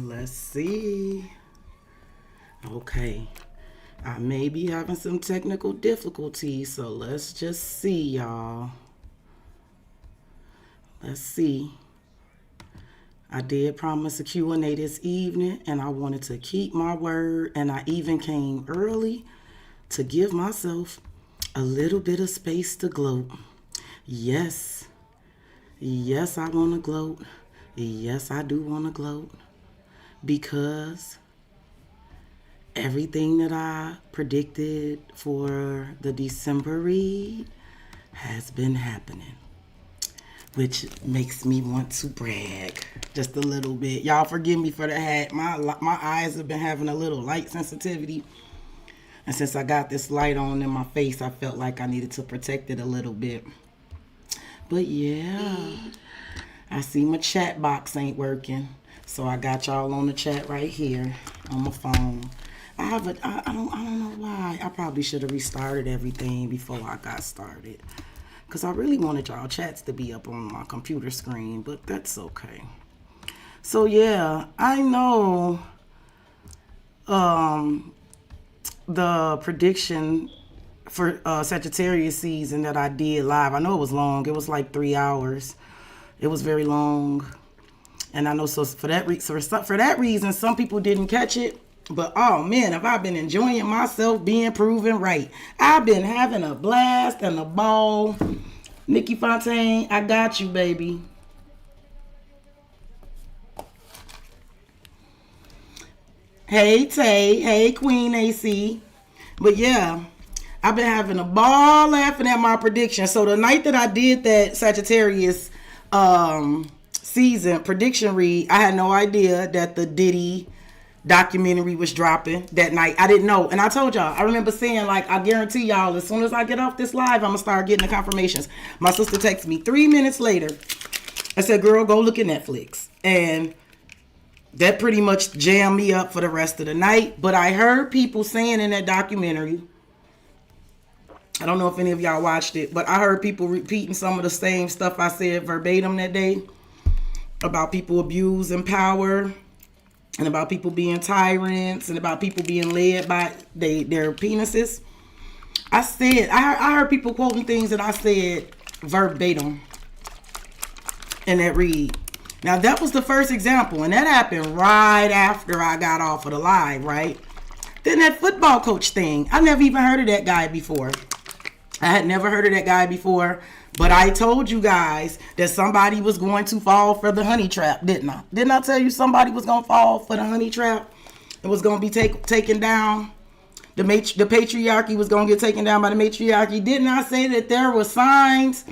Let's see. Okay. I may be having some technical difficulties, so let's just see, y'all. Let's see. I did promise a Q&A this evening, and I wanted to keep my word, and I even came early to give myself a little bit of space to gloat. Yes. Yes, I want to gloat. Yes, I do want to gloat. Because everything that I predicted for the December read has been happening, which makes me want to brag just a little bit. Y'all forgive me for the hat. My eyes have been having a little light sensitivity, and since I got this light on in my face, I felt like I needed to protect it a little bit. But yeah, I see my chat box ain't working, so I got y'all on the chat right here on my phone. I don't know why. I probably should have restarted everything before I got started, because I really wanted y'all chats to be up on my computer screen, but that's okay. So yeah, I know the prediction for Sagittarius season that I did live. I know it was long. It was like 3 hours. It was very long, and I know so for that reason, some people didn't catch it. But oh man, have I been enjoying myself being proven right? I've been having a blast and a ball. Nikki Fontaine, I got you, baby. Hey Tay, hey Queen AC. But yeah, I've been having a ball laughing at my prediction. So the night that I did that Sagittarius season prediction read, I had no idea that the Diddy documentary was dropping that night. I didn't know. And I told y'all, I remember saying, like, I guarantee y'all, as soon as I get off this live, I'm going to start getting the confirmations. My sister texted me 3 minutes later. I said, girl, go look at Netflix. And that pretty much jammed me up for the rest of the night. But I heard people saying in that documentary, I don't know if any of y'all watched it, but I heard people repeating some of the same stuff I said verbatim that day about people abusing power, and about people being tyrants, and about people being led by their penises. I heard people quoting things that I said verbatim in that read. Now, that was the first example, and that happened right after I got off of the live, right? Then that football coach thing, I never even heard of that guy before. I had never heard of that guy before, but I told you guys that somebody was going to fall for the honey trap, didn't I? Didn't I tell you somebody was going to fall for the honey trap? It was going to be taken down. The patriarchy was going to get taken down by the matriarchy. Didn't I say that there were signs?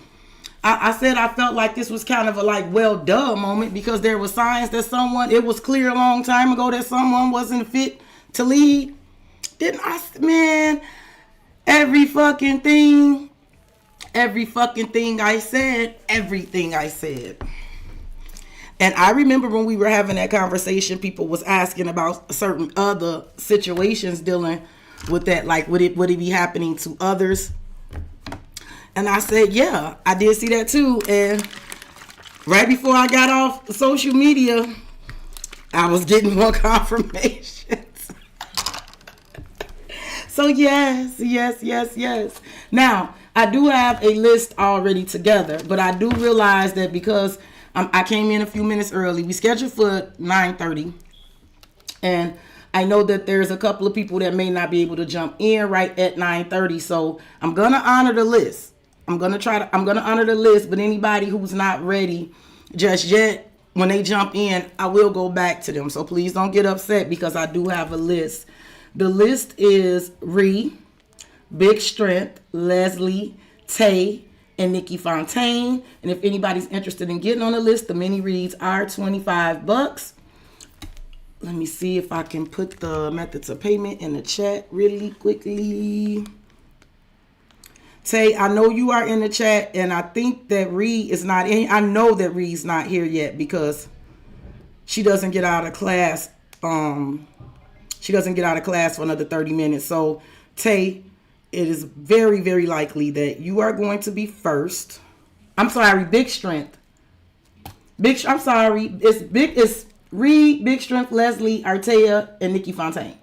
I said I felt like this was kind of a like, well, duh moment, because there were signs that it was clear a long time ago that someone wasn't fit to lead. Didn't I, man? Every fucking thing I said, everything I said. And I remember when we were having that conversation, people was asking about certain other situations dealing with that, like would it be happening to others? And I said, yeah, I did see that too. And right before I got off social media, I was getting more confirmations. So yes. Now, I do have a list already together, but I do realize that because I came in a few minutes early, we scheduled for 9:30, and I know that there's a couple of people that may not be able to jump in right at 9:30, so I'm gonna honor the list. I'm gonna honor the list, but anybody who's not ready just yet, when they jump in, I will go back to them. So please don't get upset because I do have a list. The list is Ree, Big Strength, Leslie, Tay, and Nikki Fontaine. And if anybody's interested in getting on the list, the mini reads are $25. Let me see if I can put the methods of payment in the chat really quickly. Tay, I know you are in the chat, and I think that Ree is not in. I know that Ree's not here yet because she doesn't get out of class. She doesn't get out of class for another 30 minutes. So, Tay, it is very, very likely that you are going to be first. I'm sorry, Big Strength. I'm sorry. It's Reed, Big Strength, Leslie, Artea, and Nikki Fontaine.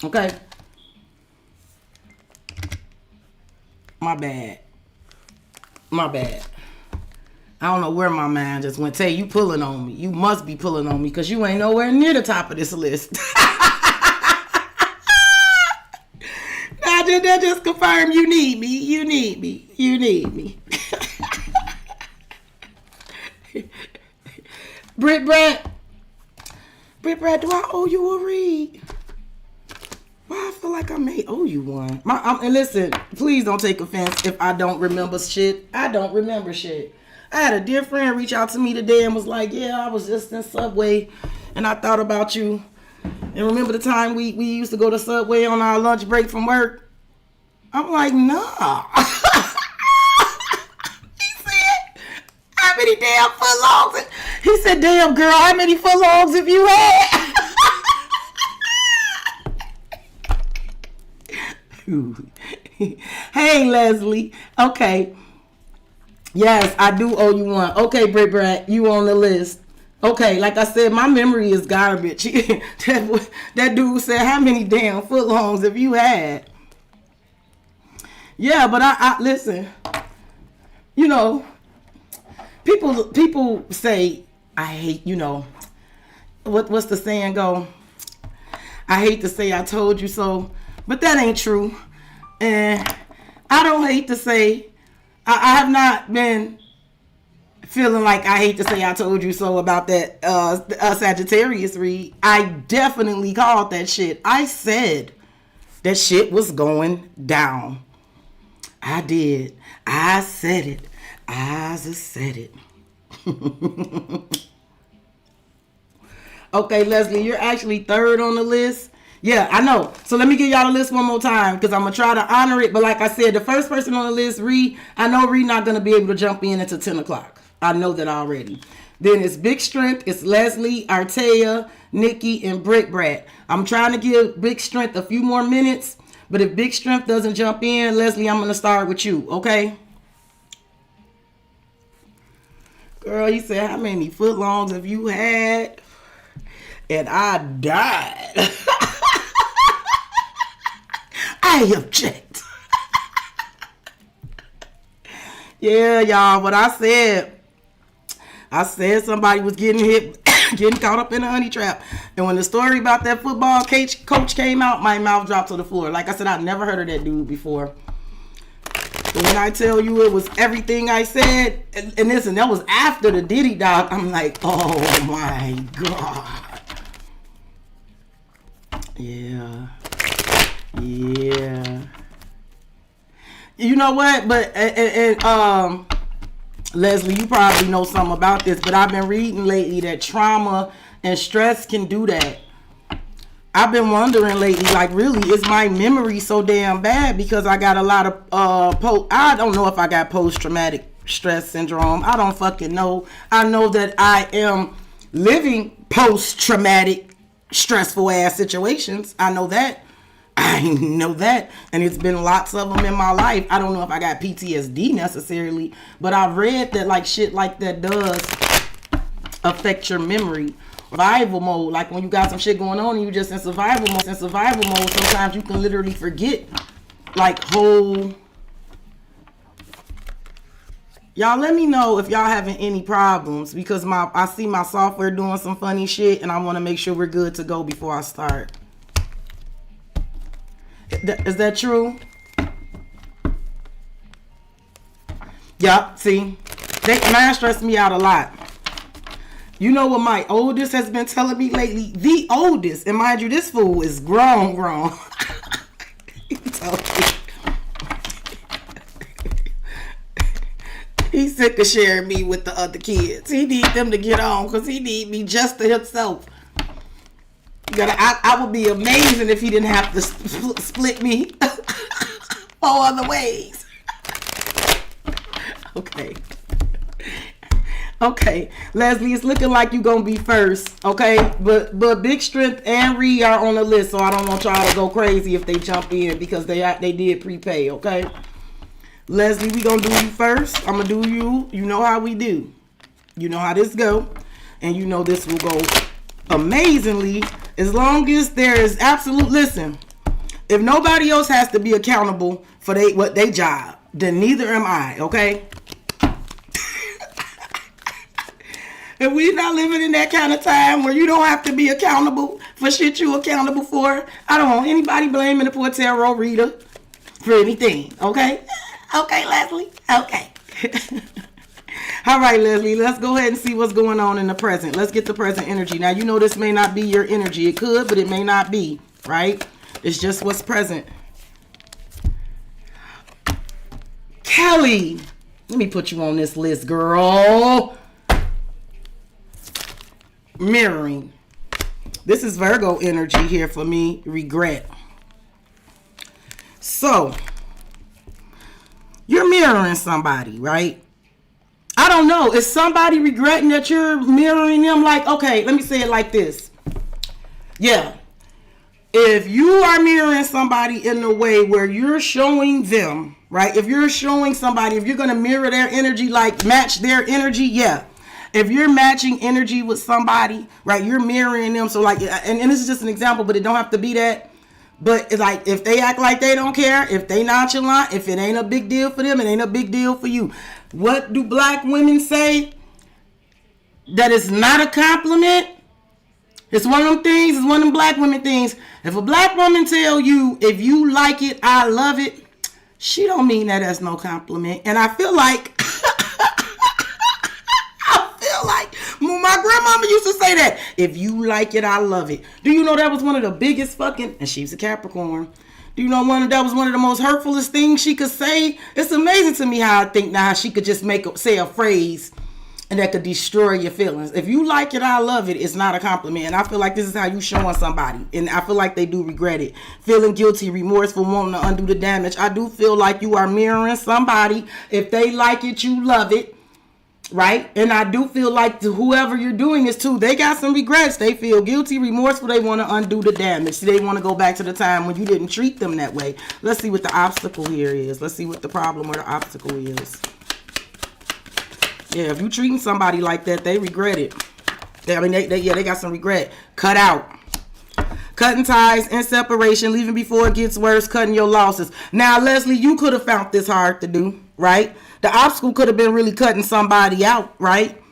Okay. My bad. I don't know where my mind just went. Tay, you pulling on me. You must be pulling on me because you ain't nowhere near the top of this list. That just confirmed you need me. You need me. Britt Brett, do I owe you a read? Why I feel like I may owe you one. And listen, please don't take offense if I don't remember shit. I don't remember shit. I had a dear friend reach out to me today and was like, yeah, I was just in Subway and I thought about you. And remember the time we used to go to Subway on our lunch break from work? I'm like, nah. He said, how many damn footlongs? He said, damn girl, how many footlongs have you had? Hey, Leslie. Okay. Yes, I do owe you one. Okay, Britt Brett, you on the list. Okay, like I said, my memory is garbage. that dude said, how many damn footlongs have you had? Yeah, but I listen, you know, people say, I hate, you know, what's the saying go? I hate to say I told you so, but that ain't true. And I don't hate to say, I have not been feeling like I hate to say I told you so about that Sagittarius read. I definitely called that shit. I said that shit was going down. I did. I said it. I just said it. Okay, Leslie, you're actually third on the list. Yeah, I know. So let me give y'all the list one more time because I'm going to try to honor it. But like I said, the first person on the list, Ree, I know Ree not going to be able to jump in until 10 o'clock. I know that already. Then it's Big Strength, it's Leslie, Artea, Nikki, and Britt Brett. I'm trying to give Big Strength a few more minutes. But if Big Strength doesn't jump in, Leslie, I'm going to start with you, okay? Girl, he said, how many footlongs have you had? And I died. I object. Yeah, y'all, but I said somebody was getting hit, getting caught up in a honey trap. And when the story about that football coach came out, my mouth dropped to the floor. Like I said, I'd never heard of that dude before. But when I tell you it was everything I said, and listen, that was after the Diddy doc, I'm like, oh my God. Yeah. You know what? But Leslie, you probably know something about this, but I've been reading lately that trauma and stress can do that. I've been wondering lately, like, really, is my memory so damn bad because I got a lot of I don't know if I got post-traumatic stress syndrome. I don't fucking know. I know that I am living post-traumatic stressful ass situations. I know that. And it's been lots of them in my life. I don't know if I got PTSD necessarily, but I've read that like shit like that does affect your memory. Survival mode, like when you got some shit going on and you just in survival mode. Sometimes you can literally forget like whole. Y'all let me know if y'all having any problems because I see my software doing some funny shit and I want to make sure we're good to go before I start. Is that true? Yeah, see, mine stressed me out a lot. You know what my oldest has been telling me lately? The oldest, and mind you, this fool is grown. He's sick of sharing me with the other kids. He need them to get on because he need me just to himself. I would be amazing if he didn't have to split me 4 other ways. Okay, Leslie, it's looking like you gonna be first, okay? But Big Strength and Ree are on the list, so I don't want y'all to go crazy if they jump in because they did prepay, okay? Leslie, we gonna do you first. I'm gonna do you. You know how we do. You know how this go, and you know this will go amazingly, as long as there is absolute, listen, if nobody else has to be accountable for they job, then neither am I, okay? If we're not living in that kind of time where you don't have to be accountable for shit you accountable for, I don't want anybody blaming the poor tarot reader for anything, okay? Okay, Leslie, okay. All right, Leslie, let's go ahead and see what's going on in the present. Let's get the present energy. Now, you know this may not be your energy. It could, but it may not be, right? It's just what's present. Kelly, let me put you on this list, girl. Mirroring. This is Virgo energy here for me. Regret. So, you're mirroring somebody, right? I don't know. Is somebody regretting that you're mirroring them? Like, okay, let me say it like this. Yeah. If you are mirroring somebody in a way where you're showing them, right? If you're showing somebody, if you're going to mirror their energy, like match their energy, yeah. If you're matching energy with somebody, right, you're mirroring them. So like, and this is just an example, but it don't have to be that. But it's like, if they act like they don't care, if they nonchalant, if it ain't a big deal for them, it ain't a big deal for you. What do black women say? That is not a compliment. It's one of them things. It's one of them black women things. If a black woman tell you, if you like it, I love it, she don't mean that as no compliment. And I feel like, my grandmama used to say that. If you like it, I love it. Do you know that was one of the biggest fucking, and she's a Capricorn. Do you know that was one of the most hurtfulest things she could say? It's amazing to me how I think now she could just say a phrase and that could destroy your feelings. If you like it, I love it. It's not a compliment. And I feel like this is how you showing somebody. And I feel like they do regret it. Feeling guilty, remorseful, wanting to undo the damage. I do feel like you are mirroring somebody. If they like it, you love it. Right? And I do feel like whoever you're doing this to, they got some regrets. They feel guilty, remorseful. They want to undo the damage. They want to go back to the time when you didn't treat them that way. Let's see what the obstacle here is. Let's see what the problem or the obstacle is. Yeah, if you treating somebody like that, they regret it. They got some regret. Cut out. Cutting ties and separation, leaving before it gets worse, cutting your losses. Now, Leslie, you could have found this hard to do, right? The obstacle could have been really cutting somebody out, right?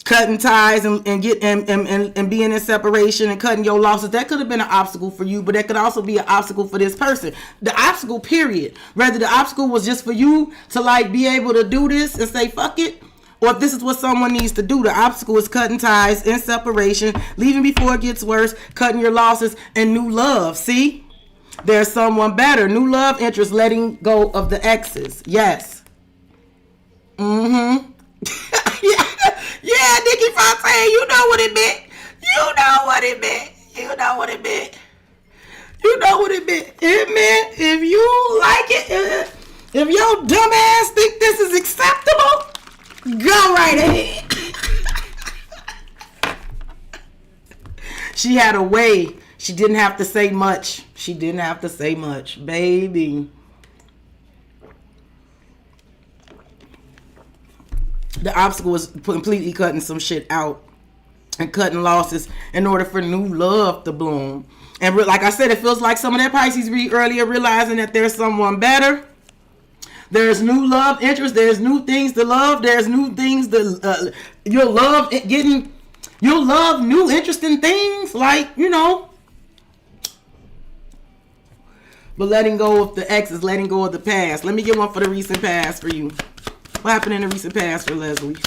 Cutting ties and being in separation and cutting your losses. That could have been an obstacle for you, but that could also be an obstacle for this person. The obstacle, period. Whether the obstacle was just for you to like be able to do this and say fuck it, or if this is what someone needs to do. The obstacle is cutting ties in separation, leaving before it gets worse, cutting your losses, and new love. See? There's someone better. New love interest, letting go of the exes. Yes. Mm-hmm. Yeah, Nikki Fontaine, you know what it meant. You know what it meant. You know what it meant. You know what it meant. It meant if you like it, if your dumb ass think this is acceptable, go right ahead. She had a way. She didn't have to say much. She didn't have to say much. Baby. The obstacle was completely cutting some shit out and cutting losses in order for new love to bloom. And like I said, it feels like some of that Pisces read earlier, realizing that there's someone better. There's new love interest. There's new things to love. There's new things to you'll love getting. You'll love new interesting things, like, you know. But letting go of the exes, letting go of the past. Let me get one for the recent past for you. What happened in the recent past for Leslie?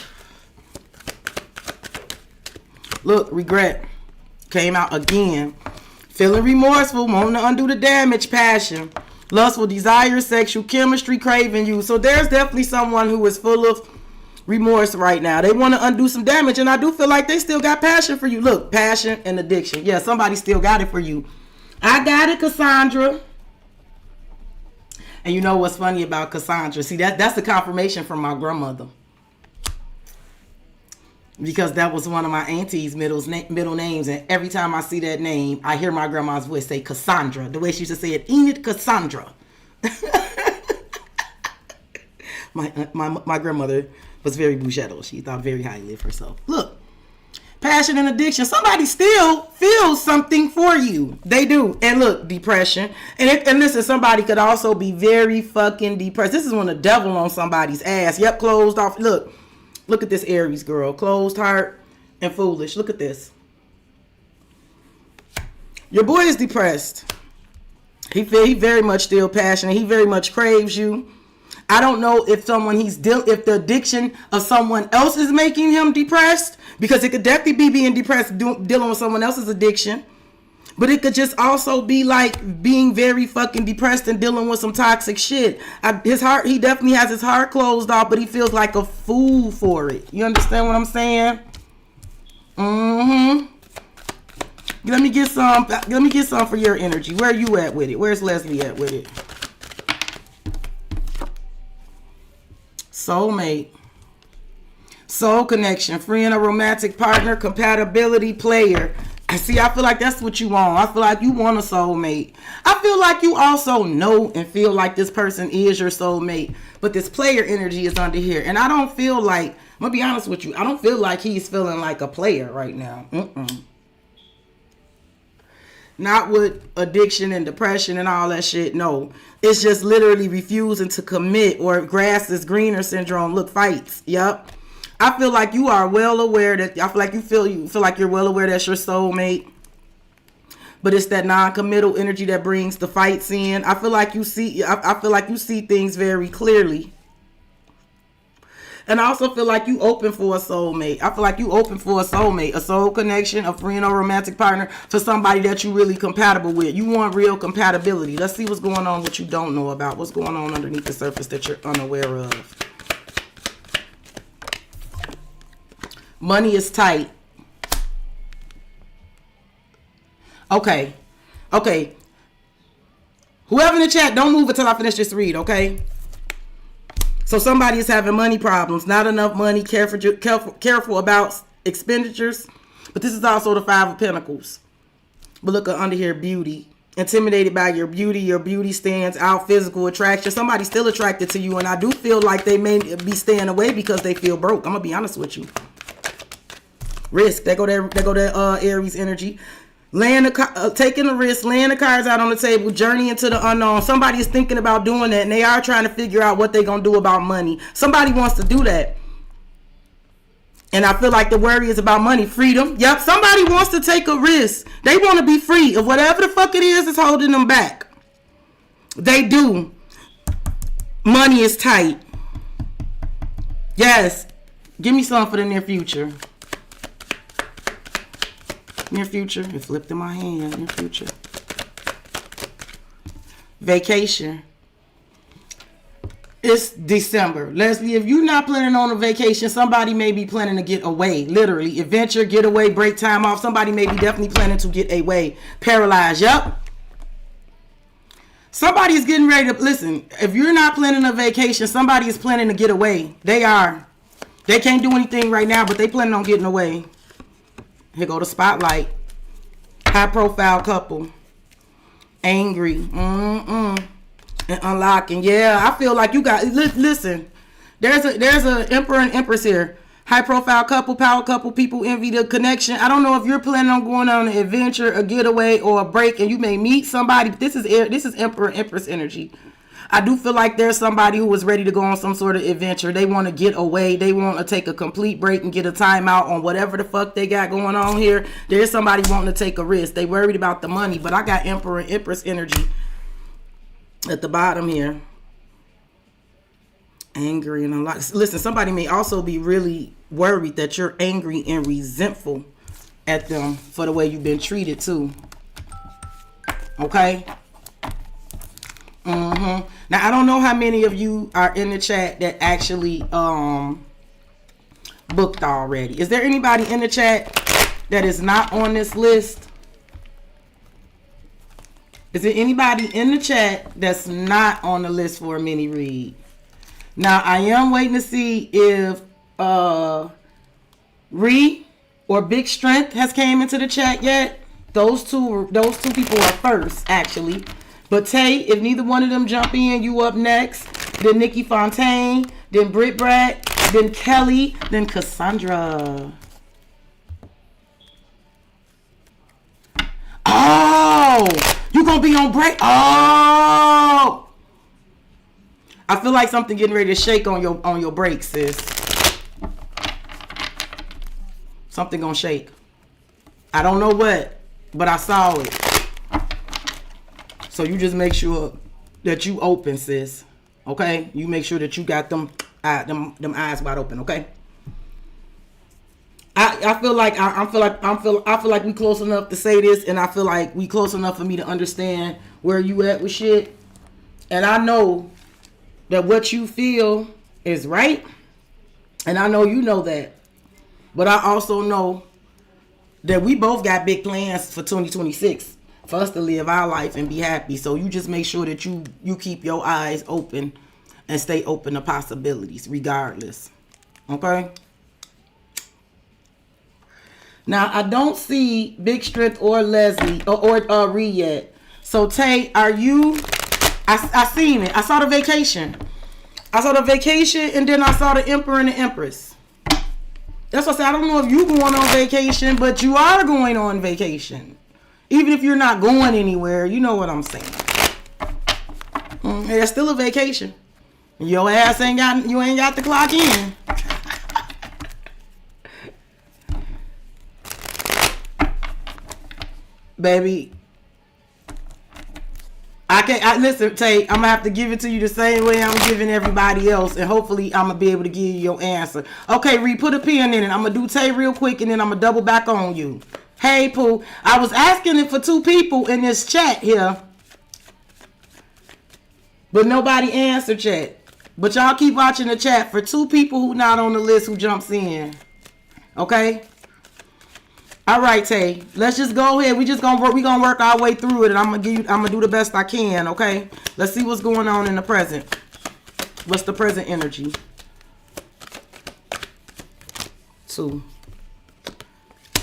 Look, regret came out again. Feeling remorseful, wanting to undo the damage, passion, lustful desire, sexual chemistry, craving you. So there's definitely someone who is full of remorse right now. They want to undo some damage, and I do feel like they still got passion for you. Look, passion and addiction. Yeah, somebody still got it for you. I got it, Cassandra. And you know what's funny about Cassandra? See, that's the confirmation from my grandmother. Because that was one of my auntie's middle names. And every time I see that name, I hear my grandma's voice say Cassandra. The way she used to say it, Enid Cassandra. my grandmother was very bougetto. She thought very highly of herself. Look, Passion and addiction. Somebody still feels something for you. They do. And look, depression. And listen, somebody could also be very fucking depressed. This is when the devil on somebody's ass. Yep, closed off. Look at this Aries girl. Closed heart and foolish. Look at this. Your boy is depressed. He very much still passionate. He very much craves you. I don't know if if the addiction of someone else is making him depressed, because it could definitely be being depressed dealing with someone else's addiction, but it could just also be like being very fucking depressed and dealing with some toxic shit. He definitely has his heart closed off, but he feels like a fool for it. You understand what I'm saying? Let me get some for your energy. Where are you at with it? Where's Leslie at with it? Soulmate, soul connection, friend or romantic partner, compatibility, player. I feel like that's what you want. I feel like you want a soulmate. I feel like you also know and feel like this person is your soulmate, but this player energy is under here. And I don't feel like, I'm gonna be honest with you, I don't feel like he's feeling like a player right now. Not with addiction and depression and all that shit. No, it's just literally refusing to commit, or grass is greener syndrome. Look, fights. Yep. I feel like you are well aware that, I feel like you feel like you're well aware that's your soulmate, but it's that non-committal energy that brings the fights in. I feel like you see things very clearly. And I also feel like you open for a soulmate. I feel like you open for a soulmate, a soul connection, a friend or romantic partner, for somebody that you really compatible with. You want real compatibility. Let's see what's going on, what you don't know about. What's going on underneath the surface that you're unaware of. Money is tight. Okay. Whoever in the chat, don't move until I finish this read, okay? So somebody is having money problems, not enough money, careful about expenditures. But this is also the Five of Pentacles. But look under here, beauty. Intimidated by your beauty stands out, physical attraction. Somebody's still attracted to you, and I do feel like they may be staying away because they feel broke. I'm gonna be honest with you. Risk. There go that Aries energy. Taking the risk, laying the cards out on the table, journey into the unknown. Somebody is thinking about doing that, and they are trying to figure out what they're going to do about money. Somebody wants to do that. And I feel like the worry is about money. Freedom. Yep, somebody wants to take a risk. They want to be free of whatever the fuck it is that's holding them back. They do. Money is tight. Yes. Give me some for the near future. Near future. It flipped in my hand. Near future. Vacation. It's December. Leslie, if you're not planning on a vacation, somebody may be planning to get away. Literally. Adventure, get away, break time off. Somebody may be definitely planning to get away. Paralyzed. Yup. Somebody's getting ready to... Listen, if you're not planning a vacation, somebody is planning to get away. They are. They can't do anything right now, but they planning on getting away. Here go the spotlight. High profile couple. Angry. And unlocking. Yeah, I feel like you got... Listen. There's a emperor and empress here. High profile couple, power couple, people envy the connection. I don't know if you're planning on going on an adventure, a getaway, or a break, and you may meet somebody. But this is emperor and empress energy. I do feel like there's somebody who was ready to go on some sort of adventure. They want to get away. They want to take a complete break and get a timeout on whatever the fuck they got going on here. There's somebody wanting to take a risk. They worried about the money, but I got emperor and empress energy at the bottom here. Angry and unlocked. Listen, somebody may also be really worried that you're angry and resentful at them for the way you've been treated too. Okay? Now, I don't know how many of you are in the chat that actually booked already. Is there anybody in the chat that is not on this list? Is there anybody in the chat that's not on the list for a mini read? Now, I am waiting to see if Ree or Big Strength has came into the chat yet. Those two people are first, actually. But Tay, if neither one of them jump in, you up next. Then Nikki Fontaine, then Britt Brat, then Kelly, then Cassandra. be on break. Oh, I feel like something getting ready to shake on your brakes, sis. Something gonna shake. I don't know what, but I saw it. So you just make sure that you open, sis. Okay? You make sure that you got them eyes wide open, okay? I feel like we close enough to say this, and I feel like we close enough for me to understand where you at with shit. And I know that what you feel is right, and I know you know that. But I also know that we both got big plans for 2026 for us to live our life and be happy. So you just make sure that you keep your eyes open and stay open to possibilities regardless. Okay? Now, I don't see Big Strength or Leslie or Ree yet. So, Tay, are you... I seen it. I saw the vacation. And then I saw the Emperor and the Empress. That's what I said. I don't know if you're going on vacation, but you are going on vacation. Even if you're not going anywhere, you know what I'm saying. It's still a vacation. Your ass ain't got the clock in. Baby, listen, Tay, I'm gonna have to give it to you the same way I'm giving everybody else, and hopefully I'm gonna be able to give you your answer. Okay, Ree, put a pin in it. I'm gonna do Tay real quick, and then I'm gonna double back on you. Hey, Pooh, I was asking it for 2 people in this chat here, but nobody answered chat. But y'all keep watching the chat for 2 people who not on the list who jumps in. Okay. All right, Tay. Let's just go ahead. We gonna work our way through it, and I'm gonna do the best I can. Okay. Let's see what's going on in the present. What's the present energy? 2.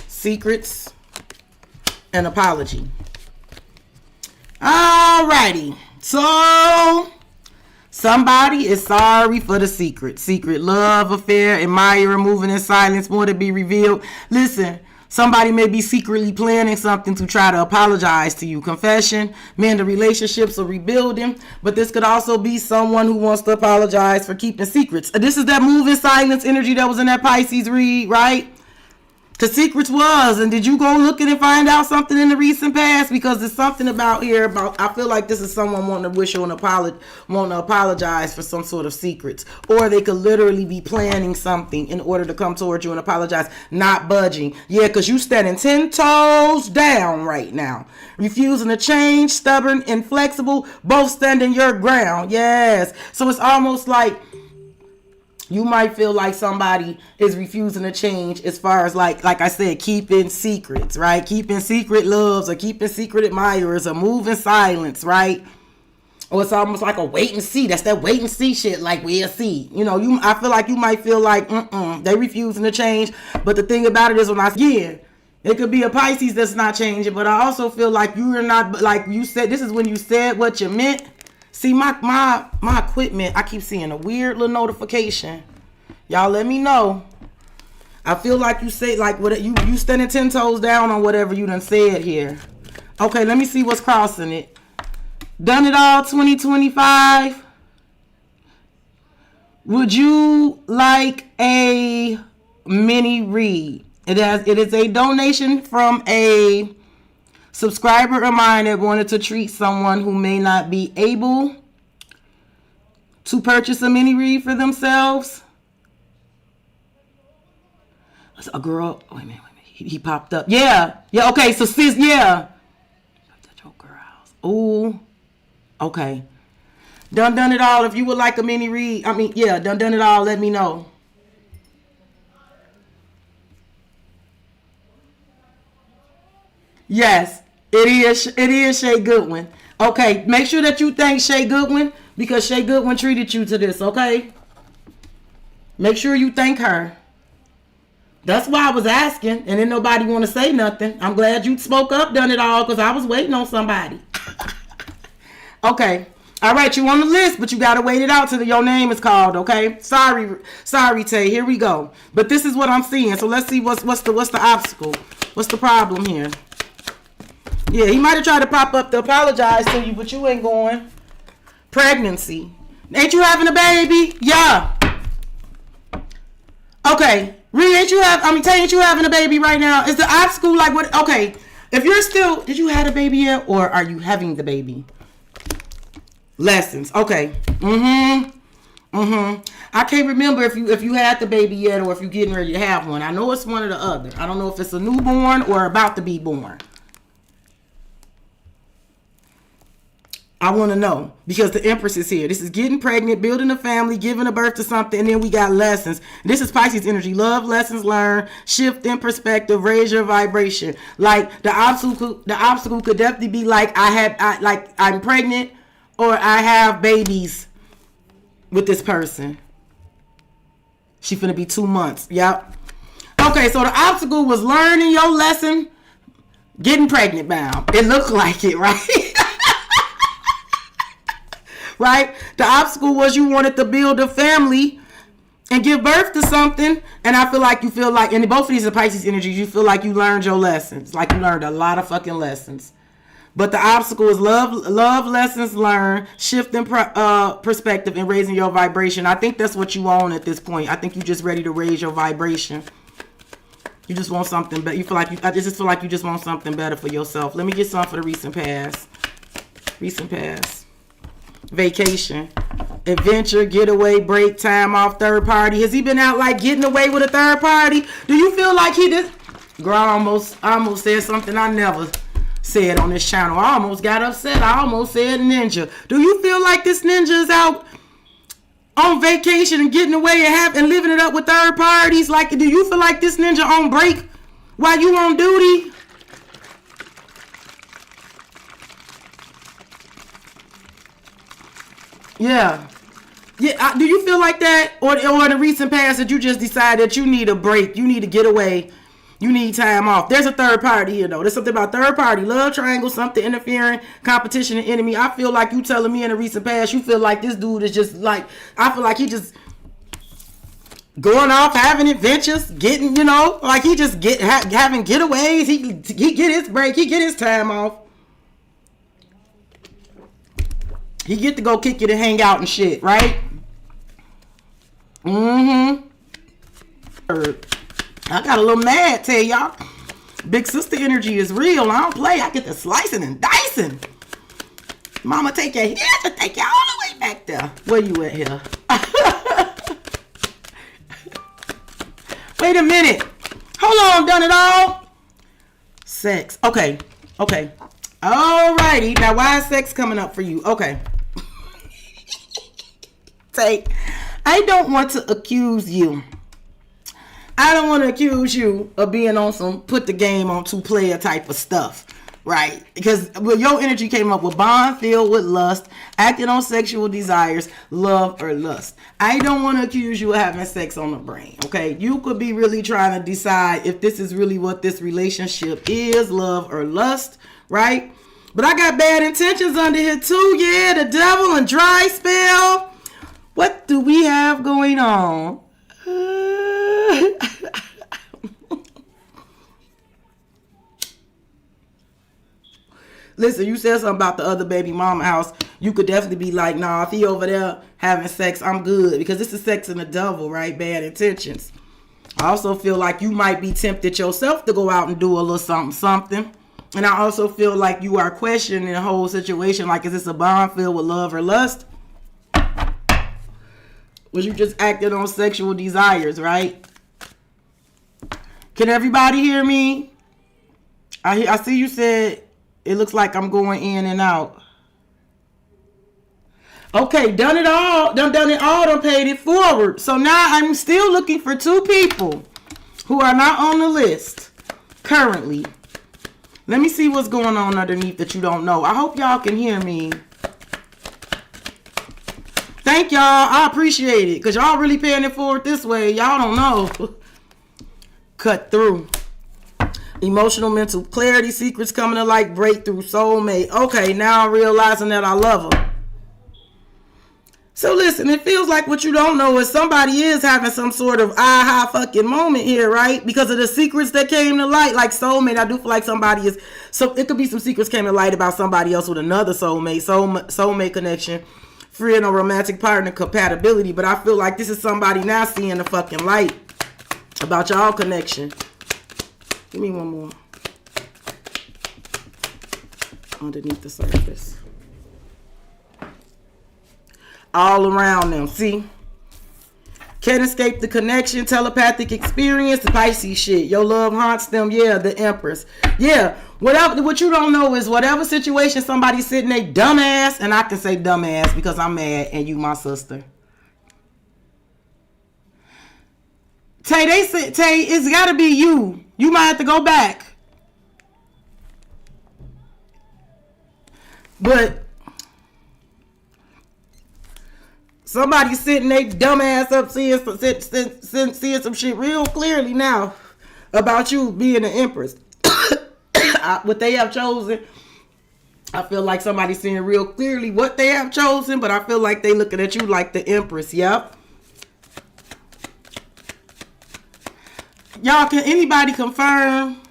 Secrets and apology. All righty. So somebody is sorry for the secret love affair, admirer, moving in silence, more to be revealed. Listen. Somebody may be secretly planning something to try to apologize to you. Confession, mend the relationships or rebuilding. But this could also be someone who wants to apologize for keeping secrets. This is that move in silence energy that was in that Pisces read, right? The secrets was, and did you go looking and find out something in the recent past? Because there's something about here about, I feel like this is someone wanting to wish you an apology, wanting to apologize for some sort of secrets. Or they could literally be planning something in order to come towards you and apologize, not budging. Yeah, because you standing 10 toes down right now. Refusing to change, stubborn, inflexible, both standing your ground. Yes. So it's almost like you might feel like somebody is refusing to change as far as like I said, keeping secrets, right? Keeping secret loves or keeping secret admirers or moving silence, right? Or it's almost like a wait and see. That's that wait and see shit, like we'll see. You know, I feel like you might feel like, they refusing to change. But the thing about it is it could be a Pisces that's not changing. But I also feel like you are not, like you said, this is when you said what you meant. See, my equipment, I keep seeing a weird little notification. Y'all let me know. I feel like you say, like, what you standing 10 toes down on whatever you done said here. Okay, let me see what's crossing it. Done it all 2025. Would you like a mini read? It is a donation from a subscriber of mine that wanted to treat someone who may not be able to purchase a mini read for themselves. A girl. Wait a minute. He popped up. Yeah. Okay. So sis, yeah. Ooh. Okay. Done it all. If you would like a mini read, done it all. Let me know. Yes. It is Shay Goodwin. Okay, make sure that you thank Shay Goodwin because Shay Goodwin treated you to this, okay? Make sure you thank her. That's why I was asking, and then nobody want to say nothing. I'm glad you spoke up, done it all, because I was waiting on somebody. Okay. All right, you on the list, but you got to wait it out till your name is called, okay? Sorry, Tay. Here we go. But this is what I'm seeing, so let's see what's the obstacle. What's the problem here? Yeah, he might have tried to pop up to apologize to you, but you ain't going. Pregnancy. Ain't you having a baby? Yeah. Okay. Really, ain't you having a baby right now? Is the obstacle like what? Okay. If you're still, did you have a baby yet, or are you having the baby? Lessons. Okay. I can't remember if you had the baby yet, or if you're getting ready to have one. I know it's one or the other. I don't know if it's a newborn or about to be born. I want to know, because the Empress is here. This is getting pregnant, building a family, giving a birth to something, and then we got lessons. This is Pisces energy. Love, lessons learned, shift in perspective, raise your vibration. Like the obstacle could definitely be like I'm pregnant, or I have babies with this person. She finna be 2 months. Yep. Okay, so the obstacle was learning your lesson, getting pregnant bound. It looked like it, right? Right? The obstacle was you wanted to build a family and give birth to something. And I feel like and both of these are Pisces energies, you feel like you learned your lessons. Like you learned a lot of fucking lessons. But the obstacle is love lessons learned, shifting perspective, and raising your vibration. I think that's what you want at this point. I think you're just ready to raise your vibration. You just want something better. I just feel like you just want something better for yourself. Let me get some for the recent past. Recent past. Vacation, adventure, getaway, break, time off, third party. Has he been out like getting away with a third party? Do you feel like he did? Girl, I almost said something I never said on this channel. I almost got upset. I almost said ninja. Do you feel like this ninja is out on vacation and getting away and living it up with third parties? Like, do you feel like this ninja on break while you on duty? Yeah. Do you feel like that? Or in the recent past that you just decided that you need a break, you need to get away, you need time off? There's a third party here, though. There's something about third party, love triangle, something interfering, competition, and enemy. I feel like you telling me in the recent past, you feel like this dude is just like, I feel like he just going off, having adventures, getting, like he just having getaways. He get his break, he get his time off. He get to go kick it and hang out and shit, right? I got a little mad, tell y'all. Big sister energy is real. I don't play. I get to slicing and dicing. Mama take you here to take you all the way back there. Where you at here? Wait a minute. Hold on, done it all. Sex. Okay. Alrighty. Now, why is sex coming up for you? Okay. I don't want to accuse you. I don't want to accuse you of being on some put the game on 2-player type of stuff, right? Because your energy came up with bond filled with lust, acting on sexual desires, love or lust. I don't want to accuse you of having sex on the brain, okay? You could be really trying to decide if this is really what this relationship is, love or lust, right? But I got bad intentions under here too. Yeah, the devil and dry spell. What do we have going on? Listen, you said something about the other baby mama house. You could definitely be like, nah, if he over there having sex, I'm good. Because this is sex and the devil, right? Bad intentions. I also feel like you might be tempted yourself to go out and do a little something. And I also feel like you are questioning the whole situation. Like, is this a bond filled with love or lust? Was you just acting on sexual desires, right? Can everybody hear me? I see you said it looks like I'm going in and out. Okay, done it all. Done it all. Done paid it forward. So now I'm still looking for 2 people who are not on the list currently. Let me see what's going on underneath that you don't know. I hope y'all can hear me. Thank y'all. I appreciate it. Because y'all really paying it forward this way. Y'all don't know. Cut through. Emotional, mental clarity, secrets coming to light, breakthrough, soulmate. Okay, now I'm realizing that I love her. So listen, it feels like what you don't know is somebody is having some sort of aha fucking moment here, right? Because of the secrets that came to light, like soulmate. I do feel like somebody is, so it could be some secrets came to light about somebody else with another soulmate connection, friend or romantic partner compatibility. But I feel like this is somebody now seeing the fucking light about y'all connection. Give me one more. Underneath the surface. All around them. See? Can't escape the connection, telepathic experience, the Pisces shit. Your love haunts them. Yeah, the Empress. Yeah. What you don't know is whatever situation somebody's sitting a dumbass, and I can say dumbass because I'm mad and you my sister. Tay, it's gotta be you. You might have to go back. But somebody sitting they dumb ass up seeing some shit real clearly now about you being an Empress. What they have chosen, I feel like somebody's seeing real clearly what they have chosen, but I feel like they looking at you like the Empress. Yep. Y'all, can anybody confirm?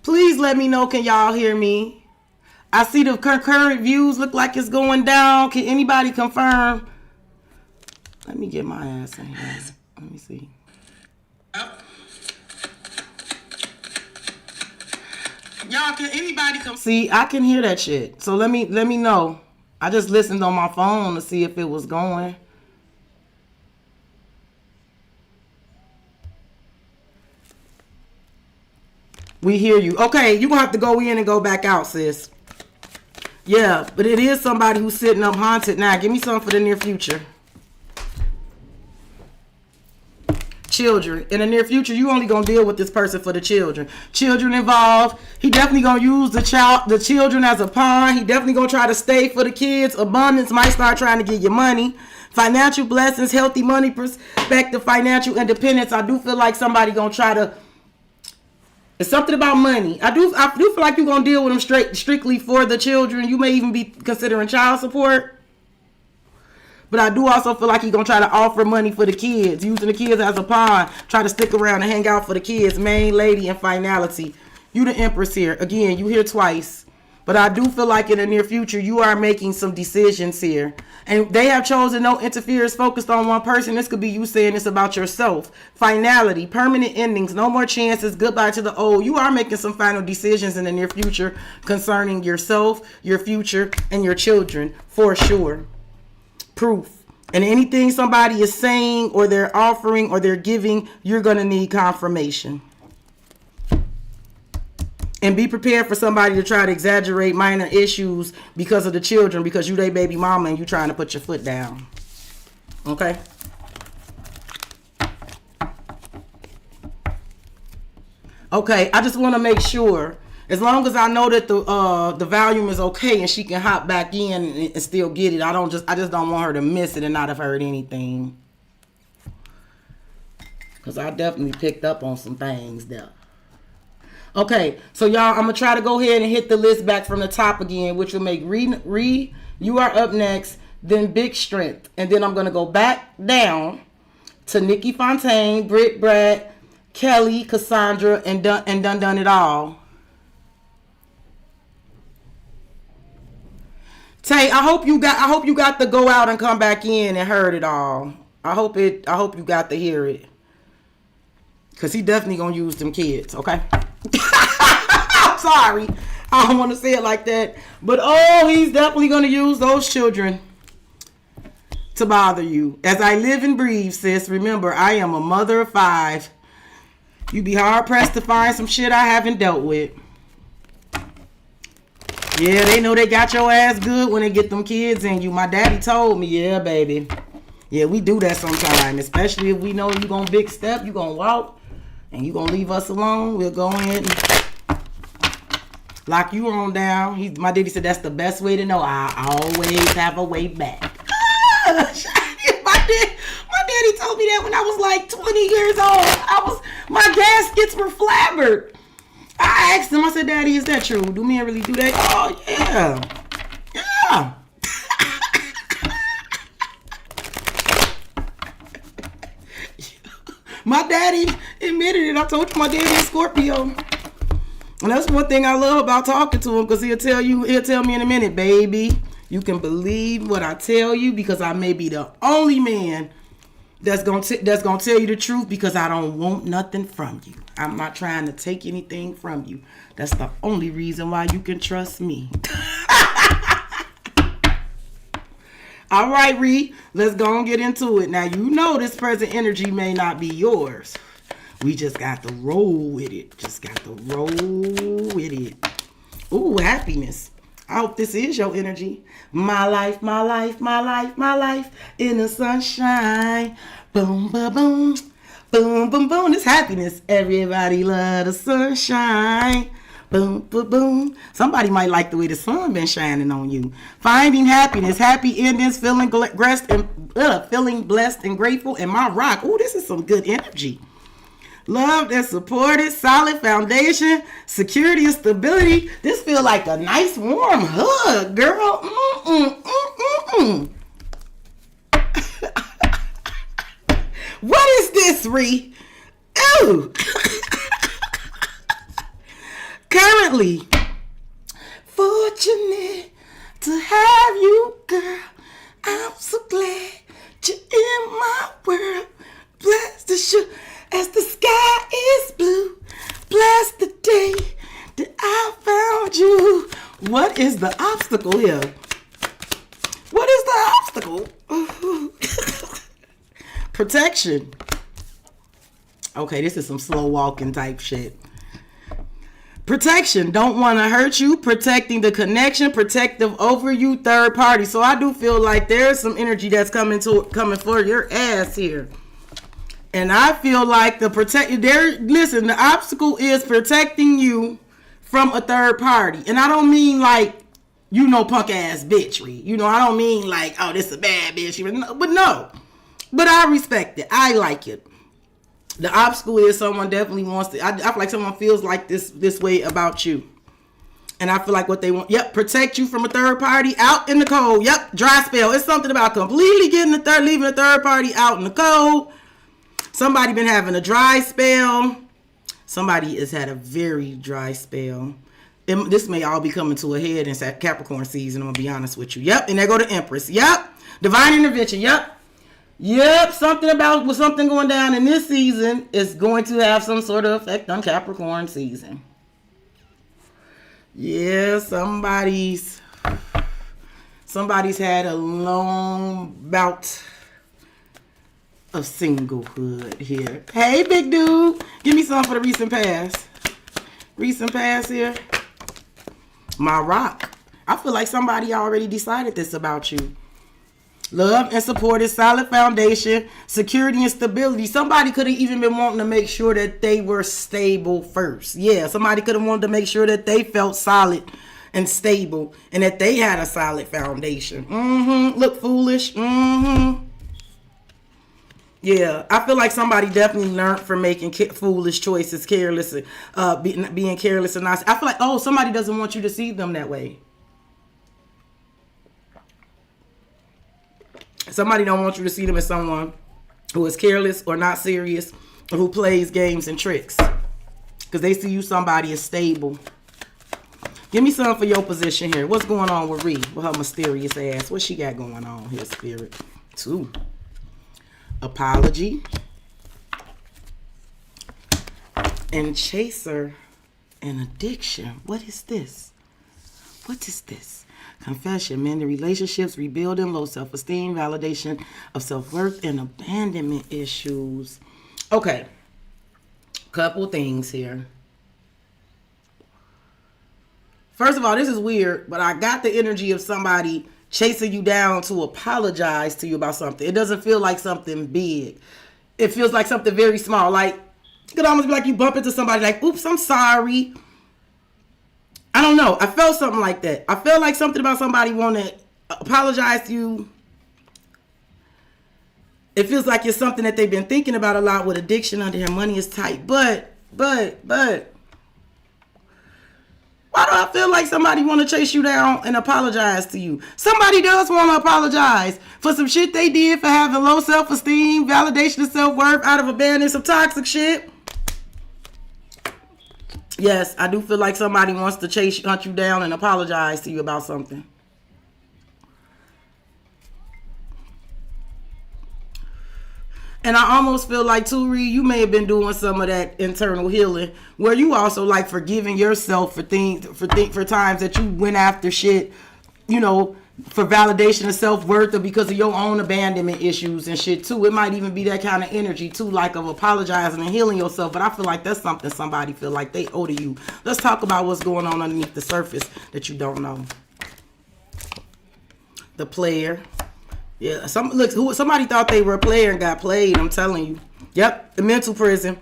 Please let me know. Can y'all hear me? I see the concurrent views look like it's going down. Can anybody confirm? Let me get my ass in here. Let me see. Y'all, can anybody come? See, I can hear that shit. So let me know. I just listened on my phone to see if it was going. We hear you. Okay, you're gonna have to go in and go back out, sis. Yeah, but it is somebody who's sitting up haunted now. Give me something for the near future. Children. In the near future, you only gonna deal with this person for the children. Children involved. He definitely gonna use the children as a pawn. He definitely gonna try to stay for the kids. Abundance might start trying to get you money. Financial blessings, healthy money perspective, financial independence. I do feel like somebody gonna try to. It's something about money. I do feel like you're gonna deal with them strictly for the children. You may even be considering child support. But I do also feel like he's going to try to offer money for the kids. Using the kids as a pawn. Try to stick around and hang out for the kids. Main lady and finality. You the Empress here. Again, you here twice. But I do feel like in the near future, you are making some decisions here. And they have chosen no interference focused on one person. This could be you saying this about yourself. Finality. Permanent endings. No more chances. Goodbye to the old. You are making some final decisions in the near future concerning yourself, your future, and your children. For sure. Proof. And anything somebody is saying or they're offering or they're giving, you're going to need confirmation. And be prepared for somebody to try to exaggerate minor issues because of the children, because you their baby mama and you trying to put your foot down. Okay? Okay, I just want to make sure. As long as I know that the volume is okay and she can hop back in and still get it, I just don't want her to miss it and not have heard anything. Because I definitely picked up on some things there. Okay, so y'all, I'm going to try to go ahead and hit the list back from the top again, which will make you are up next, then Big Strength. And then I'm going to go back down to Nikki Fontaine, Britt Brad, Kelly, Cassandra, and done it all. Tay, I hope you got to go out and come back in and heard it all. I hope you got to hear it. Cause he definitely gonna use them kids, okay? I'm sorry. I don't want to say it like that. But he's definitely gonna use those children to bother you. As I live and breathe, sis, remember I am a mother of 5. You be hard pressed to find some shit I haven't dealt with. Yeah, they know they got your ass good when they get them kids in you. My daddy told me, yeah, baby. Yeah, we do that sometime. Especially if we know you gonna big step, you gonna walk, and you gonna leave us alone. We'll go in and lock you on down. My daddy said that's the best way to know. I always have a way back. My daddy told me that when I was like 20 years old. My gaskets were flabbered. I asked him, I said, Daddy, is that true? Do men really do that? Oh, yeah. Yeah. My daddy admitted it. I told you my daddy is Scorpio. And that's one thing I love about talking to him, because he'll tell me in a minute, baby, you can believe what I tell you, because I may be the only man that's gonna tell you the truth, because I don't want nothing from you. I'm not trying to take anything from you. That's the only reason why you can trust me. All right, Ree, let's go and get into it. Now, you know this present energy may not be yours. We just got to roll with it. Ooh, happiness. I hope this is your energy. My life, my life, my life, my life in the sunshine. Boom, boom, boom. Boom, boom, boom. This happiness. Everybody love the sunshine. Boom, boom, boom. Somebody might like the way the sun been shining on you. Finding happiness, happy endings, feeling blessed and grateful. And my rock. Ooh, this is some good energy. Loved and supported, solid foundation, security and stability. This feel like a nice warm hug, girl. What is this, Ree? Ooh. Currently, fortunate to have you, girl. I'm so glad you're in my world. Blessed as the sky is blue. Bless the day that I found you. What is the obstacle here? What is the obstacle? Protection. Okay, this is some slow walking type shit. Protection. Don't want to hurt you. Protecting the connection. Protective over you. Third party. So I do feel like there's some energy that's coming for your ass here. And I feel like listen, the obstacle is protecting you from a third party. And I don't mean like, punk ass bitchery. I don't mean like, oh, this is a bad bitch. But no. But I respect it. I like it. The obstacle is someone definitely wants to, I feel like someone feels like this way about you. And I feel like what they want, protect you from a third party out in the cold. Dry spell. It's something about completely leaving the third party out in the cold. Somebody been having a dry spell. Somebody has had a very dry spell. This may all be coming to a head in Capricorn season, I'm going to be honest with you. And there go the Empress. Divine intervention. Something going down in this season is going to have some sort of effect on Capricorn season. Yeah, somebody's had a long bout of singlehood here. Hey, big dude. Give me some for the recent past. Recent past here. My rock. I feel like somebody already decided this about you. Love and support is solid foundation, security and stability. Somebody could have even been wanting to make sure that they were stable first. Yeah, somebody could have wanted to make sure that they felt solid and stable and that they had a solid foundation. Look foolish. Yeah, I feel like somebody definitely learned from making foolish choices, careless, being careless and not. I feel like, somebody doesn't want you to see them that way. Somebody don't want you to see them as someone who is careless or not serious or who plays games and tricks. Because they see you somebody is stable. Give me some for your position here. What's going on with Ree? With her mysterious ass. What she got going on here, spirit? 2. Apology. And chaser and addiction. What is this? What is this? Confession, mending relationships, rebuilding, low self-esteem, validation of self-worth, and abandonment issues. Okay. Couple things here. First of all, this is weird, but I got the energy of somebody chasing you down to apologize to you about something. It doesn't feel like something big. It feels like something very small. Like, it could almost be like you bump into somebody like, oops, I'm sorry. I don't know. I felt something like that. I felt like something about somebody wanting to apologize to you. It feels like it's something that they've been thinking about a lot with addiction under here. Money is tight. But, what Why do I feel like somebody want to chase you down and apologize to you? Somebody does want to apologize for some shit they did, for having low self-esteem, validation of self-worth, out of abandonment, some toxic shit. Yes, I do feel like somebody wants to hunt you down and apologize to you about something. And I almost feel like, Turi, you may have been doing some of that internal healing, where you also like forgiving yourself for times that you went after shit, you know, for validation of self-worth, or because of your own abandonment issues and shit too. It might even be that kind of energy too, like of apologizing and healing yourself. But I feel like that's something somebody feel like they owe to you. Let's talk about what's going on underneath the surface that you don't know. The player. Yeah, somebody thought they were a player and got played. I'm telling you. Yep, the mental prison.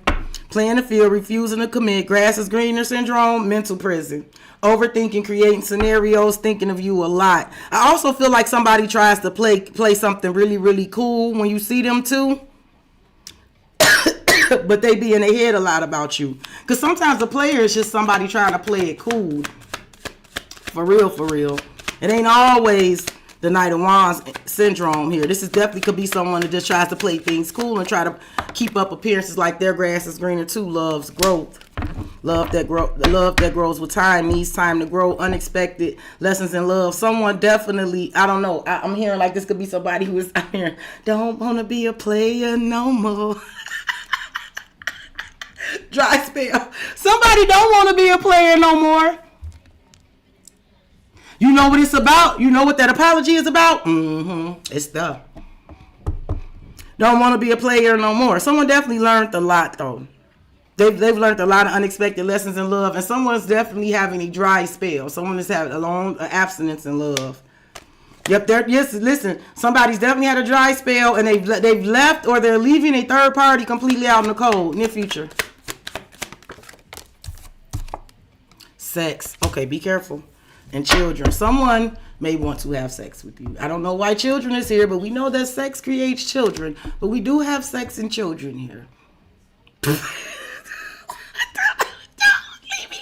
Playing the field, refusing to commit, grass is greener syndrome, mental prison. Overthinking, creating scenarios, thinking of you a lot. I also feel like somebody tries to play something really, really cool when you see them too. But they be in their head a lot about you. Because sometimes the player is just somebody trying to play it cool. For real, for real. It ain't always the Knight of Wands syndrome here. This is definitely could be someone that just tries to play things cool and try to keep up appearances like their grass is greener too. Loves growth. Love that grows with time, needs time to grow. Unexpected lessons in love. Someone definitely, I don't know. I'm hearing like this could be somebody who is out here, don't want to be a player no more. Dry spell. Somebody don't want to be a player no more. You know what it's about? You know what that apology is about? It's the don't want to be a player no more. Someone definitely learned a lot though. They've learned a lot of unexpected lessons in love, and someone's definitely having a dry spell. Someone is having a long abstinence in love. Yep, listen, somebody's definitely had a dry spell, and they've left or they're leaving a third party completely out in the cold. Near future. Sex. Okay, be careful. And children. Someone may want to have sex with you. I don't know why children is here, but we know that sex creates children. But we do have sex and children here. Leave me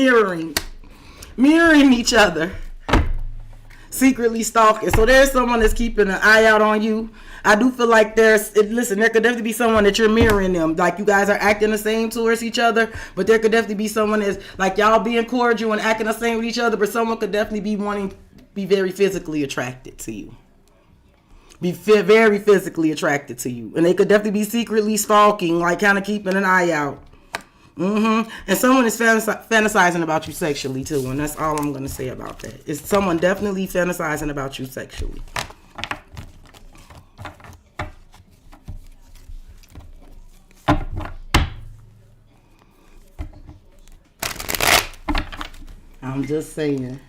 alone. Mirroring each other. Secretly stalking. So there's someone that's keeping an eye out on you. I do feel like there could definitely be someone that you're mirroring them. Like you guys are acting the same towards each other, but there could definitely be someone that's like y'all being cordial and acting the same with each other, but someone could definitely be very physically attracted to you. Very physically attracted to you. And they could definitely be secretly stalking, like kind of keeping an eye out. And someone is fantasizing about you sexually too, and that's all I'm going to say about that. It's someone definitely fantasizing about you sexually. I'm just saying.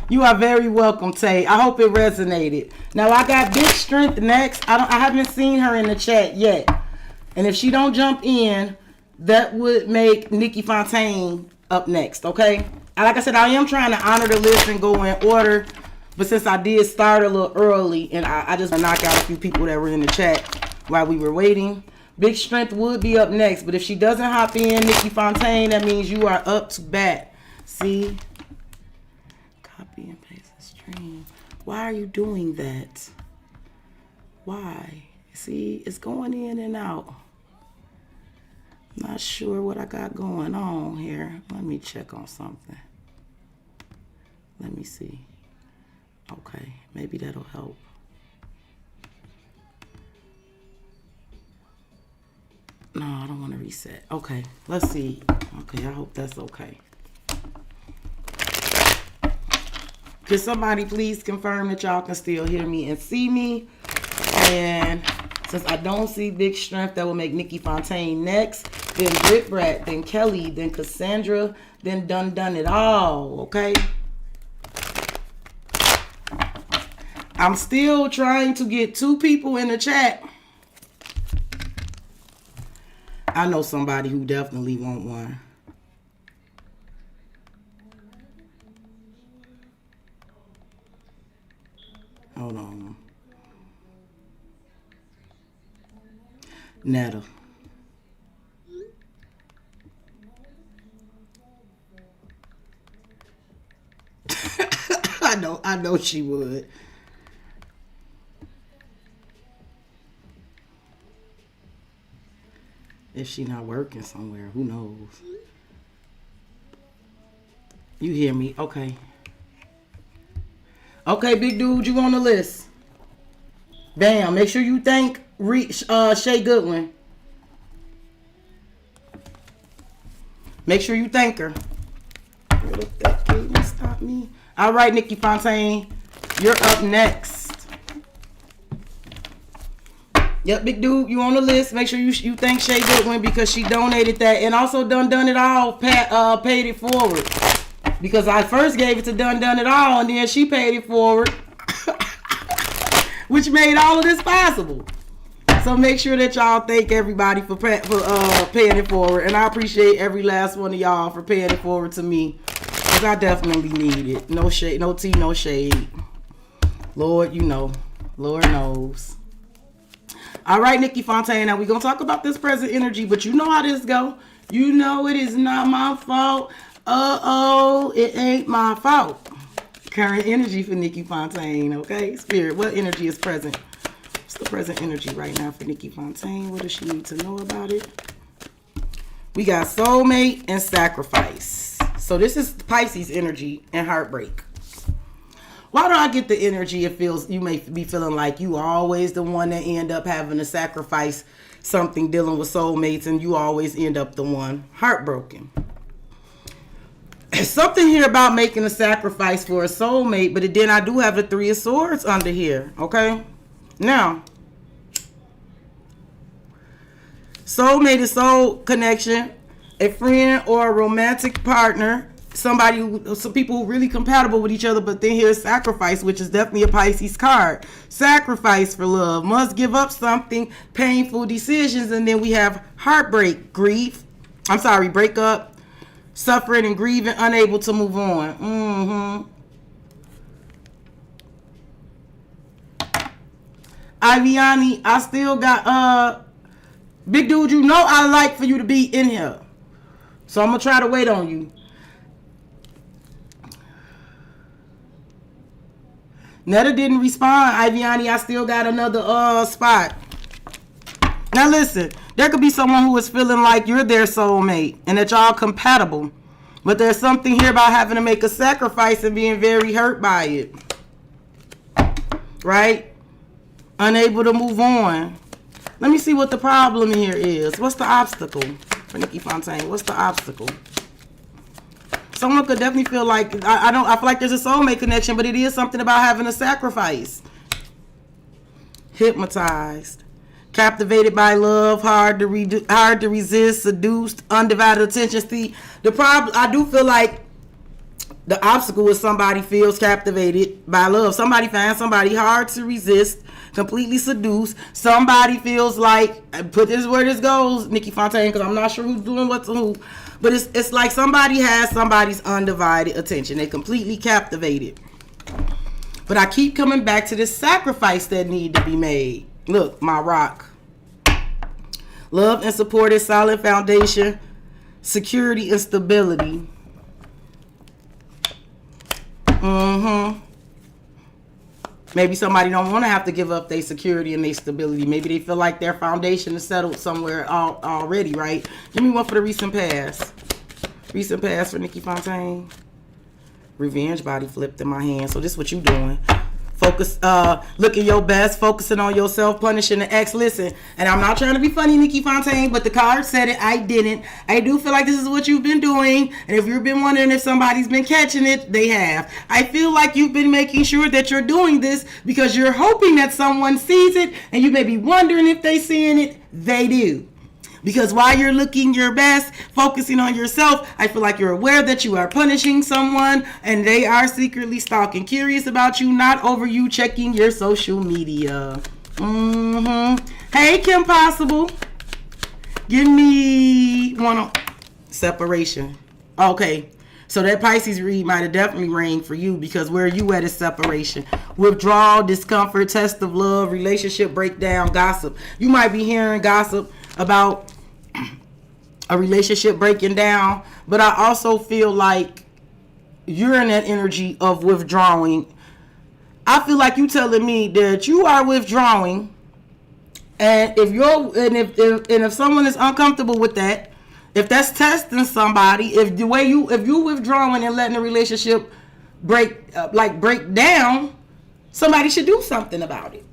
You are very welcome, Tay. I hope it resonated. Now I got Big Strength next. I haven't seen her in the chat yet. And if she don't jump in, that would make Nikki Fontaine up next, okay? Like I said, I am trying to honor the list and go in order. But since I did start a little early, and I just knocked out a few people that were in the chat while we were waiting. Big Strength would be up next. But if she doesn't hop in, Nikki Fontaine, that means you are up to bat. See? Copy and paste the stream. Why are you doing that? Why? See, it's going in and out. Not sure what I got going on here. Let me check on something. Let me see. Okay, maybe that'll help. No, I don't want to reset. Okay, let's see. Okay, I hope that's okay. Can somebody please confirm that y'all can still hear me and see me? And since I don't see Big Strength, that will make Nikki Fontaine next. Then Brit Brat, then Kelly, then Cassandra, then Done It All, okay? I'm still trying to get 2 people in the chat. I know somebody who definitely want one. Hold on. Netta. I know she would. If she not working somewhere, who knows? You hear me? Okay. Okay, big dude, you on the list. Bam. Make sure you thank Shay Goodwin. Make sure you thank her. That can't stop me. All right, Nikki Fontaine, you're up next. Yep, big dude, you on the list. Make sure you thank Shay Goodwin because she donated that and also done it all. Paid it forward because I first gave it to done it all and then she paid it forward, which made all of this possible. So make sure that y'all thank everybody for paying it forward, and I appreciate every last one of y'all for paying it forward to me, because I definitely need it. No shade, no tea, no shade. Lord, you know. Lord knows. All right, Nikki Fontaine. Now we're gonna talk about this present energy, but you know how this go. You know it is not my fault. It ain't my fault. Current energy for Nikki Fontaine. Okay, Spirit. What energy is present? The present energy right now for Nikki Fontaine. What does she need to know about it? We got soulmate and sacrifice. So this is Pisces energy and heartbreak. Why do I get the energy? It feels you may be feeling like you are always the one that end up having to sacrifice something dealing with soulmates, and you always end up the one heartbroken. There's something here about making a sacrifice for a soulmate, but then I do have the Three of Swords under here. Okay. Now, soulmate is soul connection, a friend or a romantic partner, some people who are really compatible with each other, but then here's sacrifice, which is definitely a Pisces card. Sacrifice for love, must give up something, painful decisions, and then we have heartbreak, breakup, suffering and grieving, unable to move on. Iviani, I still got big dude, you know I like for you to be in here. So I'm gonna try to wait on you. Netta didn't respond. Iviani, I still got another spot. Now listen, there could be someone who is feeling like you're their soulmate and that y'all compatible. But there's something here about having to make a sacrifice and being very hurt by it. Right? Unable to move on. Let me see what the problem here is. What's the obstacle for Nikki Fontaine? What's the obstacle? Someone could definitely feel like I feel like there's a soulmate connection, but it is something about having a sacrifice. Hypnotized, captivated by love, hard to resist, seduced, undivided attention. See, the problem, I do feel like the obstacle is somebody feels captivated by love. Somebody finds somebody hard to resist, completely seduced. Somebody feels like, put this where this goes, Nikki Fontaine, because I'm not sure who's doing what to who. But it's like somebody has somebody's undivided attention. They completely captivated. But I keep coming back to this sacrifice that need to be made. Look, my rock. Love and support is solid foundation. Security and stability. Maybe somebody don't want to have to give up their security and their stability. Maybe they feel like their foundation is settled somewhere already, right? Give me one for the recent past. Recent past for Nikki Fontaine. Revenge body flipped in my hand. So this is what you doing. Focus, looking your best, focusing on yourself, punishing the ex. Listen, and I'm not trying to be funny, Nikki Fontaine, but the card said it. I didn't. I do feel like this is what you've been doing. And if you've been wondering if somebody's been catching it, they have. I feel like you've been making sure that you're doing this because you're hoping that someone sees it, and you may be wondering if they seeing it. They do. Because while you're looking your best, focusing on yourself, I feel like you're aware that you are punishing someone and they are secretly stalking. Curious about you, not over you checking your social media. Hey, Kim Possible. Give me one on separation. Okay. So that Pisces read might have definitely rang for you, because where you at is separation, withdrawal, discomfort, test of love, relationship breakdown, gossip. You might be hearing gossip about a relationship breaking down, but I also feel like you're in that energy of withdrawing. I feel like you telling me that you are withdrawing, and if someone is uncomfortable with that, if that's testing somebody, if you withdrawing and letting the relationship break down, somebody should do something about it.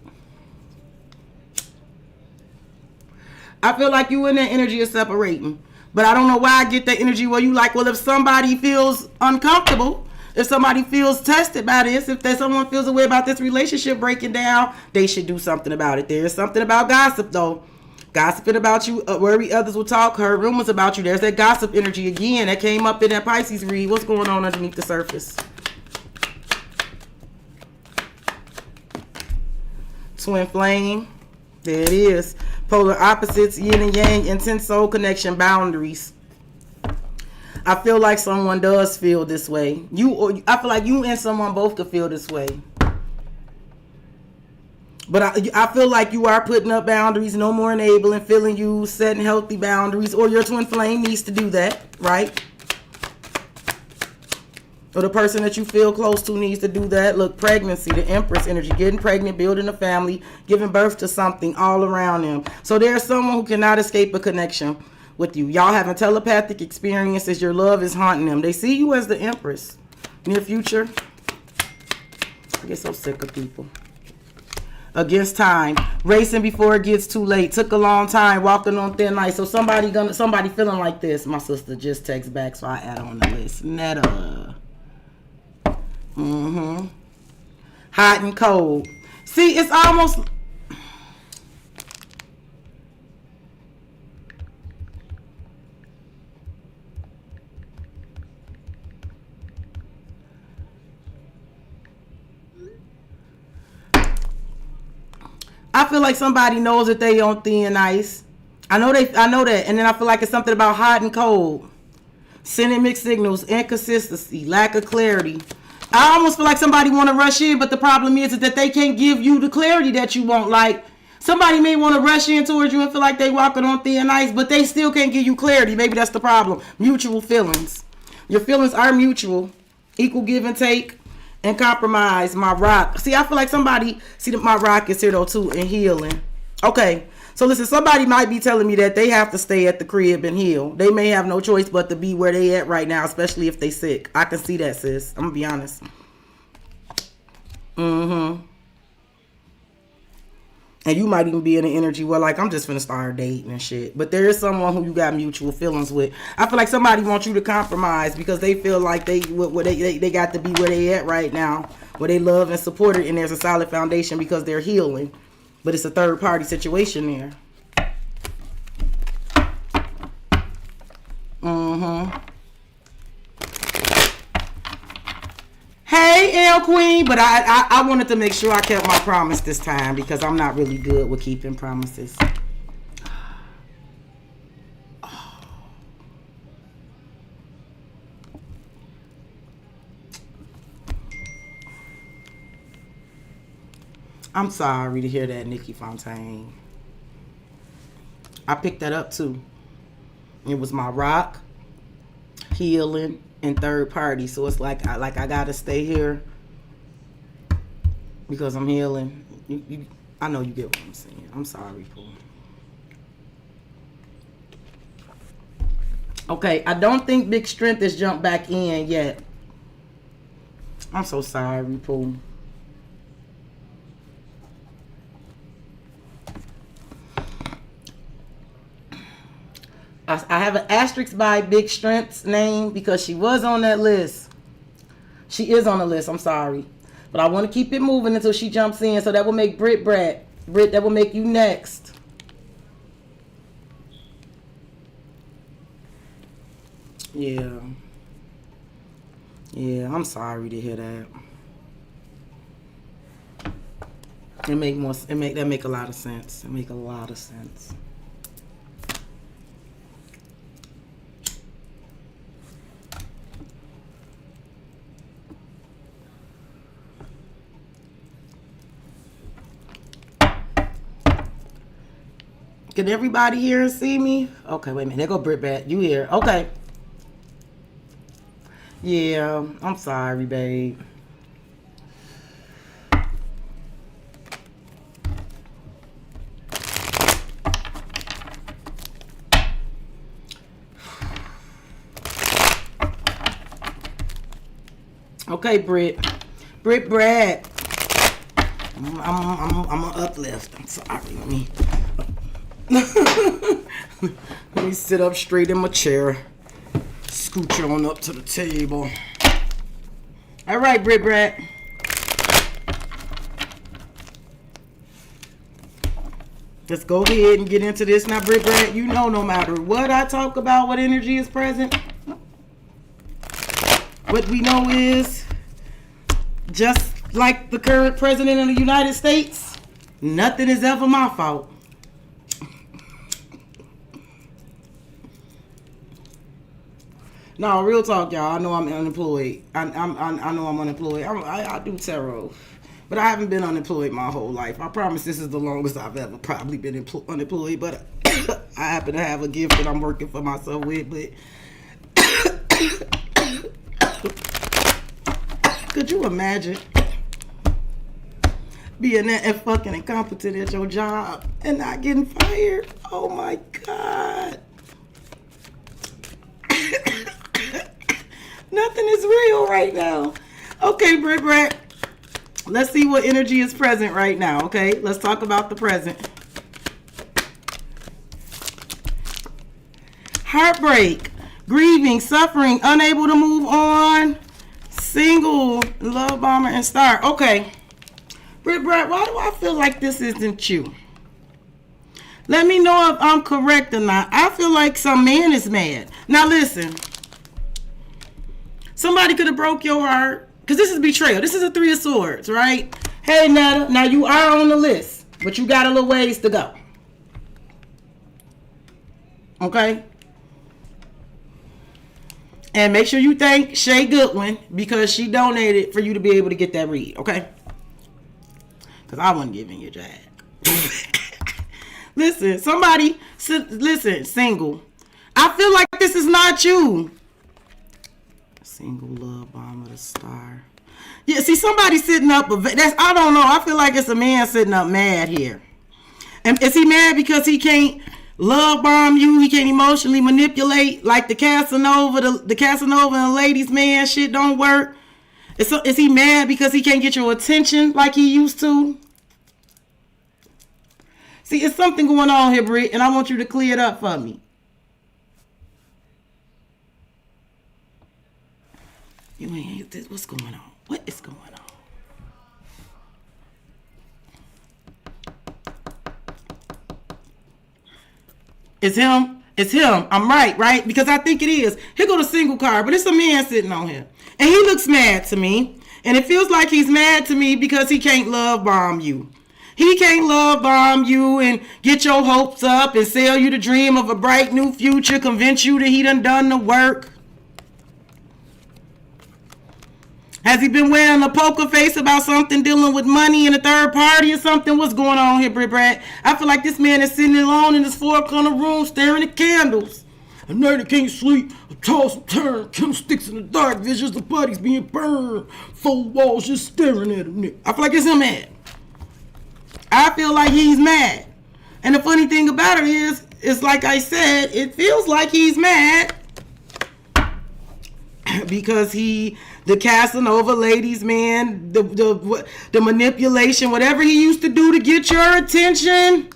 I feel like you in that energy of separating. But I don't know why I get that energy where you like, well, if somebody feels uncomfortable, if somebody feels tested by this, if there's someone feels a way about this relationship breaking down, they should do something about it. There is something about gossip, though. Gossiping about you, worry others will talk, heard rumors about you. There's that gossip energy again that came up in that Pisces read. What's going on underneath the surface? Twin flame. There it is. Polar opposites, yin and yang, intense soul connection, boundaries. I feel like someone does feel this way. I feel like you and someone both could feel this way. But I feel like you are putting up boundaries, no more enabling, feeling you, setting healthy boundaries, or your twin flame needs to do that, right? Or the person that you feel close to needs to do that. Look, pregnancy, the Empress energy, getting pregnant, building a family, giving birth to something all around them. So there's someone who cannot escape a connection with you. Y'all having telepathic experiences. Your love is haunting them. They see you as the Empress. Near future. I get so sick of people. Against time, racing before it gets too late, took a long time, walking on thin ice. So somebody feeling like this. My sister just texts back, so I add on the list. Netta. Hot and cold. See, it's almost. I feel like somebody knows that they on thin ice. I know that. And then I feel like it's something about hot and cold. Sending mixed signals, inconsistency, lack of clarity. I almost feel like somebody want to rush in, but the problem is that they can't give you the clarity that you want. Like, somebody may want to rush in towards you and feel like they walking on thin ice, but they still can't give you clarity. Maybe that's the problem. Mutual feelings. Your feelings are mutual. Equal give and take. And compromise, my rock. See, I feel like somebody, see that my rock is here though too, and healing. Okay, so listen, somebody might be telling me that they have to stay at the crib and heal. They may have no choice but to be where they at right now, especially if they sick. I can see that, sis. I'm gonna be honest. And you might even be in an energy where, like, I'm just finna start dating and shit. But there is someone who you got mutual feelings with. I feel like somebody wants you to compromise because they feel like they got to be where they at right now, where they love and support it, and there's a solid foundation because they're healing. But it's a third party situation there. Hey, L Queen, but I wanted to make sure I kept my promise this time because I'm not really good with keeping promises. I'm sorry to hear that, Nikki Fontaine. I picked that up too. It was my rock, healing, and third party. So it's like I gotta stay here because I'm healing. I know you get what I'm saying. I'm sorry, Pooh. Okay, I don't think Big Strength has jumped back in yet. I'm so sorry, Pooh. I have an asterisk by Big Strength's name because she was on that list. She is on the list, I'm sorry. But I want to keep it moving until she jumps in. So that will make Britt, that will make you next. Yeah. Yeah, I'm sorry to hear that. That make a lot of sense. It make a lot of sense. Can everybody hear and see me? Okay, wait a minute. There go Brit back. You here? Okay. Yeah, I'm sorry, babe. Okay, Brit. Brad. I'm an uplift. I'm sorry. Let me sit up straight in my chair. Scooch on up to the table. All right, Brad. Let's go ahead and get into this now, Brad. You know, no matter what I talk about, what energy is present, what we know is, just like the current president of the United States, nothing is ever my fault. No, real talk, y'all. I know I'm unemployed. I know I'm unemployed. I do tarot, but I haven't been unemployed my whole life. I promise this is the longest I've ever probably been unemployed. But I happen to have a gift that I'm working for myself with. But could you imagine being that fucking incompetent at your job and not getting fired? Oh my God. Nothing is real right now. Okay, Brett. Let's see what energy is present right now, okay? Let's talk about the present. Heartbreak, grieving, suffering, unable to move on, single, love bomber, and star. Okay. Brett, why do I feel like this isn't you? Let me know if I'm correct or not. I feel like some man is mad. Now listen. Somebody could have broke your heart. Because this is betrayal. This is a 3 of Swords, right? Hey, Netta. Now you are on the list. But you got a little ways to go. Okay? And make sure you thank Shay Goodwin. Because she donated for you to be able to get that read. Okay? Because I wasn't giving you jack. Listen, single. I feel like this is not you. Single, love bomb with a star. Yeah, see, somebody sitting up. I don't know. I feel like it's a man sitting up mad here. And is he mad because he can't love bomb you? He can't emotionally manipulate like the Casanova, the Casanova and ladies man shit don't work. Is he mad because he can't get your attention like he used to? See, it's something going on here, Britt, and I want you to clear it up for me. You ain't this. What's going on? What is going on? It's him. It's him. I'm right? Because I think it is. Here go the single card, but it's a man sitting on here. And he looks mad to me. And it feels like he's mad to me because he can't love bomb you. He can't love bomb you and get your hopes up and sell you the dream of a bright new future, convince you that he done the work. Has he been wearing a poker face about something dealing with money and a third party or something? What's going on here, Brad? I feel like this man is sitting alone in his 4-corner room staring at candles. At night I can't sleep. I toss and turn. Candlesticks in the dark. Visions of bodies being burned. 4 walls just staring at him. I feel like it's him mad. I feel like he's mad. And the funny thing about it is, it's like I said, it feels like he's mad because the Casanova ladies, man, the manipulation, whatever he used to do to get your attention,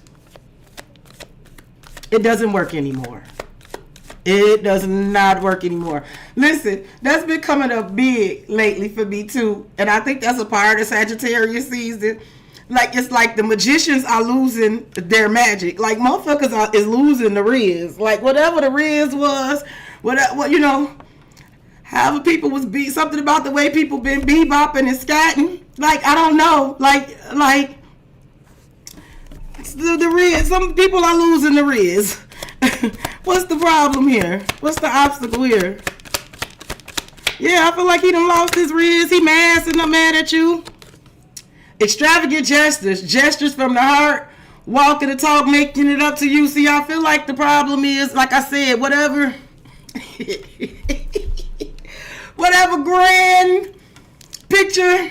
it doesn't work anymore. It does not work anymore. Listen, that's been coming up big lately for me too. And I think that's a part of Sagittarius season. Like, it's like the magicians are losing their magic. Like, motherfuckers is losing the riz. Like, whatever the riz was, whatever, you know, however people was something about the way people been bebopping and scatting. Like, I don't know. Like the riz. Some people are losing the riz. What's the problem here? What's the obstacle here? Yeah, I feel like he done lost his riz. He mad, sitting up mad at you. Extravagant gestures from the heart walking the talk, making it up to you. See, I feel like the problem is, like I said, whatever grand picture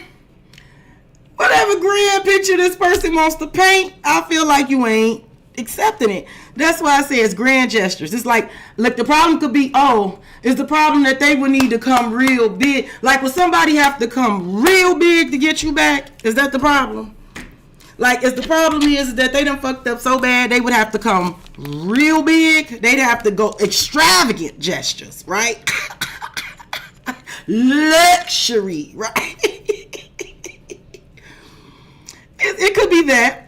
this person wants to paint, I feel like you ain't accepting it. That's why I say it's grand gestures. It's like the problem could be, is the problem that they would need to come real big? Like, would somebody have to come real big to get you back? Is that the problem? Like, is the problem is that they done fucked up so bad they would have to come real big? They'd have to go extravagant gestures, right? Luxury, right? It could be that.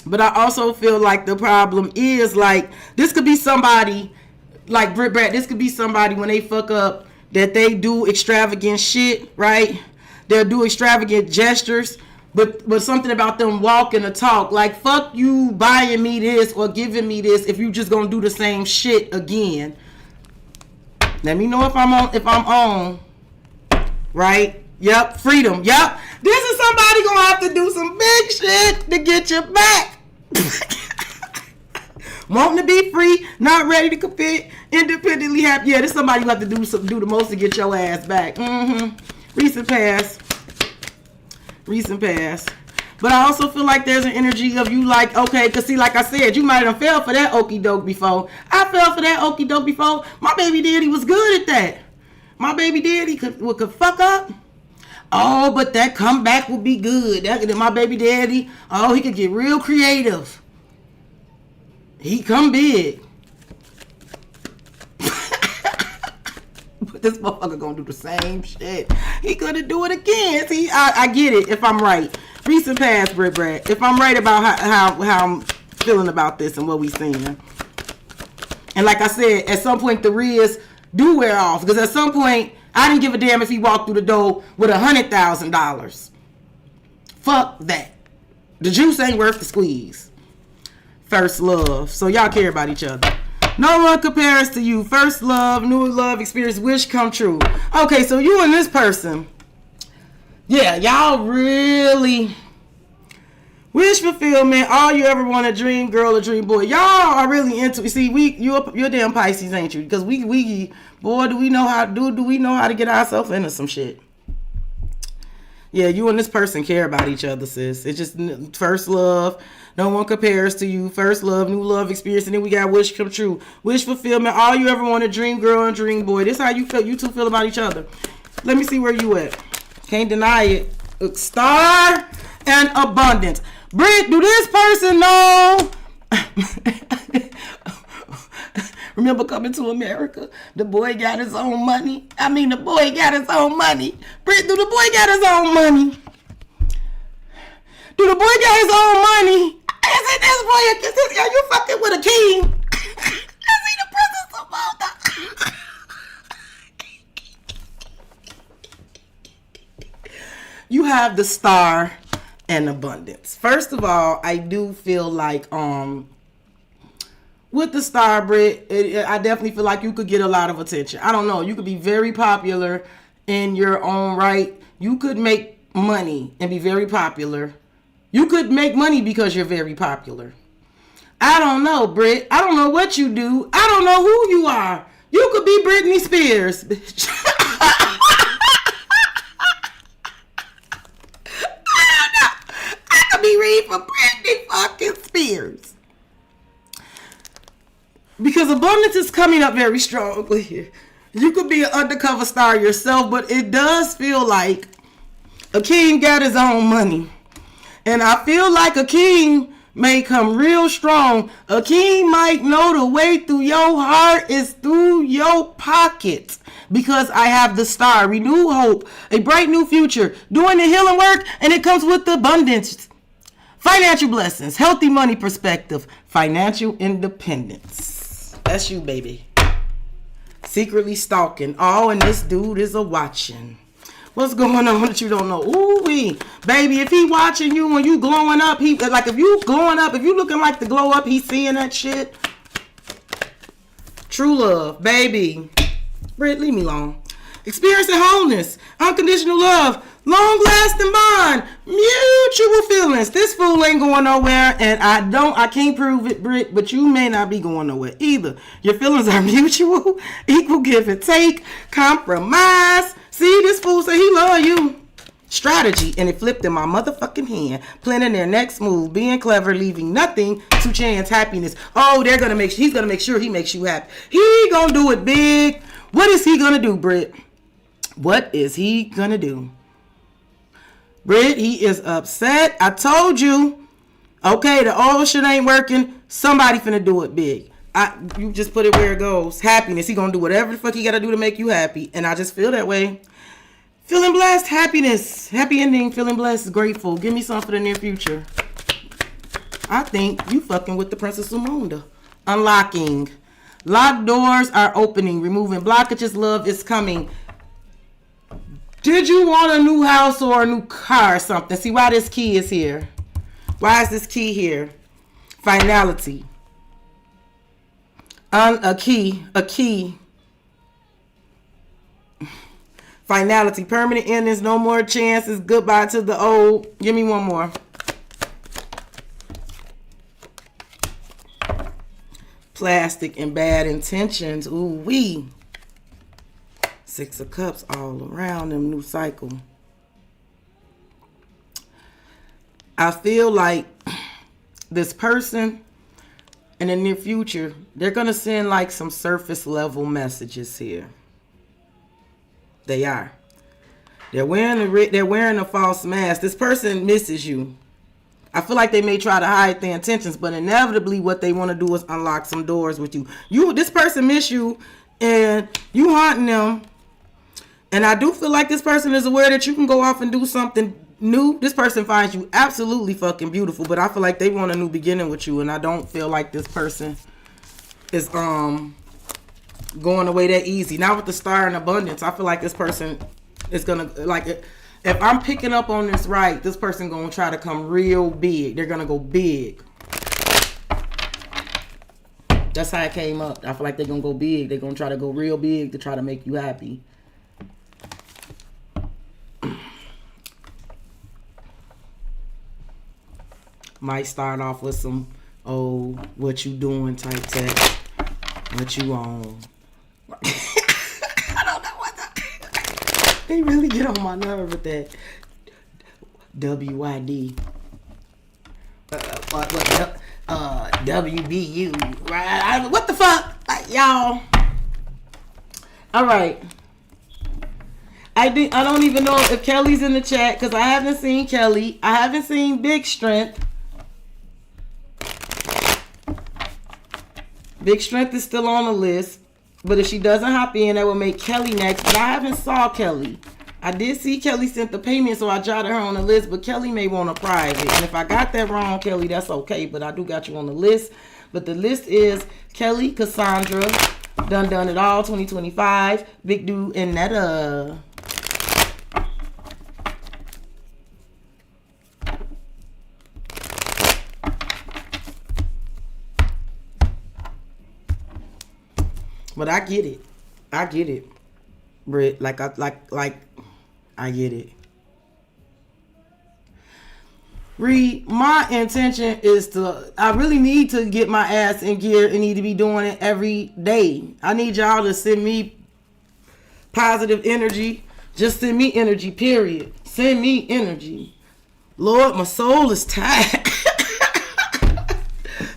But I also feel like the problem is, like, this could be somebody, like Britt Brat, this could be somebody when they fuck up that they do extravagant shit, right? They'll do extravagant gestures, but something about them walking the talk. Like, fuck you buying me this or giving me this if you just gonna do the same shit again. Let me know if I'm on, right? Yep, freedom. Yep. This is somebody gonna have to do some big shit to get you back. Wanting to be free, not ready to compete, independently happy. Yeah, this somebody who have to do the most to get your ass back. Recent past. But I also feel like there's an energy of you like, okay, because see, like I said, you might have fell for that okie doke before. I fell for that okie doke before. My baby daddy was good at that. My baby daddy could fuck up. Oh, but that comeback would be good. My baby daddy, he could get real creative. He come big. But this motherfucker gonna do the same shit. He gonna do it again. See, I get it if I'm right. Recent past, Britt Brat. If I'm right about how I'm feeling about this and what we seeing. And like I said, at some point the Riz do wear off. Because at some point, I didn't give a damn if he walked through the door with $100,000. Fuck that. The juice ain't worth the squeeze. First love. So y'all care about each other. No one compares to you. First love, new love experience, wish come true. Okay, so you and this person, yeah, y'all really wish fulfillment. All you ever want, a dream girl, a dream boy. Y'all are really into it. See, you're damn Pisces, ain't you? Because we boy, do we know how to get ourselves into some shit. Yeah, you and this person care about each other, sis. It's just first love. No one compares to you. First love, new love experience. And then we got wish come true. Wish fulfillment. All you ever want, a dream girl and dream boy. This is how you feel. You two feel about each other. Let me see where you at. Can't deny it. Star and abundance. Britt, do this person know? Remember Coming to America? The boy got his own money. The boy got his own money. Britt, do the boy got his own money? Do the boy got his own money? Is it this boy? Are you fucking with a king? Is he the princess of Malta? You have the star and abundance. First of all, I do feel like with the star, Britt, I definitely feel like you could get a lot of attention. I don't know. You could be very popular in your own right. You could make money and be very popular. You could make money because you're very popular. I don't know, Britt. I don't know what you do. I don't know who you are. You could be Britney Spears, bitch. I don't know. I could be reading for Britney fucking Spears. Because abundance is coming up very strongly here. You could be an undercover star yourself, but it does feel like a king got his own money. And I feel like a king may come real strong. A king might know the way through your heart is through your pockets. Because I have the star, renewed hope, a bright new future, doing the healing work, and it comes with abundance. Financial blessings, healthy money perspective, financial independence. That's you, baby. Secretly stalking. Oh, and this dude is a watching. What's going on that you don't know? Ooh-wee. Baby, if he watching you when you glowing up, if you glowing up, if you looking like the glow up, he's seeing that shit. True love, baby. Britt, leave me alone. Experiencing wholeness, unconditional love, long-lasting bond, mutual mutual feelings. This fool ain't going nowhere, and I can't prove it, Britt, but you may not be going nowhere either. Your feelings are mutual, equal give and take, compromise. See, this fool say he love you. Strategy, and it flipped in my motherfucking hand. Planning their next move, being clever, leaving nothing to chance happiness. Oh, he's gonna make sure he makes you happy. He gonna do it big. What is he gonna do, Britt? What is he gonna do? Britt, he is upset. I told you. Okay, the old shit ain't working. Somebody finna do it big. You just put it where it goes. Happiness. He gonna do whatever the fuck he gotta do to make you happy. And I just feel that way. Feeling blessed, happiness, happy ending, feeling blessed, grateful. Give me some for the near future. I think you fucking with the Princess Umunda. Unlocking. Locked doors are opening, removing blockages, love is coming. Did you want a new house or a new car or something? See why this key is here. Why is this key here? Finality. A key. Finality, permanent endings, no more chances, goodbye to the old. Give me one more. Plastic and bad intentions. Ooh wee. Six of Cups all around them, new cycle. I feel like this person in the near future, they're going to send like some surface level messages here. They are. They're wearing a false mask. This person misses you. I feel like they may try to hide their intentions, but inevitably what they want to do is unlock some doors with you. This person miss you, and you haunting them. And I do feel like this person is aware that you can go off and do something new. This person finds you absolutely fucking beautiful, but I feel like they want a new beginning with you, and I don't feel like this person is going away that easy. Not with the Star in abundance. I feel like this person is gonna, like, if I'm picking up on this right, this person gonna try to come real big. They're gonna go big. That's how it came up. I feel like they're gonna go big. They're gonna try to go real big to try to make you happy. Might start off with some, oh, what you doing type text. What you on? I don't know what they really get on my nerve with that. WYD. WBU. Right? What the fuck? Y'all. Alright. I don't even know if Kelly's in the chat because I haven't seen Kelly. I haven't seen Big Strength. Big Strength is still on the list. But if she doesn't hop in, that will make Kelly next. But I haven't saw Kelly. I did see Kelly sent the payment, so I jotted her on the list. But Kelly may want a private. And if I got that wrong, Kelly, that's okay. But I do got you on the list. But the list is Kelly, Cassandra, Done It All, 2025, Big Dude, and Netta. But I get it. Britt. Like I get it. Reed, my intention is I really need to get my ass in gear and need to be doing it every day. I need y'all to send me positive energy. Just send me energy, period. Send me energy. Lord, my soul is tired.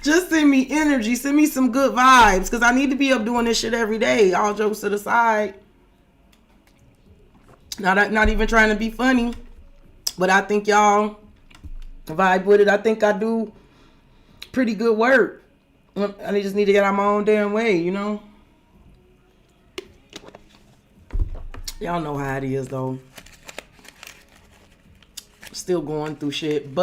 Just send me energy. Send me some good vibes. Because I need to be up doing this shit every day. All jokes to the side. Not even trying to be funny. But I think y'all vibe with it. I think I do pretty good work. I just need to get out my own damn way, you know? Y'all know how it is, though. Still going through shit.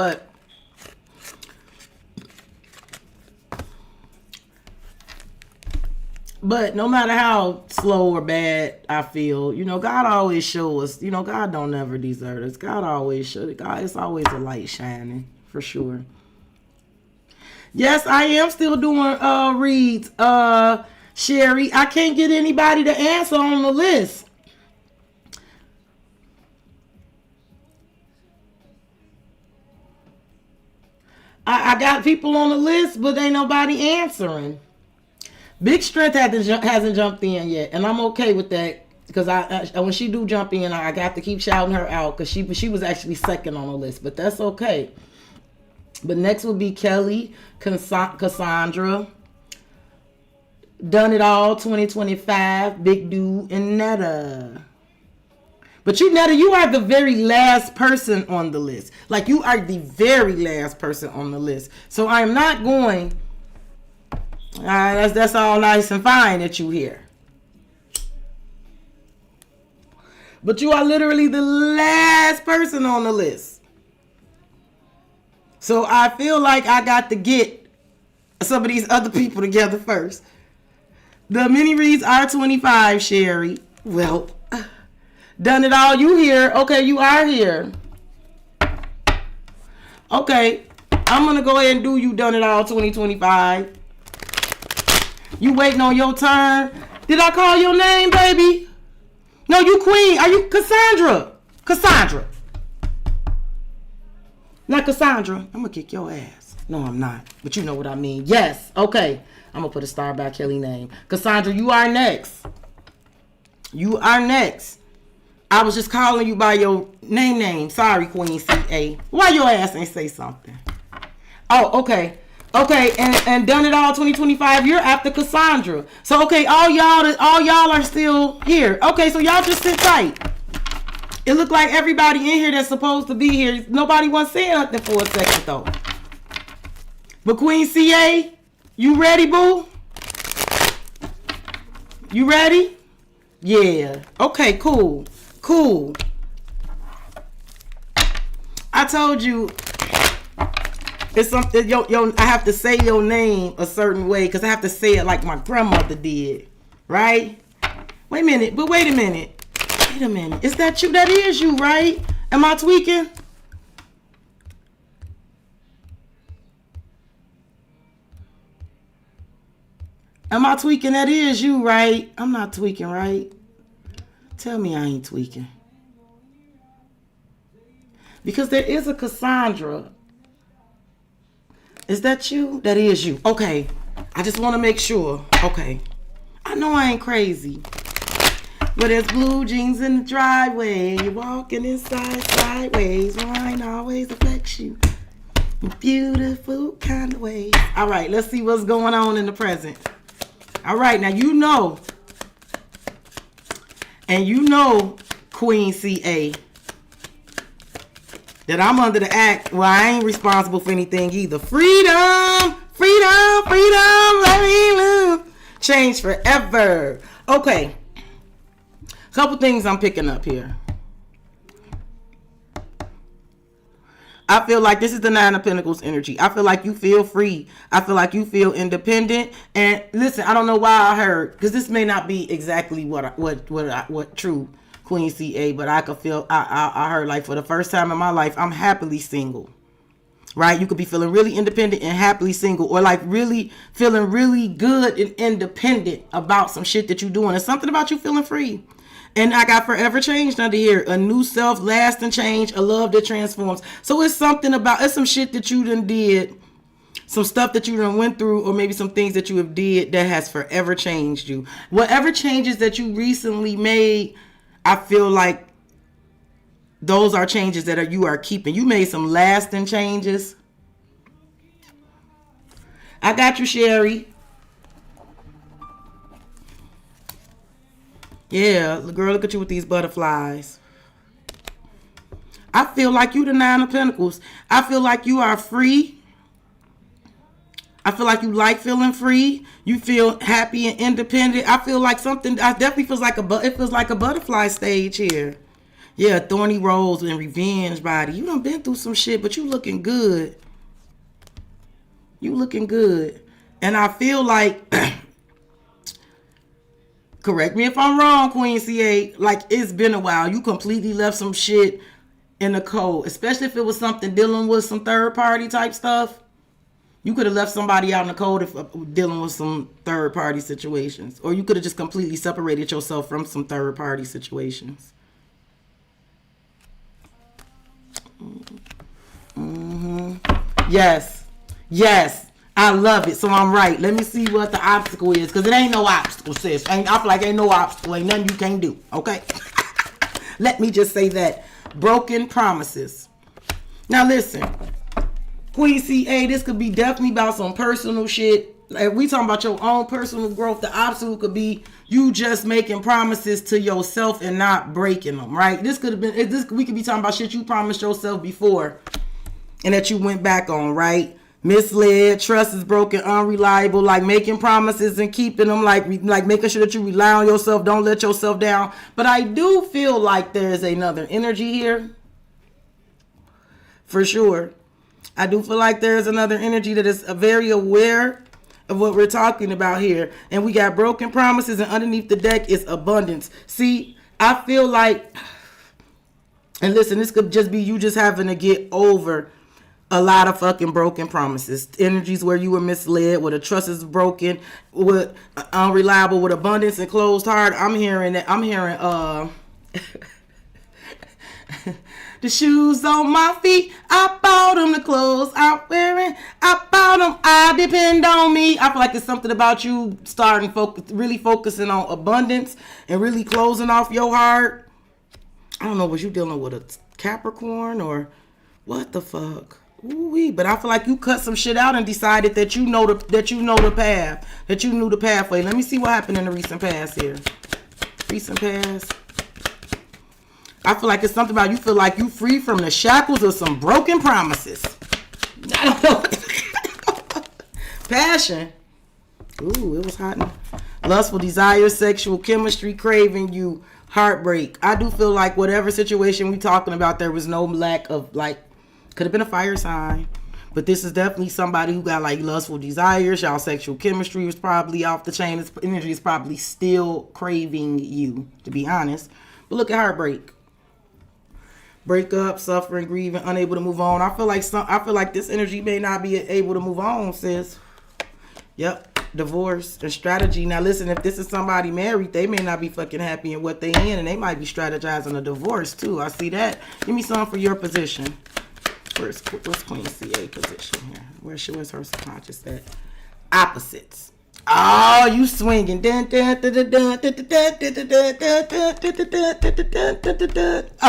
But no matter how slow or bad I feel, you know, God always shows us. You know, God don't never desert us. God always shows. God, it's always a light shining, for sure. Yes, I am still doing reads. Sherry, I can't get anybody to answer on the list. I got people on the list, but ain't nobody answering. Big Strength hasn't jumped in yet, and I'm okay with that because I when she do jump in, I got to keep shouting her out because she was actually second on the list, but that's okay. But next will be Kelly, Cassandra, Done It All 2025, Big Dude, and Netta. But Netta, you are the very last person on the list. Like, you are the very last person on the list. So I'm not going. That's all nice and fine that you here. But you are literally the last person on the list. So I feel like I got to get some of these other people together first. The mini reads are 25, Sherry. Well, Done It All, you here. Okay, you are here. Okay, I'm going to go ahead and do you Done It All 2025. You waiting on your turn. Did I call your name, baby? No, you Queen. Are you Cassandra? Cassandra. Not Cassandra. I'm going to kick your ass. No, I'm not. But you know what I mean. Yes. Okay. I'm going to put a star by Kelly name. Cassandra, you are next. You are next. I was just calling you by your name. Sorry, Queen CA. Why your ass ain't say something? Oh, okay. Okay, and Done It All 2025, you're after Cassandra. So, okay, all y'all are still here. Okay, so y'all just sit tight. It looked like everybody in here that's supposed to be here, nobody wants to say nothing for a second, though. But Queen CA, you ready, boo? You ready? Yeah. Okay, cool. Cool. I told you, it's something, I have to say your name a certain way because I have to say it like my grandmother did, right? Wait a minute. Is that you? That is you, right? Am I tweaking? That is you, right? I'm not tweaking, right? Tell me I ain't tweaking. Because there is a Cassandra. Is that you? That is you. Okay. I just want to make sure. Okay. I know I ain't crazy. But there's blue jeans in the driveway. You're walking inside sideways. Wine always affects you in beautiful kind of ways. All right. Let's see what's going on in the present. All right. Now, you know. And you know, Queen CA, that I'm under the act. Well, I ain't responsible for anything either. Freedom, let me live. Change forever. Okay. Couple things I'm picking up here. I feel like this is the Nine of Pentacles energy. I feel like you feel free. I feel like you feel independent. And listen, I don't know why I heard, because this may not be exactly what true Queen CA, but I could feel, I heard like for the first time in my life, I'm happily single. Right? You could be feeling really independent and happily single, or like really feeling really good and independent about some shit that you're doing. It's something about you feeling free. And I got forever changed under here. A new self, lasting change, a love that transforms. So it's something about, it's some shit that you done did, some stuff that you done went through, or maybe some things that you have did that has forever changed you. Whatever changes that you recently made, I feel like those are changes that you are keeping. You made some lasting changes. I got you, Sherry. Yeah, girl, look at you with these butterflies. I feel like you the Nine of Pentacles. I feel like you are free. I feel like you like feeling free. You feel happy and independent. I feel like something, I definitely feels like it feels like a butterfly stage here. Yeah, thorny rose and revenge body. You done been through some shit, but you looking good. You looking good. And I feel like, correct me if I'm wrong, Queen CA, like it's been a while. You completely left some shit in the cold, especially if it was something dealing with some third party type stuff. You could have left somebody out in the cold if dealing with some third party situations, or you could have just completely separated yourself from some third party situations. Mm-hmm. Yes. Yes, I love it. So I'm right. Let me see what the obstacle is, because it ain't no obstacle, sis. I feel like ain't no obstacle. Ain't nothing you can't do. Okay. Let me just say that. Broken promises. Now listen, Queen CA, this could be definitely about some personal shit. Like we talking about your own personal growth. The obstacle could be you just making promises to yourself and not breaking them, right? This could have been we could be talking about shit you promised yourself before and that you went back on, right? Misled, trust is broken, unreliable, like making promises and keeping them, like making sure that you rely on yourself, don't let yourself down. But I do feel like there's another energy here. For sure. I do feel like there's another energy that is very aware of what we're talking about here. And we got broken promises, and underneath the deck is abundance. See, I feel like, and listen, this could just be you just having to get over a lot of fucking broken promises. Energies where you were misled, where the trust is broken, with unreliable, with abundance and closed heart. I'm hearing the shoes on my feet, I bought them. The clothes I'm wearing, I bought them. I depend on me. I feel like it's something about you starting really focusing on abundance and really closing off your heart. I don't know, was you dealing with a Capricorn or what the fuck? Ooh-wee. But I feel like you cut some shit out and decided that you know the path, that you knew the pathway. Let me see what happened in the recent past here. Recent past. I feel like it's something about you feel like you free from the shackles of some broken promises. I don't know. Passion. Ooh, it was hot. Lustful desire, sexual chemistry, craving you, heartbreak. I do feel like whatever situation we talking about, there was no lack of, like, could have been a fire sign. But this is definitely somebody who got like lustful desires. Y'all sexual chemistry was probably off the chain. This energy is probably still craving you, to be honest. But look at heartbreak. Breakup, suffering, grieving, unable to move on. I feel like this energy may not be able to move on, sis. Yep. Divorce and strategy. Now listen, if this is somebody married, they may not be fucking happy in what they in, and they might be strategizing a divorce too. I see that. Give me some for your position. Where's Queen CA position here? Where's her subconscious at? Opposites. Oh, you swinging. I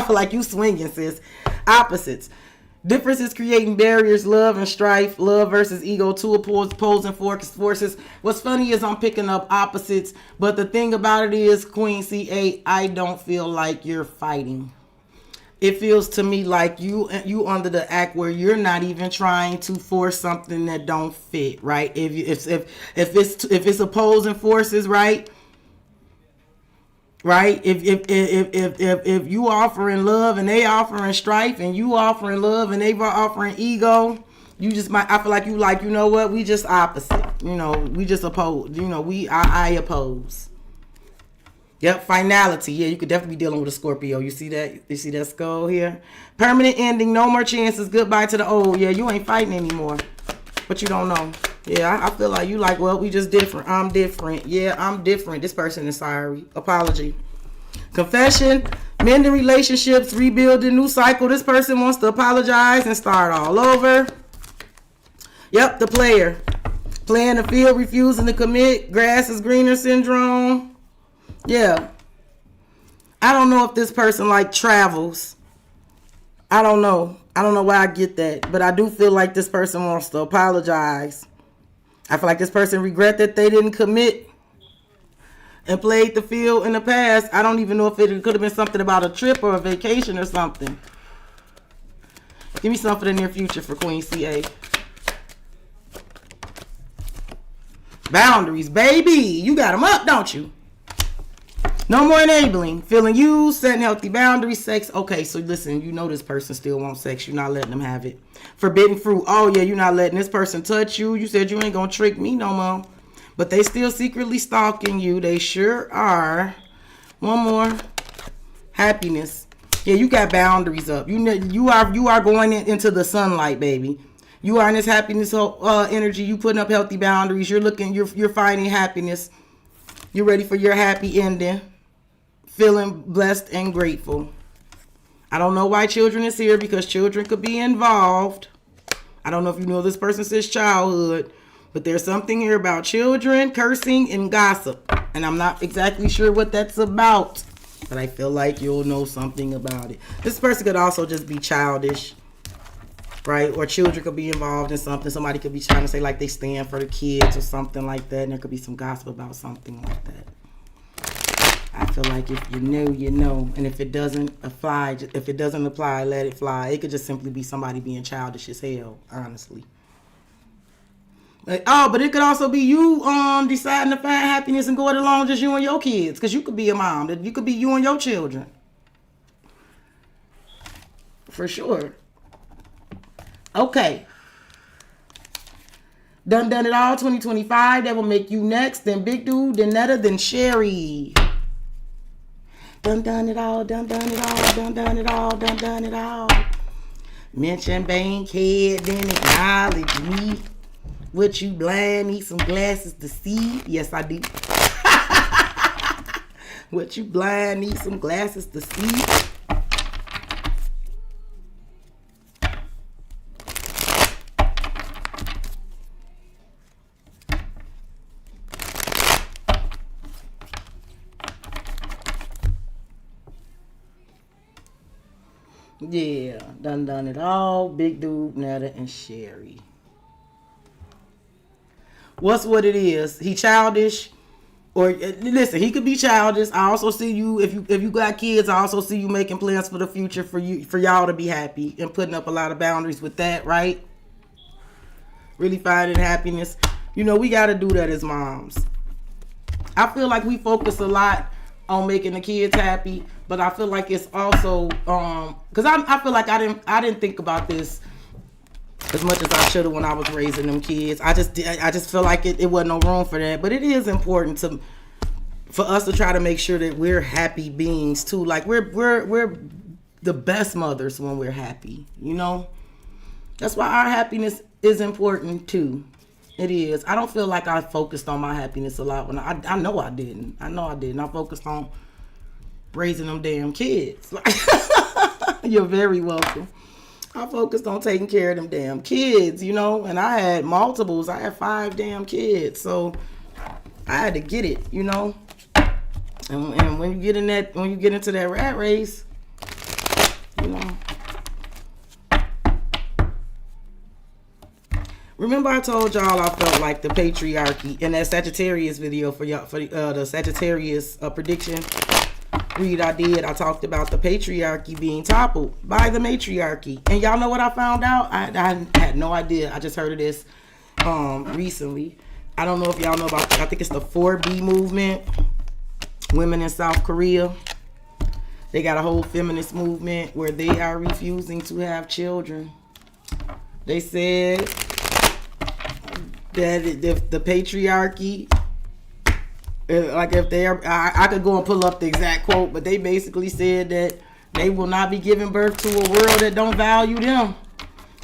feel like you swinging, sis. Opposites. Differences creating barriers, love and strife, love versus ego, two opposing forces. What's funny is I'm picking up opposites, but the thing about it is, Queen CA, I don't feel like you're fighting. It feels to me like you under the act where you're not even trying to force something that don't fit, right? If it's opposing forces, right? Right? If you offering love and they offering strife, and you offering love and they offering ego, you just might. I feel like you know what? We just opposite. You know, we just oppose. You know, I oppose. Yep, finality. Yeah, you could definitely be dealing with a Scorpio. You see that? You see that skull here? Permanent ending. No more chances. Goodbye to the old. Yeah, you ain't fighting anymore. But you don't know. Yeah, I feel like you like, well, we just different. I'm different. Yeah, I'm different. This person is sorry. Apology. Confession. Mending relationships. Rebuilding. New cycle. This person wants to apologize and start all over. Yep, the player. Playing the field. Refusing to commit. Grass is greener syndrome. Yeah. I don't know if this person like travels. I don't know. I don't know why I get that. But I do feel like this person wants to apologize. I feel like this person regret that they didn't commit and played the field in the past. I don't even know if it could have been something about a trip or a vacation or something. Give me something for the near future for Queen CA. Boundaries, baby. You got them up, don't you? No more enabling. Feeling used, setting healthy boundaries, sex. Okay, so listen, you know this person still wants sex. You're not letting them have it. Forbidden fruit. Oh, yeah, you're not letting this person touch you. You said you ain't going to trick me no more. But they still secretly stalking you. They sure are. One more. Happiness. Yeah, you got boundaries up. You are going into the sunlight, baby. You are in this happiness energy. You putting up healthy boundaries. You're finding happiness. You're ready for your happy ending. Feeling blessed and grateful. I don't know why children is here, because children could be involved. I don't know if you know this person since childhood, but there's something here about children, cursing, and gossip. And I'm not exactly sure what that's about, but I feel like you'll know something about it. This person could also just be childish, right? Or children could be involved in something. Somebody could be trying to say like they stand for the kids or something like that. And there could be some gossip about something like that. I feel like if you know, you know. And if it doesn't apply, let it fly. It could just simply be somebody being childish as hell, honestly. Like, but it could also be you deciding to find happiness and go it along just you and your kids. Because you could be a mom. You could be you and your children. For sure. Okay. Done it all. 2025. That will make you next. Then Big Dude. Then Netta. Then Sherry. Done it all. Done it all. Done it all. Done it all. Mention Bankhead. Then acknowledge me. What you blind? Need some glasses to see? Yes, I do. What you blind? Need some glasses to see? Yeah, done it all. Big Dude, Netta, and Sherry. What's what it is? He childish, or listen, he could be childish. I also see you if you got kids. I also see you making plans for the future for y'all to be happy and putting up a lot of boundaries with that, right? Really finding happiness. You know, we got to do that as moms. I feel like we focus a lot on making the kids happy, but I feel like it's also because I feel like I didn't think about this as much as I should have when I was raising them kids. I just feel like it wasn't no room for that. But it is important for us to try to make sure that we're happy beings too. Like we're the best mothers when we're happy. You know, that's why our happiness is important too. It is. I don't feel like I focused on my happiness a lot when I know I didn't. I focused on raising them damn kids. You're very welcome. I focused on taking care of them damn kids, you know, and I had multiples. I had 5 damn kids, so I had to get it, you know. And when you get into that rat race, you know. Remember I told y'all I felt like the patriarchy in that Sagittarius video for y'all for the Sagittarius prediction read I did. I talked about the patriarchy being toppled by the matriarchy. And y'all know what I found out? I had no idea. I just heard of this recently. I don't know if y'all know about, I think it's the 4B movement. Women in South Korea. They got a whole feminist movement where they are refusing to have children. They said that if the patriarchy, like if they're, I could go and pull up the exact quote, but they basically said that they will not be giving birth to a world that don't value them.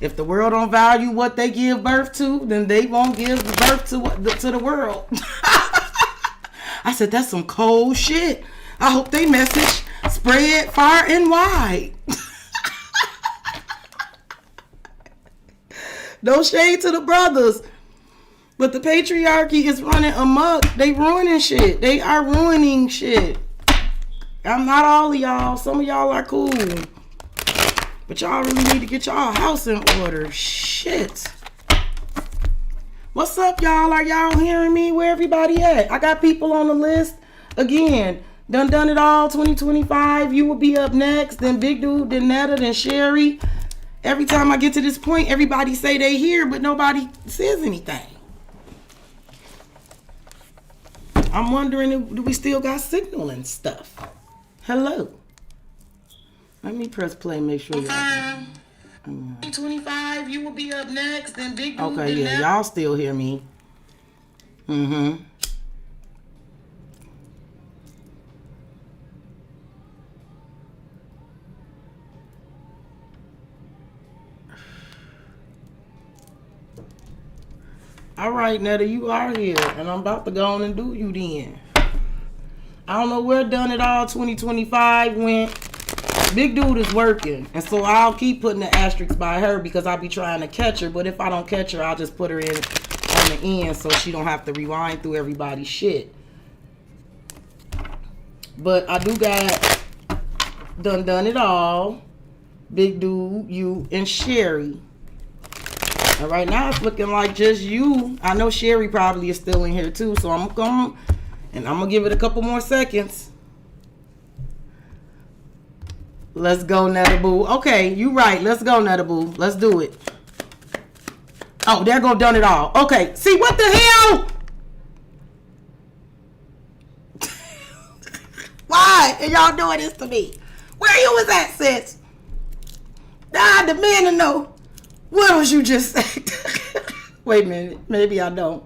If the world don't value what they give birth to, then they won't give birth to the world. I said, that's some cold shit. I hope they message spread far and wide. No shade to the brothers. But the patriarchy is running amok. They ruining shit. They are ruining shit. I'm not all of y'all. Some of y'all are cool. But y'all really need to get y'all house in order. Shit. What's up, y'all? Are y'all hearing me? Where everybody at? I got people on the list. Again, done it all. 2025. You will be up next. Then Big Dude, then Netta, then Sherry. Every time I get to this point, everybody say they here, but nobody says anything. I'm wondering, do we still got signal and stuff? Hello. Let me press play, make sure y'all. 25, you will be up next, then Big Dude. Okay, yeah, y'all still hear me. Mm-hmm. All right, Netta, you are here, and I'm about to go on and do you then. I don't know where Done It All 2025 went. Big dude is working, and so I'll keep putting the asterisks by her because I'll be trying to catch her. But if I don't catch her, I'll just put her in on the end so she don't have to rewind through everybody's shit. But I do got done it all. Big dude, you, and Sherry. And right now it's looking like just you. I know Sherry probably is still in here too, so I'm gonna give it a couple more seconds. Let's go, Nettaboo. Okay, you right. Let's go, Nettaboo. Let's do it. Oh, there go done it all. Okay, see what the hell? Why are y'all doing this to me? Where you was at, sis? I demand to know. What was you just saying? Wait a minute. Maybe I don't.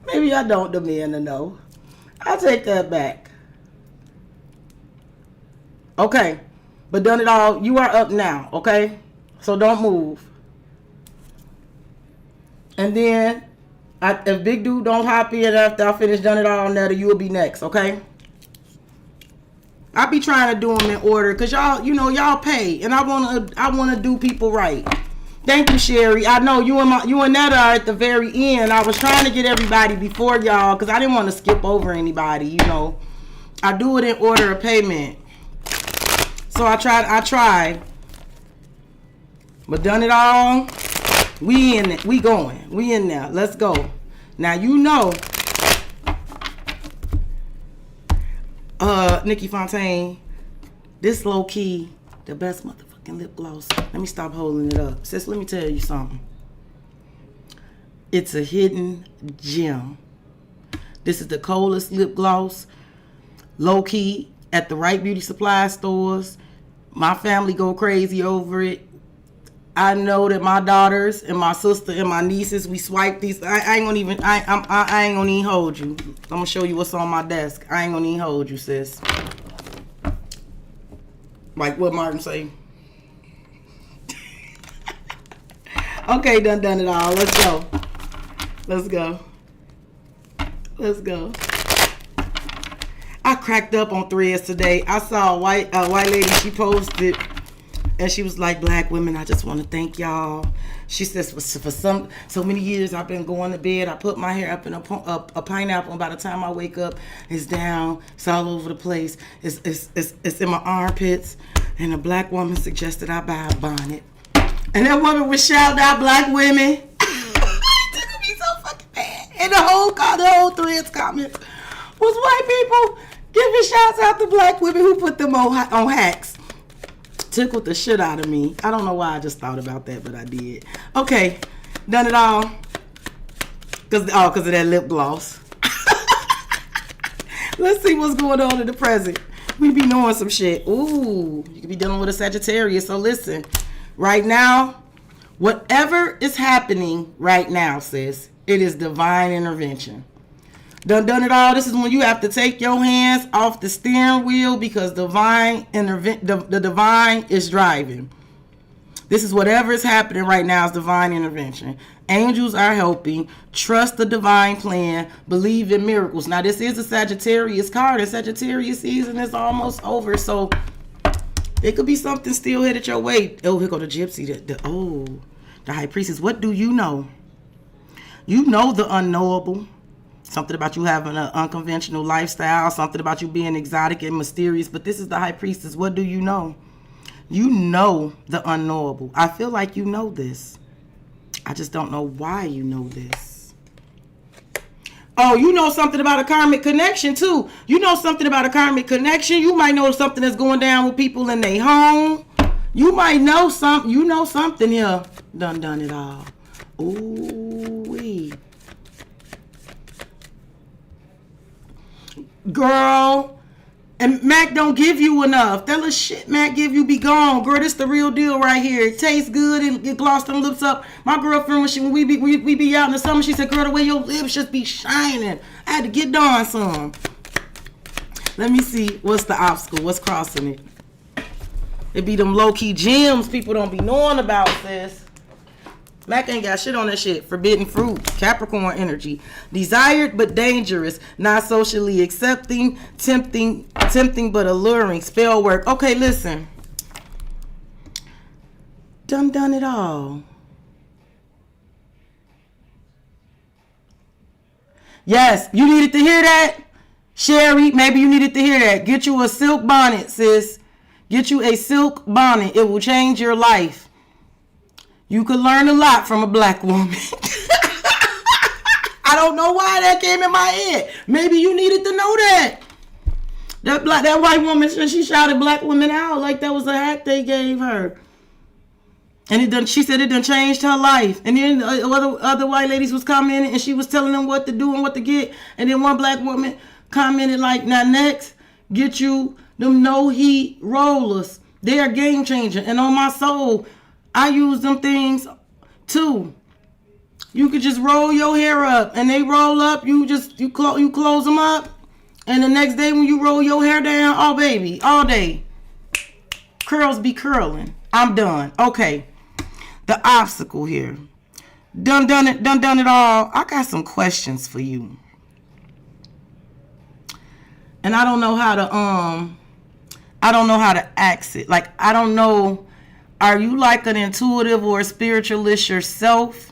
Maybe I don't demand to know. I'll take that back. Okay. But done it all. You are up now. Okay? So don't move. And then, if Big Dude don't hop in after I finish done it all, Netta, you will be next. Okay? I be trying to do them in order because y'all, you know, y'all pay, and I wanna do people right. Thank you, Sherry. I know you and Netta are at the very end. I was trying to get everybody before y'all because I didn't want to skip over anybody. You know, I do it in order of payment. So I tried, but done it all. We in it. We going. We in there. Let's go. Now you know. Nikki Fontaine, this low key, the best motherfucking lip gloss. Let me stop holding it up. Sis, let me tell you something. It's a hidden gem. This is the coldest lip gloss. Low key, at the right beauty supply stores. My family go crazy over it. I know that my daughters and my sister and my nieces, we swipe these. I ain't gonna even hold you. I'm gonna show you what's on my desk. I ain't gonna even hold you, sis. Like what Martin say. Okay, done it all. Let's go. Let's go. Let's go. I cracked up on Threads today. I saw a white lady. She posted. And she was like, Black women, I just want to thank y'all. She says, for so many years I've been going to bed. I put my hair up in a pineapple, and by the time I wake up, it's down. It's all over the place. It's in my armpits. And a Black woman suggested I buy a bonnet. And that woman was shouting out Black women. It took me so fucking bad. And the whole Threads comment was white people giving shouts out to Black women who put them on hacks. Tickled the shit out of me. I don't know why I just thought about that, but I did. Okay, done it all. Cause of that lip gloss. Let's see what's going on in the present. We be knowing some shit. Ooh, you could be dealing with a Sagittarius. So listen, right now, whatever is happening right now, sis, it is divine intervention. Done it all. This is when you have to take your hands off the steering wheel because the divine is driving. This is whatever is happening right now is divine intervention. Angels are helping. Trust the divine plan. Believe in miracles. Now, this is a Sagittarius card, and Sagittarius season is almost over, so it could be something still headed your way. Oh, here go the gypsy. The high priestess. What do you know? You know the unknowable. Something about you having an unconventional lifestyle. Something about you being exotic and mysterious. But this is the high priestess. What do you know? You know the unknowable. I feel like you know this. I just don't know why you know this. Oh, you know something about a karmic connection too. You know something about a karmic connection. You might know something that's going down with people in their home. You might know something. You know something here. Done it all. Ooh-wee. Girl, and Mac don't give you enough. That little shit Mac give you be gone. Girl, this the real deal right here. It tastes good and it gloss them lips up. My girlfriend, when we be out in the summer, she said, girl, the way your lips just be shining. I had to get Dawn some. Let me see what's the obstacle. What's crossing it? It be them low-key gems people don't be knowing about, sis. Mac ain't got shit on that shit. Forbidden fruit. Capricorn energy. Desired but dangerous. Not socially accepting. Tempting but alluring. Spell work. Okay, listen. Done it all. Yes, you needed to hear that, Sherry. Maybe you needed to hear that. Get you a silk bonnet, sis. Get you a silk bonnet. It will change your life. You could learn a lot from a black woman. I don't know why that came in my head. Maybe you needed to know that. That white woman, she shouted black women out like that was a hack they gave her. And she said it done changed her life. And then other white ladies was commenting and she was telling them what to do and what to get. And then one black woman commented like, now next, get you them no heat rollers. They are game changer. And on my soul, I use them things too. You could just roll your hair up and they roll up. You close them up. And the next day when you roll your hair down, oh baby, all day. Curls be curling. I'm done. Okay. The obstacle here. Done it all. I got some questions for you. And I don't know how to ask it. Like, I don't know, are you like an intuitive or a spiritualist yourself?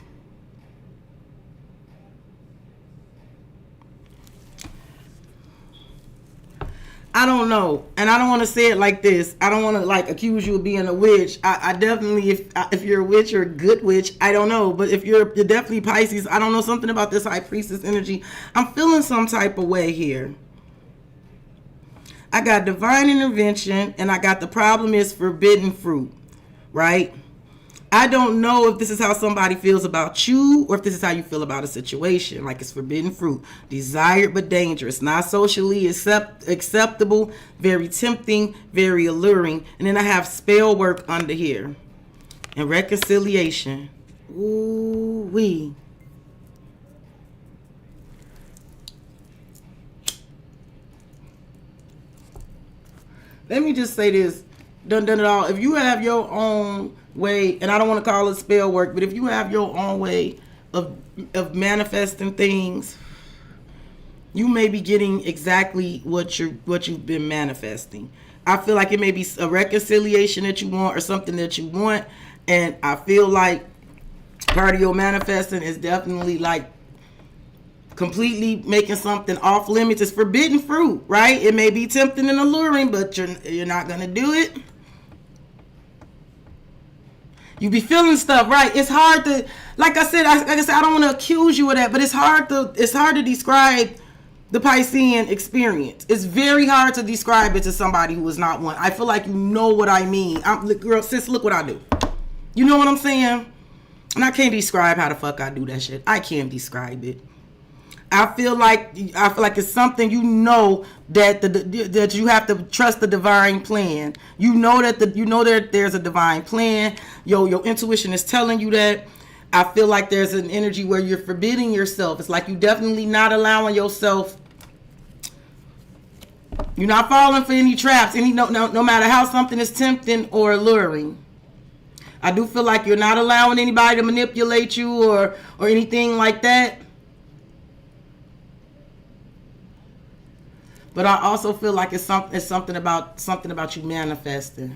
I don't know, and I don't want to say it like this. I don't want to like accuse you of being a witch. I definitely, if you're a witch or a good witch, I don't know. But if you're definitely Pisces, I don't know, something about this high priestess energy. I'm feeling some type of way here. I got divine intervention, and I got the problem is forbidden fruit, right? I don't know if this is how somebody feels about you or if this is how you feel about a situation. Like, it's forbidden fruit, desired but dangerous, not socially acceptable, very tempting, very alluring. And then I have spell work under here and reconciliation. Ooh wee. Let me just say this. Done it all. If you have your own way, and I don't want to call it spell work, but if you have your own way of manifesting things, you may be getting exactly what you've been manifesting. I feel like it may be a reconciliation that you want or something that you want, and I feel like part of your manifesting is definitely like completely making something off limits. It's forbidden fruit, right? It may be tempting and alluring, but you're not gonna do it. You be feeling stuff, right? It's hard to, like I said, I don't want to accuse you of that, but it's hard to describe the Piscean experience. It's very hard to describe it to somebody who is not one. I feel like you know what I mean. Girl, sis, look what I do. You know what I'm saying? And I can't describe how the fuck I do that shit. I can't describe it. I feel like it's something, you know, that you have to trust the divine plan. You know that there's a divine plan. Your intuition is telling you that. I feel like there's an energy where you're forbidding yourself. It's like you definitely not allowing yourself. You're not falling for any traps. No matter how something is tempting or alluring. I do feel like you're not allowing anybody to manipulate you or anything like that. But I also feel like it's something about you manifesting,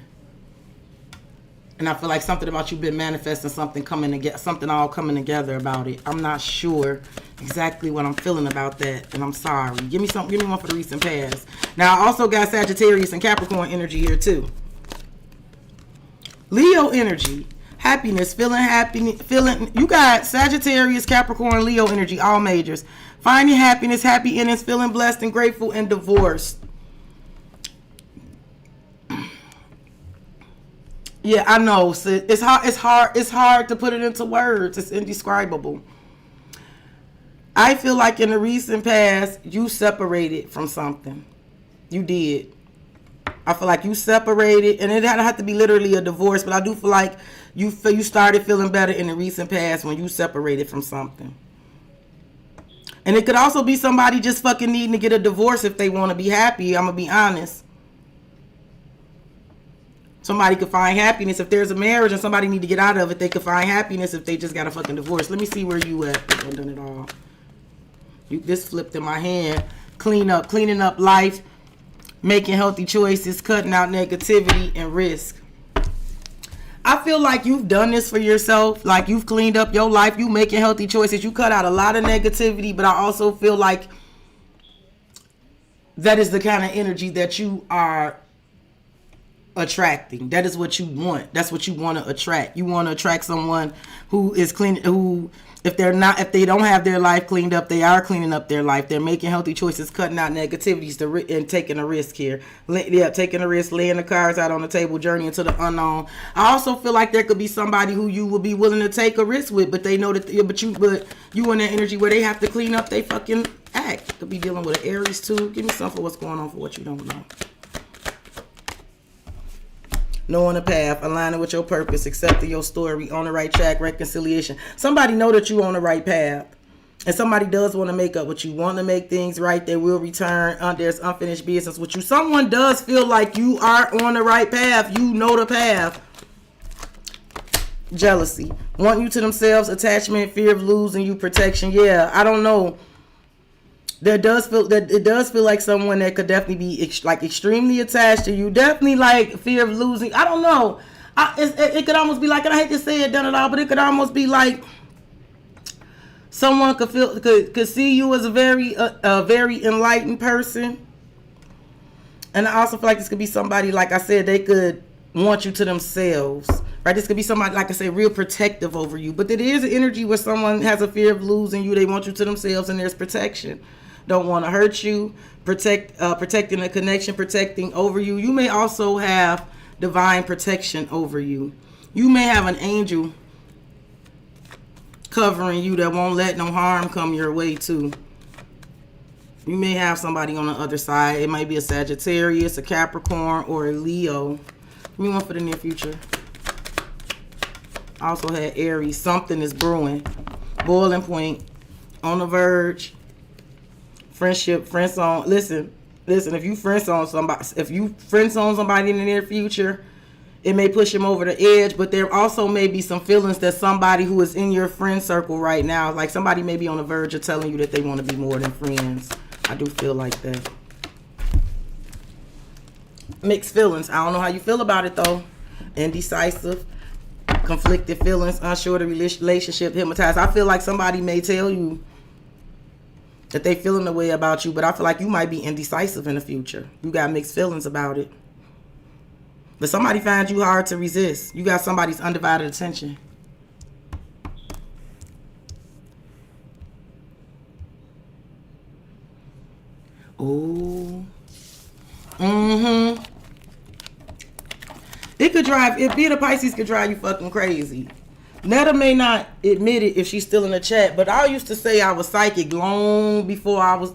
and I feel like something about you been manifesting, something all coming together about it. I'm not sure exactly what I'm feeling about that, and I'm sorry. Give me one for the recent past. Now I also got Sagittarius and Capricorn energy here too. Leo energy, happiness, feeling happy, you got Sagittarius, Capricorn, Leo energy, all majors. Finding happiness, happy endings, feeling blessed and grateful, and divorced. Yeah, I know. So it's hard to put it into words. It's indescribable. I feel like in the recent past, you separated from something. You did. I feel like you separated, and it didn't have to be literally a divorce, but I do feel like you started feeling better in the recent past when you separated from something. And it could also be somebody just fucking needing to get a divorce if they want to be happy. I'm going to be honest. Somebody could find happiness if there's a marriage and somebody need to get out of it. They could find happiness if they just got a fucking divorce. Let me see where you at. I've done it all. This flipped in my hand. Cleaning up life, making healthy choices, cutting out negativity and risk. I feel like you've done this for yourself. Like you've cleaned up your life. You making healthy choices. You cut out a lot of negativity. But I also feel like that is the kind of energy that you are attracting. That is what you want. That's what you want to attract. You want to attract someone who is clean, who if they don't have their life cleaned up, they are cleaning up their life. They're making healthy choices, cutting out negativities and taking a risk here. Taking a risk, laying the cards out on the table, journey into the unknown. I also feel like there could be somebody who you would be willing to take a risk with, but they know that but you in that energy where they have to clean up they fucking act. Could be dealing with an Aries too. Give me something for what's going on for what you don't know. Knowing the path, aligning with your purpose, accepting your story, on the right track, reconciliation. Somebody know that you on the right path. And somebody does want to make up with you, want to make things right. They will return. There's unfinished business with you. Someone does feel like you are on the right path. You know the path. Jealousy. Want you to themselves, attachment, fear of losing you, protection. Yeah, I don't know. It does feel like someone that could definitely be extremely attached to you. Definitely like fear of losing. I don't know. It could almost be like, and I hate to say it, done it all, but it could almost be like someone could see you as a very enlightened person. And I also feel like this could be somebody, like I said, they could want you to themselves. Right? This could be somebody, like I said, real protective over you. But it is an energy where someone has a fear of losing you. They want you to themselves, and there's protection. Don't want to hurt you. Protecting the connection, protecting over you. You may also have divine protection over you. You may have an angel covering you that won't let no harm come your way too. You may have somebody on the other side. It might be a Sagittarius, a Capricorn, or a Leo. Give me one for the near future. I also had Aries. Something is brewing. Boiling point. On the verge. Friendship, friend zone. Listen. If you friend zone somebody in the near future, it may push him over the edge. But there also may be some feelings that somebody who is in your friend circle right now, like somebody may be on the verge of telling you that they want to be more than friends. I do feel like that. Mixed feelings. I don't know how you feel about it though. Indecisive. Conflicted feelings. Unsure of the relationship. Hypnotized. I feel like somebody may tell you that they feeling the way about you, but I feel like you might be indecisive in the future. You got mixed feelings about it. But somebody finds you hard to resist. You got somebody's undivided attention. Ooh. It being a Pisces could drive you fucking crazy. Netta may not admit it if she's still in the chat, but I used to say I was psychic long before I was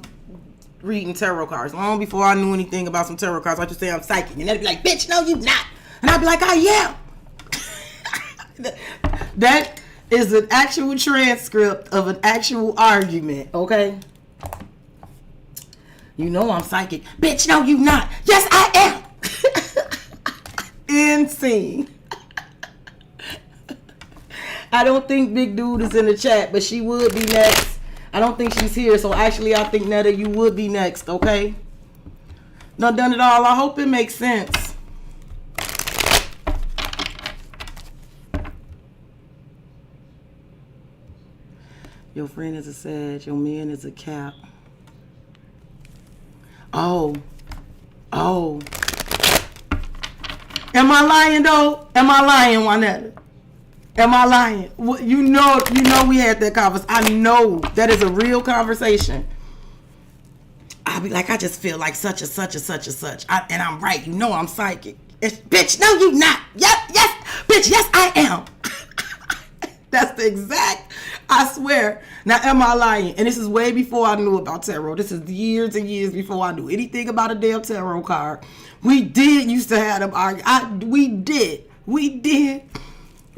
reading tarot cards. Long before I knew anything about some tarot cards, I used to say I'm psychic. And Netta be like, bitch, no, you not. And I'd be like, I am. That is an actual transcript of an actual argument, okay? You know I'm psychic. Bitch, no, you not. Yes, I am. Insane. I don't think Big Dude is in the chat, but she would be next. I don't think she's here, so actually I think, Netta, you would be next, okay? Not done it all. I hope it makes sense. Your friend is a Sag. Your man is a Cap. Oh. Am I lying, though? Am I lying, Juanetta? Am I lying? You know we had that conversation. I know that is a real conversation. I'll be like, I just feel like such and such and such and such. And I'm right. You know I'm psychic. Bitch, no, you not. Yes, bitch, yes, I am. That's the exact, I swear. Now, am I lying? And this is way before I knew about tarot. This is years and years before I knew anything about a damn tarot card. We did used to have them argue. We did.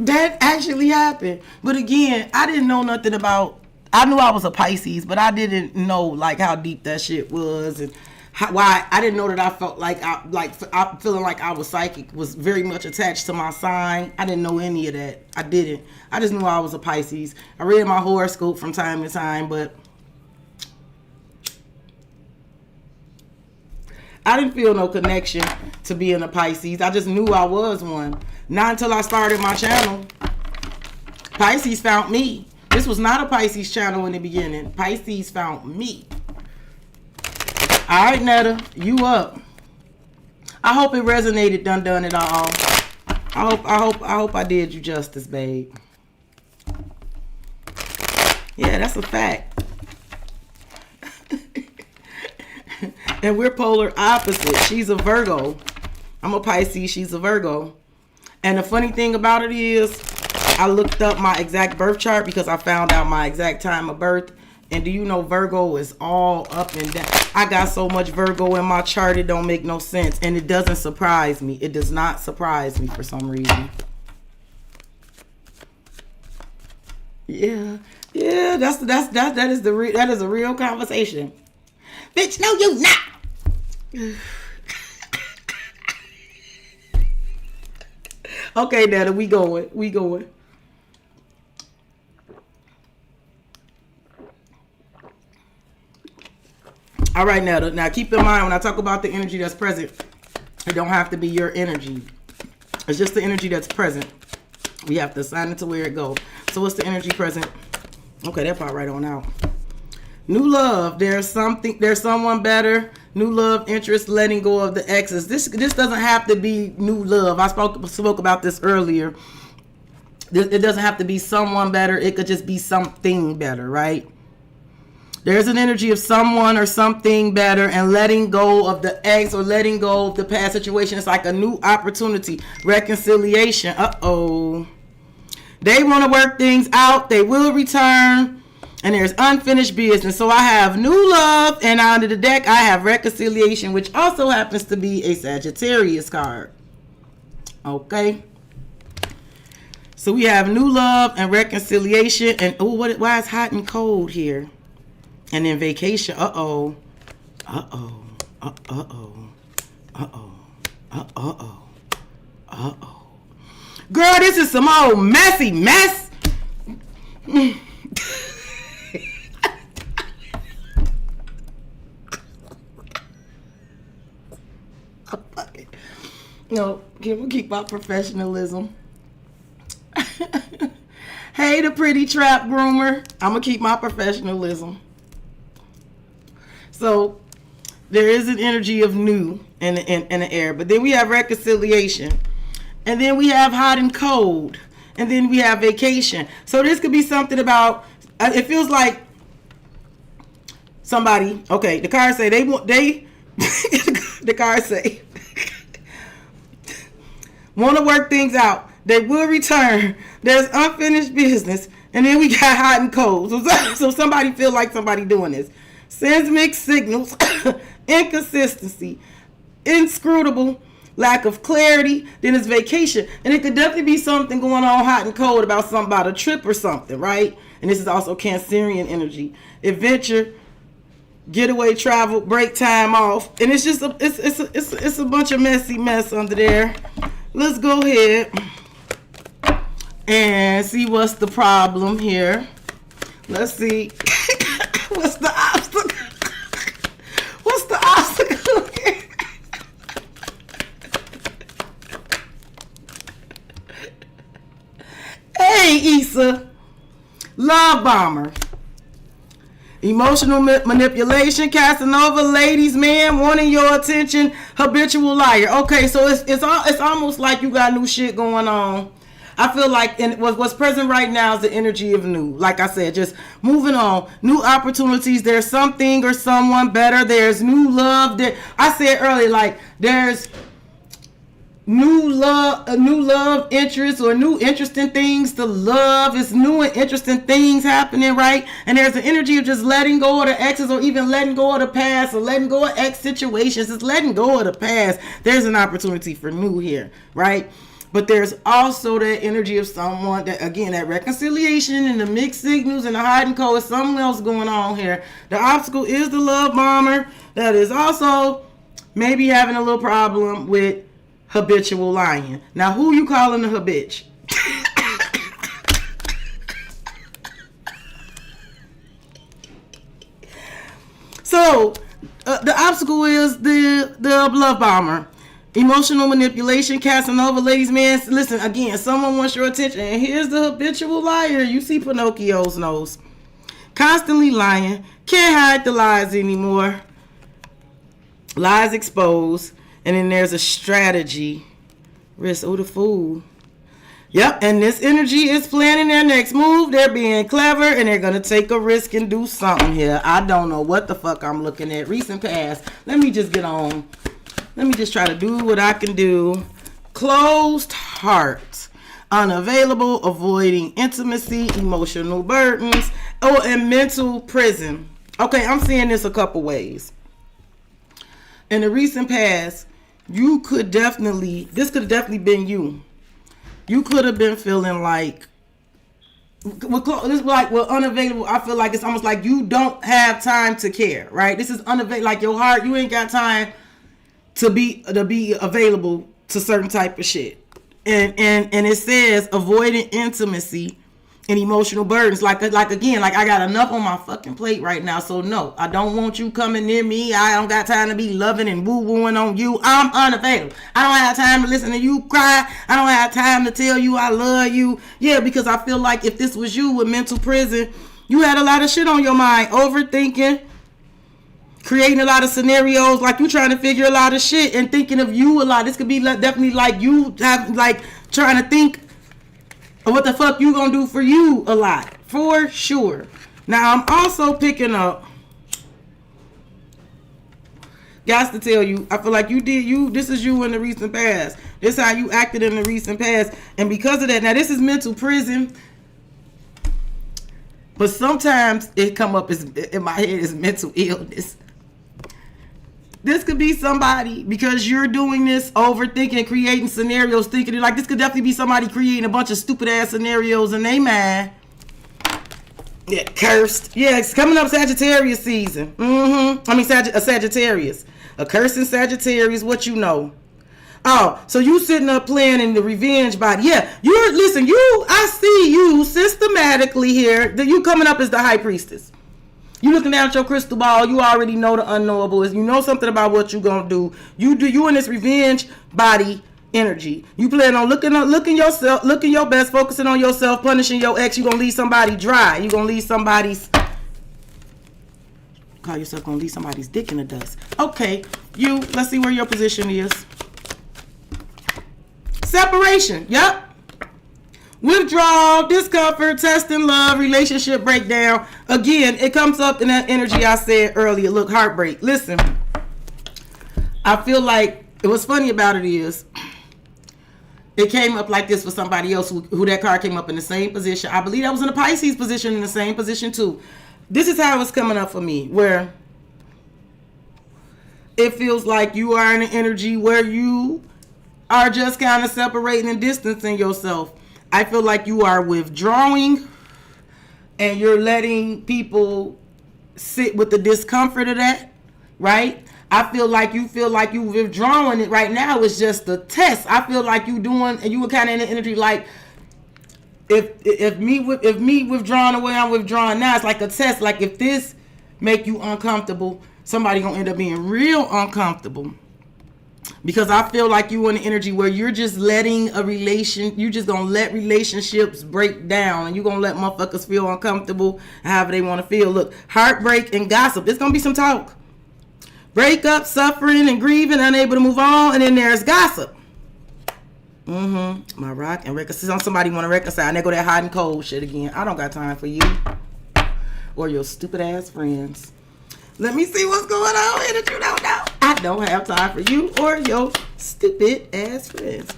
That actually happened. But again, I didn't know nothing about, I knew I was a Pisces, but I didn't know like how deep that shit was and why I didn't know that I felt like I feeling like I was psychic was very much attached to my sign. I didn't know any of that. I didn't. I just knew I was a Pisces. I read my horoscope from time to time, but I didn't feel no connection to being a Pisces. I just knew I was one. Not until I started my channel. Pisces found me. This was not a Pisces channel in the beginning. Pisces found me. All right, Netta, you up. I hope it resonated, done it all. I hope I did you justice, babe. Yeah, that's a fact. And we're polar opposite. She's a Virgo. I'm a Pisces. She's a Virgo. And the funny thing about it is, I looked up my exact birth chart because I found out my exact time of birth. And do you know Virgo is all up and down? I got so much Virgo in my chart, it don't make no sense. And it doesn't surprise me. It does not surprise me for some reason. Yeah. Yeah, that is a real conversation. Bitch, no, you not. Okay, Netta, we going. All right, Netta. Now, keep in mind, when I talk about the energy that's present, it don't have to be your energy. It's just the energy that's present. We have to assign it to where it goes. So, what's the energy present? Okay, that part right on out. New love. There's someone better. New love, interest, letting go of the exes. This doesn't have to be new love. I spoke about this earlier. It doesn't have to be someone better. It could just be something better, right? There's an energy of someone or something better and letting go of the ex or letting go of the past situation. It's like a new opportunity. Reconciliation. Uh-oh. They want to work things out. They will return. And there's unfinished business. So I have new love. And under the deck, I have reconciliation, which also happens to be a Sagittarius card. Okay. So we have new love and reconciliation. And oh, why is hot and cold here? And then vacation. Uh-oh. Uh-oh. Uh-oh. Uh-oh. Uh-oh. Uh-oh. Girl, this is some old messy mess. No, can we keep our professionalism? Hey, the pretty trap groomer. I'm going to keep my professionalism. So, there is an energy of new in the air. But then we have reconciliation. And then we have hot and cold. And then we have vacation. So, this could be something about, it feels like somebody, okay, the cards say the cards say, want to work things out. They will return. There's unfinished business. And then we got hot and cold. So somebody feel like somebody doing this. Sends mixed signals. Inconsistency. Inscrutable. Lack of clarity. Then it's vacation. And it could definitely be something going on hot and cold about something about a trip or something, right? And this is also Cancerian energy. Adventure. Getaway, travel, break time off. And it's just it's a bunch of messy mess under there. Let's go ahead and see what's the problem here. Let's see. What's the obstacle? What's the obstacle here? Hey, Issa. Love bomber. Emotional manipulation, Casanova, ladies, man, wanting your attention, habitual liar. Okay, so it's almost like you got new shit going on. I feel like what's present right now is the energy of new. Like I said, just moving on. New opportunities. There's something or someone better. There's new love. There, I said earlier, like there's new love interest or new interesting things to love. It's new and interesting things happening, right? And there's an energy of just letting go of the exes or even letting go of the past or letting go of ex situations. It's letting go of the past. There's an opportunity for new here, right? But there's also that energy of someone that, again, that reconciliation and the mixed signals and the hide and cold. Something else going on here. The obstacle is the love bomber that is also maybe having a little problem with habitual lying. Now, who you calling the habitch? So, the obstacle is the love bomber. Emotional manipulation, Casanova, ladies, man. Listen, again, someone wants your attention. And here's the habitual liar. You see Pinocchio's nose. Constantly lying. Can't hide the lies anymore. Lies exposed. And then there's a strategy. Risk. Oh, the fool. Yep, and this energy is planning their next move. They're being clever, and they're going to take a risk and do something here. I don't know what the fuck I'm looking at. Recent past. Let me just get on. Let me just try to do what I can do. Closed heart. Unavailable, avoiding intimacy, emotional burdens, and mental prison. Okay, I'm seeing this a couple ways. In the recent past, this could have definitely been you. You could have been feeling like, unavailable. I feel like it's almost like you don't have time to care, right? This is unavailable, like your heart, you ain't got time to be available to certain type of shit. And it says avoiding intimacy and emotional burdens. Like again, I got enough on my fucking plate right now. So no, I don't want you coming near me. I don't got time to be loving and woo-wooing on you. I'm unavailable. I don't have time to listen to you cry. I don't have time to tell you I love you. Yeah, because I feel like if this was you with mental prison, you had a lot of shit on your mind. Overthinking. Creating a lot of scenarios, like you trying to figure a lot of shit and thinking of you a lot. This could be definitely like you have like trying to think of what the fuck you gonna do for you a lot, for sure. Now I'm also picking up. Guys, to tell you, I feel like this is you in the recent past. This is how you acted in the recent past, and because of that, now this is mental prison. But sometimes it come up as in my head as mental illness. This could be somebody, because you're doing this, overthinking, creating scenarios, thinking like this could definitely be somebody creating a bunch of stupid ass scenarios in their mind. Yeah, cursed. Yeah, it's coming up Sagittarius season. I mean, a Sagittarius. A cursing Sagittarius, what you know. Oh, so you sitting up playing in the revenge body. Yeah, I see you systematically here. You coming up as the high priestess. You looking down at your crystal ball. You already know the unknowable. You know something about what you gonna do. You in this revenge body energy. You plan on looking your best, focusing on yourself, punishing your ex. You gonna leave somebody dry. You gonna leave somebody's. Call yourself gonna leave somebody's dick in the dust. Okay, let's see where your position is. Separation. Yep. Withdrawal, discomfort, testing, love, relationship breakdown. Again, it comes up in that energy I said earlier. Look, heartbreak. Listen, I feel like what's funny about it is it came up like this for somebody else who that card came up in the same position. I believe that was in a Pisces position, in the same position too. This is how it's coming up for me, where it feels like you are in an energy where you are just kind of separating and distancing yourself. I feel like you are withdrawing and you're letting people sit with the discomfort of that, right? I feel like you withdrawing it right now is just a test. I feel like you were kind of in the energy like if me withdrawing the way I'm withdrawing now, it's like a test. Like if this make you uncomfortable, somebody gonna end up being real uncomfortable. Because I feel like you in the energy where you're just you just gonna let relationships break down and you're gonna let motherfuckers feel uncomfortable however they want to feel. Look, heartbreak and gossip. There's gonna be some talk. Breakup, suffering and grieving, unable to move on, and then there's gossip. My rock and reconcile. Somebody want to reconcile and they go that hot and cold shit again. I don't got time for you or your stupid ass friends. Let me see what's going on here that you don't know. I don't have time for you or your stupid ass friends.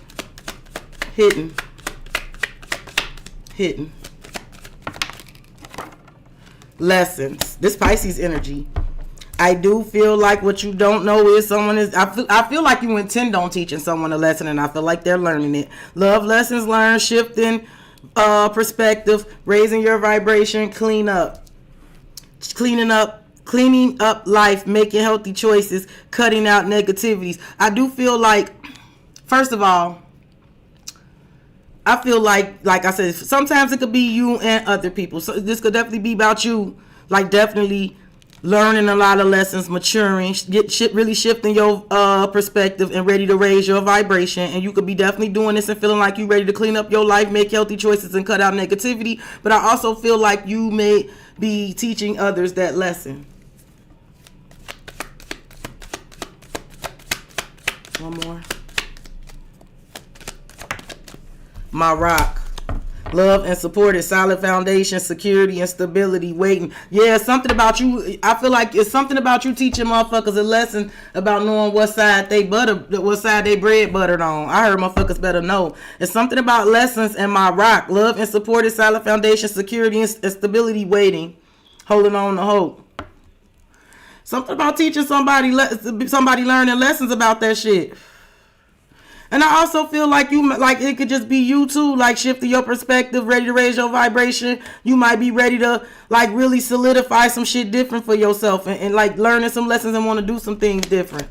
Hidden. Lessons. This Pisces energy. I do feel like what you don't know is I feel like you intend on teaching someone a lesson, and I feel like they're learning it. Love lessons learned, shifting perspective, raising your vibration, cleaning up life, making healthy choices, cutting out negativities. I do feel like, first of all, I feel like I said, sometimes it could be you and other people. So this could definitely be about you, like definitely learning a lot of lessons, maturing, really shifting your perspective and ready to raise your vibration. And you could be definitely doing this and feeling like you ready to clean up your life, make healthy choices, and cut out negativity. But I also feel like you may be teaching others that lesson. One more. My rock. Love and support is solid foundation, security and stability, waiting. Yeah, something about you. I feel like it's something about you teaching motherfuckers a lesson about knowing what side they bread buttered on. I heard motherfuckers better know. It's something about lessons and my rock. Love and support is solid foundation, security and stability, waiting. Holding on to hope. Something about teaching somebody learning lessons about that shit. And I also feel like it could just be you too, like shifting your perspective, ready to raise your vibration. You might be ready to like really solidify some shit different for yourself and like learning some lessons and want to do some things different.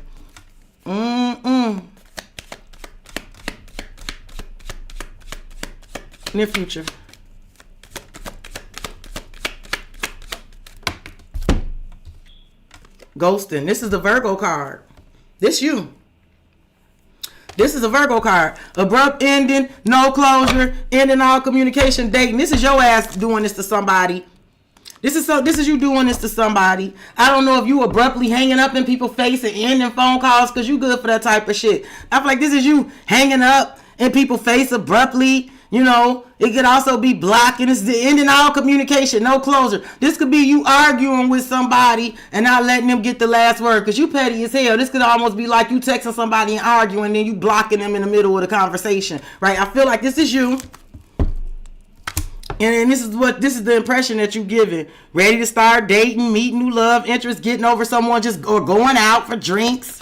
Near future. Ghosting. This is the Virgo card. This you. This is a Virgo card. Abrupt ending, no closure, ending all communication, dating. This is your ass doing this to somebody. This is you doing this to somebody. I don't know if you abruptly hanging up in people's face and ending phone calls because you good for that type of shit. I feel like this is you hanging up in people's face abruptly. You know, it could also be blocking. It's the ending all communication, no closure. This could be you arguing with somebody and not letting them get the last word because you petty as hell. This could almost be like you texting somebody and arguing and then you blocking them in the middle of the conversation, right? I feel like this is you. And this is the impression that you giving. Ready to start dating, meet new love, interest, getting over someone, or going out for drinks.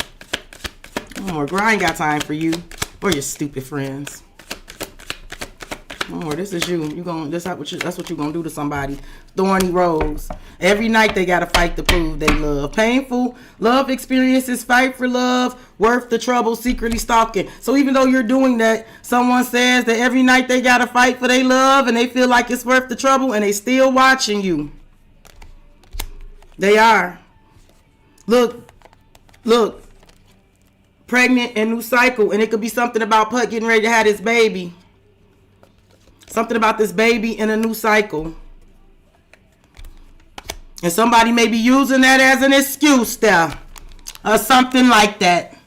Oh, girl, I ain't got time for you or your stupid friends. Oh, this is you. That's what you gonna do to somebody. Thorny rose. Every night they gotta fight to prove they love. Painful love experiences, fight for love, worth the trouble, secretly stalking. So even though you're doing that, someone says that every night they gotta fight for their love and they feel like it's worth the trouble and they still watching you. They are. Look. Pregnant and new cycle, and it could be something about Put getting ready to have this baby. Something about this baby in a new cycle. And somebody may be using that as an excuse there. Or something like that.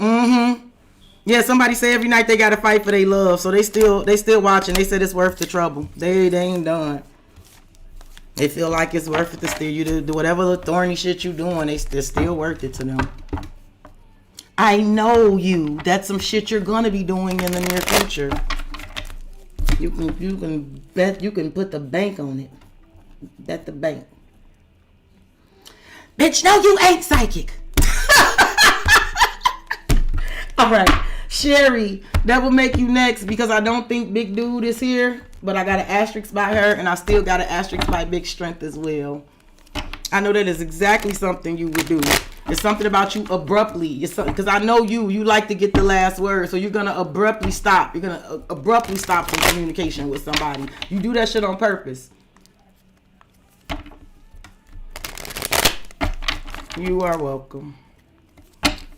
Yeah, somebody say every night they gotta fight for their love. So they still watching. They said it's worth the trouble. They ain't done. They feel like it's worth it to still you do whatever the thorny shit you doing, they're still worth it to them. I know you. That's some shit you're gonna be doing in the near future. You can bet, you can put the bank on it. Bet the bank. Bitch, no, you ain't psychic. All right, Sherry, that will make you next because I don't think Big Dude is here, but I got an asterisk by her and I still got an asterisk by Big Strength as well. I know that is exactly something you would do. It's something about you abruptly. Because I know you like to get the last word. So you're going to abruptly stop. You're going to abruptly stop the communication with somebody. You do that shit on purpose. You are welcome.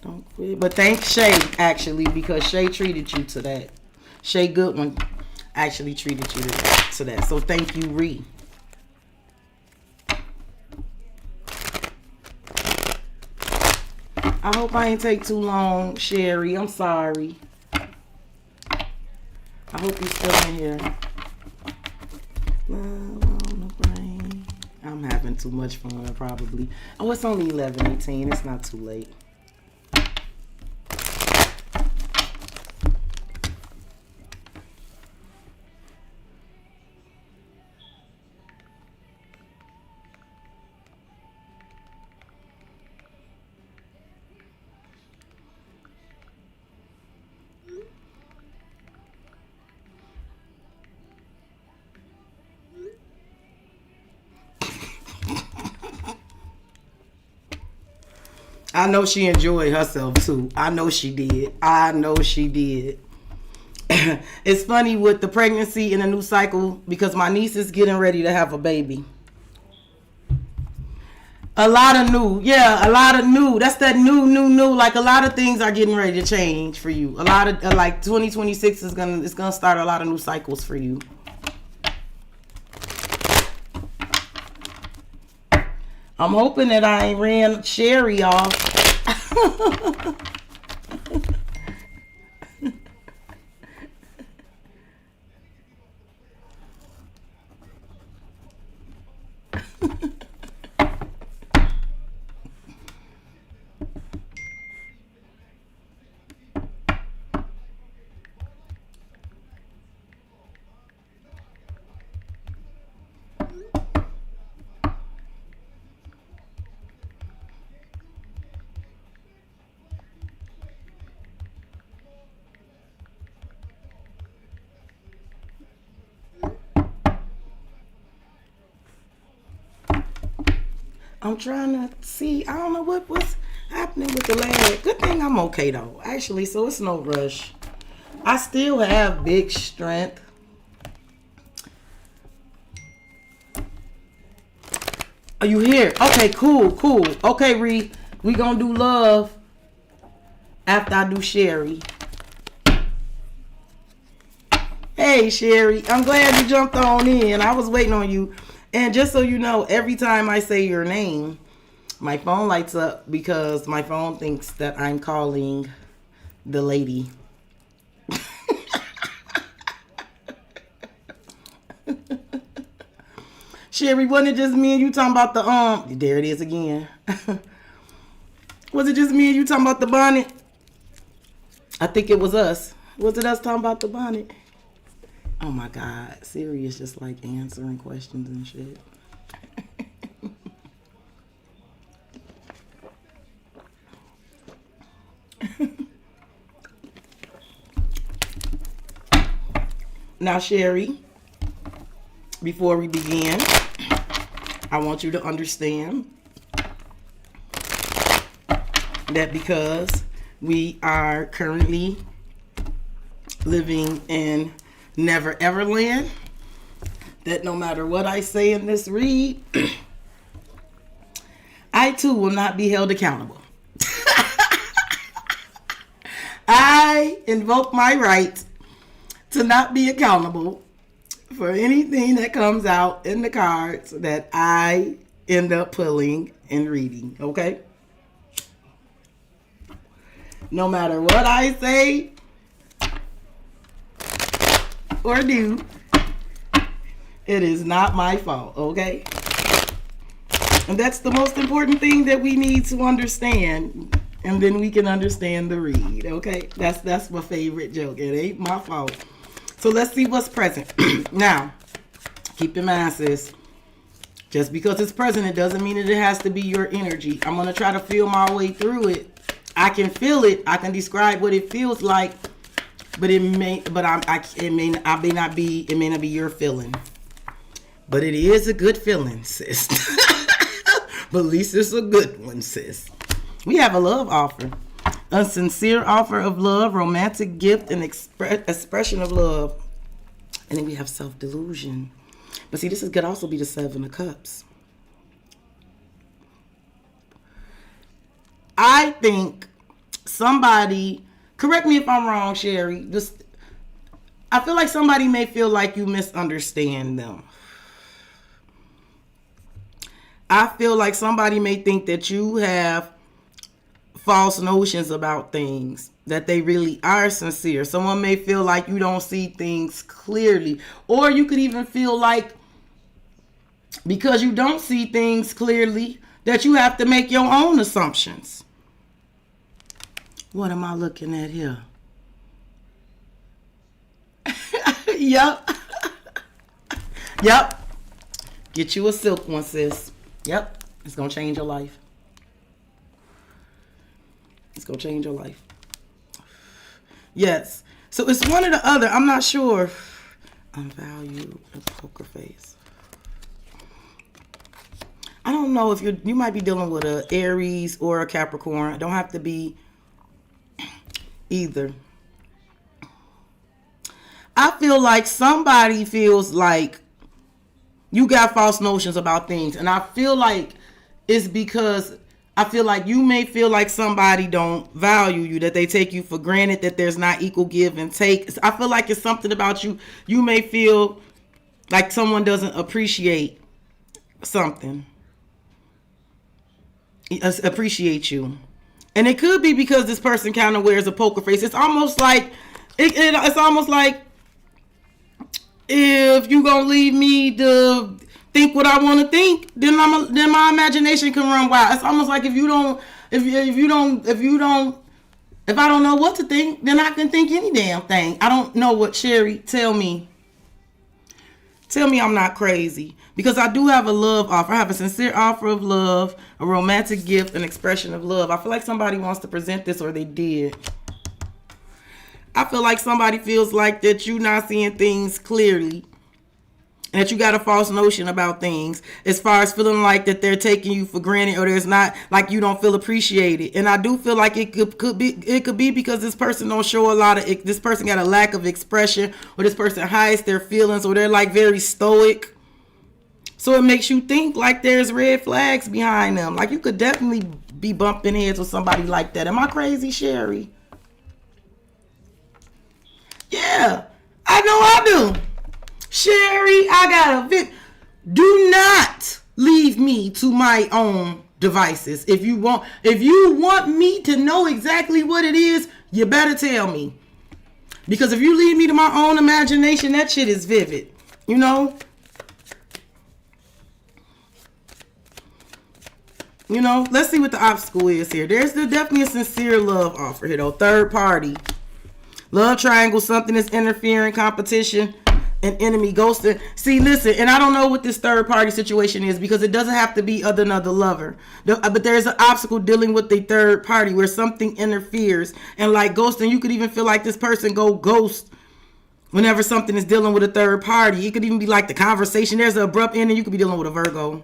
Don't quit. But thank Shay, actually, because Shay treated you to that. Shay Goodwin actually treated you to that. So thank you, Ree. I hope I ain't take too long, Sherry. I'm sorry. I hope you're still in here. I'm having too much fun, probably. Oh, it's only 11:18. It's not too late. I know she enjoyed herself too. I know she did. It's funny with the pregnancy and the new cycle because my niece is getting ready to have a baby. A lot of new, yeah, a lot of new. That's that new. Like a lot of things are getting ready to change for you. A lot of like 2026 is gonna start a lot of new cycles for you. I'm hoping that I ain't ran Sherry off. I'm trying to see. I don't know what's happening with the lag. Good thing I'm okay though. Actually, so it's no rush. I still have big strength. Are you here? Okay, cool. Okay, Ree, we gonna do love after I do Sherry. Hey, Sherry, I'm glad you jumped on in. I was waiting on you. And just so you know, every time I say your name, my phone lights up because my phone thinks that I'm calling the lady. Sherry, wasn't it just me and you talking about the there it is again. Was it just me and you talking about the bonnet? I think it was us. Was it us talking about the bonnet? Oh my God, Siri is just like answering questions and shit. Now, Sherry, before we begin, I want you to understand that because we are currently living in Never Ever Land, that no matter what I say in this read, I too will not be held accountable. I invoke my right to not be accountable for anything that comes out in the cards that I end up pulling and reading, okay? No matter what I say or do, it is not my fault, okay? And that's the most important thing that we need to understand, and then we can understand the read, okay? That's my favorite joke. It ain't my fault. So let's see what's present. Now, keep in mind, sis, just because it's present, it doesn't mean that it has to be your energy. I'm gonna try to feel my way through it. I can feel it. I can describe what it feels like, but it may not be your feeling. But it is a good feeling, sis. But at least it's a good one, sis. We have a love offer. A sincere offer of love, romantic gift, and expression of love. And then we have self-delusion. But see, this could also be the Seven of Cups. I think somebody, correct me if I'm wrong, Sherry, I feel like somebody may feel like you misunderstand them. I feel like somebody may think that you have false notions about things, that they really are sincere. Someone may feel like you don't see things clearly, or you could even feel like because you don't see things clearly that you have to make your own assumptions. What am I looking at here? Yep. Get you a silk one, sis. Yep, it's gonna change your life. It's gonna change your life. Yes. So it's one or the other. I'm not sure. Unvalue a poker face. I don't know if you might be dealing with a Aries or a Capricorn. It don't have to be either. I feel like somebody feels like you got false notions about things, and I feel like is because I feel like you may feel like somebody don't value you, that they take you for granted, that there's not equal give and take. I feel like it's something about you. You may feel like someone doesn't appreciate something. Appreciate you. And it could be because this person kind of wears a poker face. It's almost like it's almost like if you gonna leave me to think what I want to think, then my imagination can run wild. It's almost like if I don't know what to think, then I can think any damn thing. I don't know what. Sherry, tell me I'm not crazy, because I do have a love offer. I have a sincere offer of love, a romantic gift, an expression of love. I feel like somebody wants to present this, or they did. I feel like somebody feels like that you not seeing things clearly, and that you got a false notion about things, as far as feeling like that they're taking you for granted, or there's not, like you don't feel appreciated. And I do feel like it could be because this person don't show a lot of this person got a lack of expression, or this person hides their feelings, or they're like very stoic. So it makes you think like there's red flags behind them. Like you could definitely be bumping heads with somebody like that. Am I crazy, Sherry? Yeah, I know I do. Sherry, I got a do not leave me to my own devices. If you want me to know exactly what it is, you better tell me. Because if you leave me to my own imagination, that shit is vivid. You know? Let's see what the obstacle is here. There's definitely a sincere love offer here, though. Third party. Love triangle, something that's interfering, competition, an enemy, ghosting. See, listen, and I don't know what this third party situation is, because it doesn't have to be another lover. But there's an obstacle dealing with the third party where something interferes. And like ghosting, you could even feel like this person go ghost whenever something is dealing with a third party. It could even be like the conversation. There's an abrupt ending. You could be dealing with a Virgo.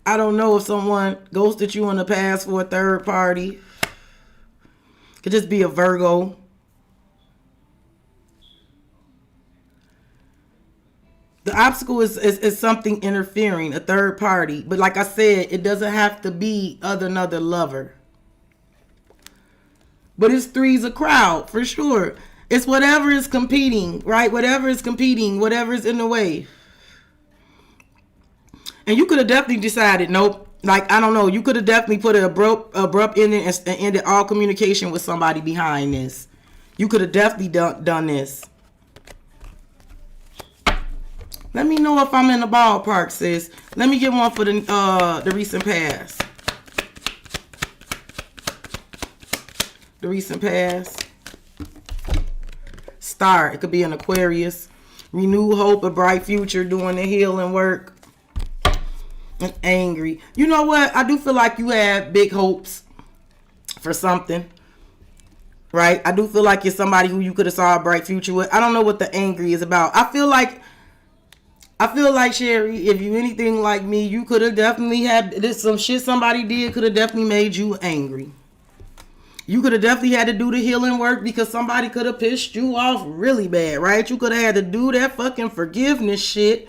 I don't know if someone ghosted you in the past for a third party. Could just be a Virgo. The obstacle is something interfering, a third party. But like I said, it doesn't have to be another lover. But it's three's a crowd, for sure. It's whatever is competing, right? Whatever is competing, whatever is in the way. And you could have definitely decided, nope. Like, I don't know. You could have definitely put an abrupt ending and ended all communication with somebody behind this. You could have definitely done this. Let me know if I'm in the ballpark, sis. Let me get one for the recent past. The recent past. Star. It could be an Aquarius. Renew hope, a bright future, doing the healing work. And angry. You know what? I do feel like you had big hopes for something. Right? I do feel like you're somebody who you could have saw a bright future with. I don't know what the angry is about. I feel like, Sherry, if you anything like me, you could have definitely had some shit somebody did could have definitely made you angry. You could have definitely had to do the healing work because somebody could have pissed you off really bad, right? You could have had to do that fucking forgiveness shit,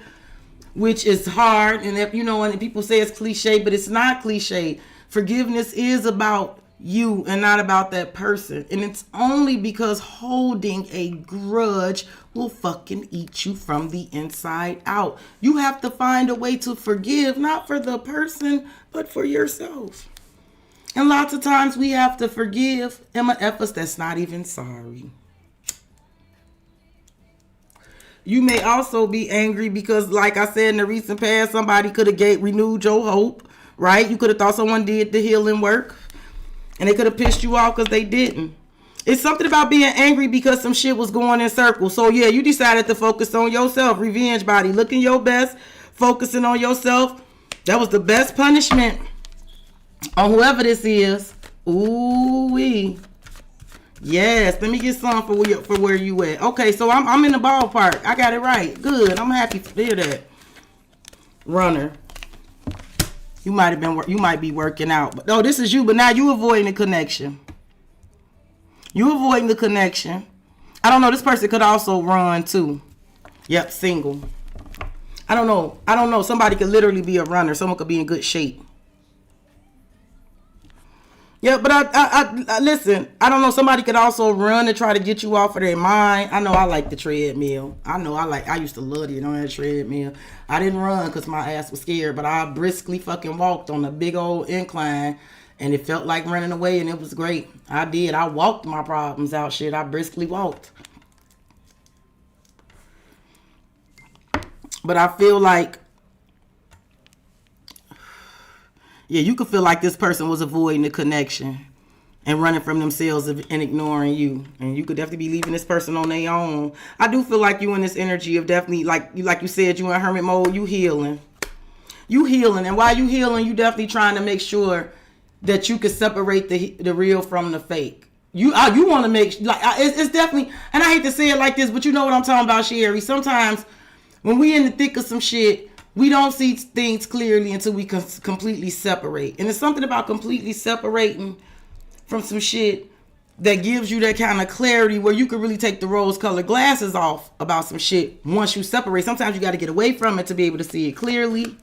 which is hard. And if and people say it's cliche, but it's not cliche. Forgiveness is about you and not about that person. And it's only because holding a grudge will fucking eat you from the inside out. You have to find a way to forgive, not for the person, but for yourself. And lots of times we have to forgive MFers that's not even sorry. You may also be angry because, like I said in the recent past, somebody could have renewed your hope, right? You could have thought someone did the healing work, and they could have pissed you off because they didn't. It's something about being angry because some shit was going in circles. So yeah, you decided to focus on yourself. Revenge body, looking your best, focusing on yourself. That was the best punishment on whoever this is. Ooh-wee. Yes, let me get some for where you at. Okay, so I'm in the ballpark. I got it right. Good. I'm happy to hear that. Runner. You might be working out. But no, this is you, but now you avoiding the connection. You avoiding the connection. I don't know, this person could also run too. Yep, single. I don't know. I don't know. Somebody could literally be a runner. Someone could be in good shape. Yeah, but I listen. I don't know. Somebody could also run to try to get you off of their mind. I know I like the treadmill. I used to love it on that treadmill. I didn't run because my ass was scared, but I briskly fucking walked on a big old incline, and it felt like running away, and it was great. I did. I walked my problems out. Shit, I briskly walked. But I feel like, yeah, you could feel like this person was avoiding the connection and running from themselves and ignoring you. And you could definitely be leaving this person on their own. I do feel like you in this energy of definitely, like you said, you in hermit mode, you healing. You healing. And while you healing, you definitely trying to make sure that you can separate the real from the fake. You want to make, like, it's definitely, and I hate to say it like this, but you know what I'm talking about, Sherry. Sometimes when we in the thick of some shit, we don't see things clearly until we completely separate. And it's something about completely separating from some shit that gives you that kind of clarity where you can really take the rose-colored glasses off about some shit once you separate. Sometimes you got to get away from it to be able to see it clearly.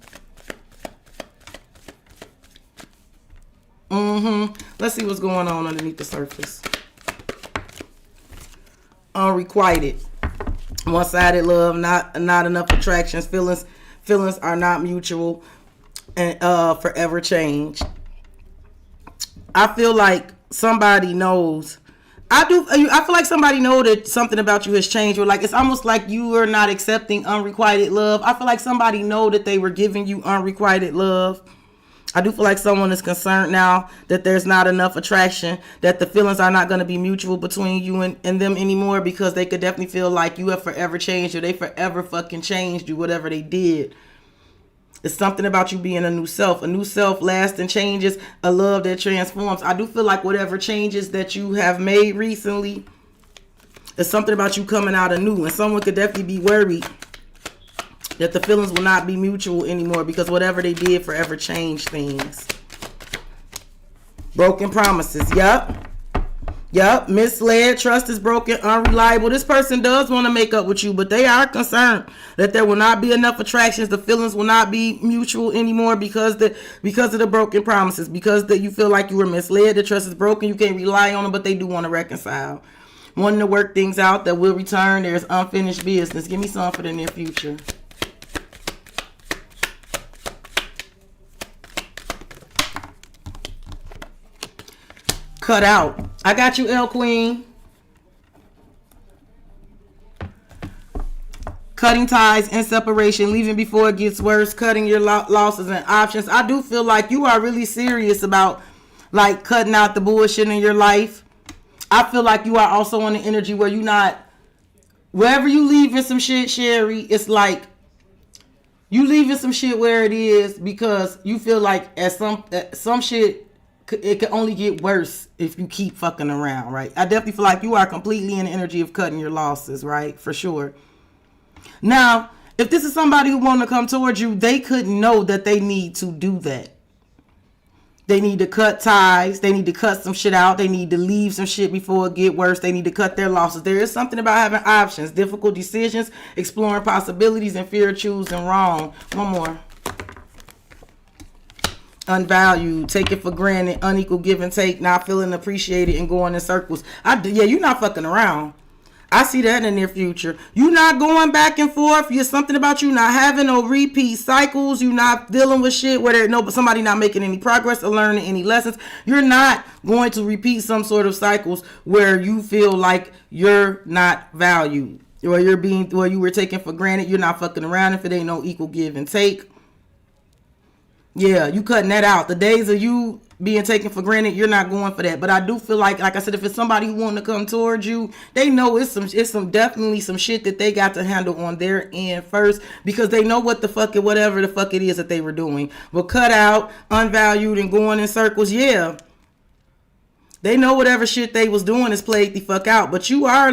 Let's see what's going on underneath the surface. Unrequited. One-sided love, not enough attractions, feelings are not mutual, and forever change. I feel like somebody knows. I feel like somebody know that something about you has changed, or like it's almost like you are not accepting unrequited love. I feel like somebody know that they were giving you unrequited love. I do feel like someone is concerned now that there's not enough attraction, that the feelings are not going to be mutual between you and them anymore, because they could definitely feel like you have forever changed, or they forever fucking changed you, whatever they did. It's something about you being a new self lasts and changes, a love that transforms. I do feel like whatever changes that you have made recently, it's something about you coming out anew, and someone could definitely be worried that the feelings will not be mutual anymore, because whatever they did forever changed things. Broken promises. Yup. Misled. Trust is broken. Unreliable. This person does want to make up with you, but they are concerned that there will not be enough attractions. The feelings will not be mutual anymore because of the broken promises. Because that you feel like you were misled. The trust is broken. You can't rely on them, but they do want to reconcile. Wanting to work things out that will return. There's unfinished business. Give me some for the near future. Cut out. I got you, L Queen. Cutting ties and separation, leaving before it gets worse, cutting your losses and options. I do feel like you are really serious about like cutting out the bullshit in your life. I feel like you are also on the energy where you not, wherever you leaving some shit, Sherry, it's like you leaving some shit where it is because you feel like at some shit, it can only get worse if you keep fucking around, right? I definitely feel like you are completely in the energy of cutting your losses, right? For sure. Now, if this is somebody who want to come towards you, they could know that they need to do that. They need to cut ties. They need to cut some shit out. They need to leave some shit before it get worse. They need to cut their losses. There is something about having options, difficult decisions, exploring possibilities, and fear of choosing wrong. One more. Unvalued, taken for granted, unequal give and take, not feeling appreciated, and going in circles. You're not fucking around. I see that in the near future. You not going back and forth. You're something about you not having no repeat cycles. You not dealing with shit where somebody not making any progress or learning any lessons. You're not going to repeat some sort of cycles where you feel like you're not valued, or you were taken for granted. You're not fucking around if it ain't no equal give and take. Yeah, you cutting that out. The days of you being taken for granted, you're not going for that. But I do feel like I said, if it's somebody who want to come towards you, they know it's definitely some shit that they got to handle on their end first, because they know whatever the fuck it is that they were doing. But cut out, unvalued, and going in circles, yeah. They know whatever shit they was doing is played the fuck out. But you are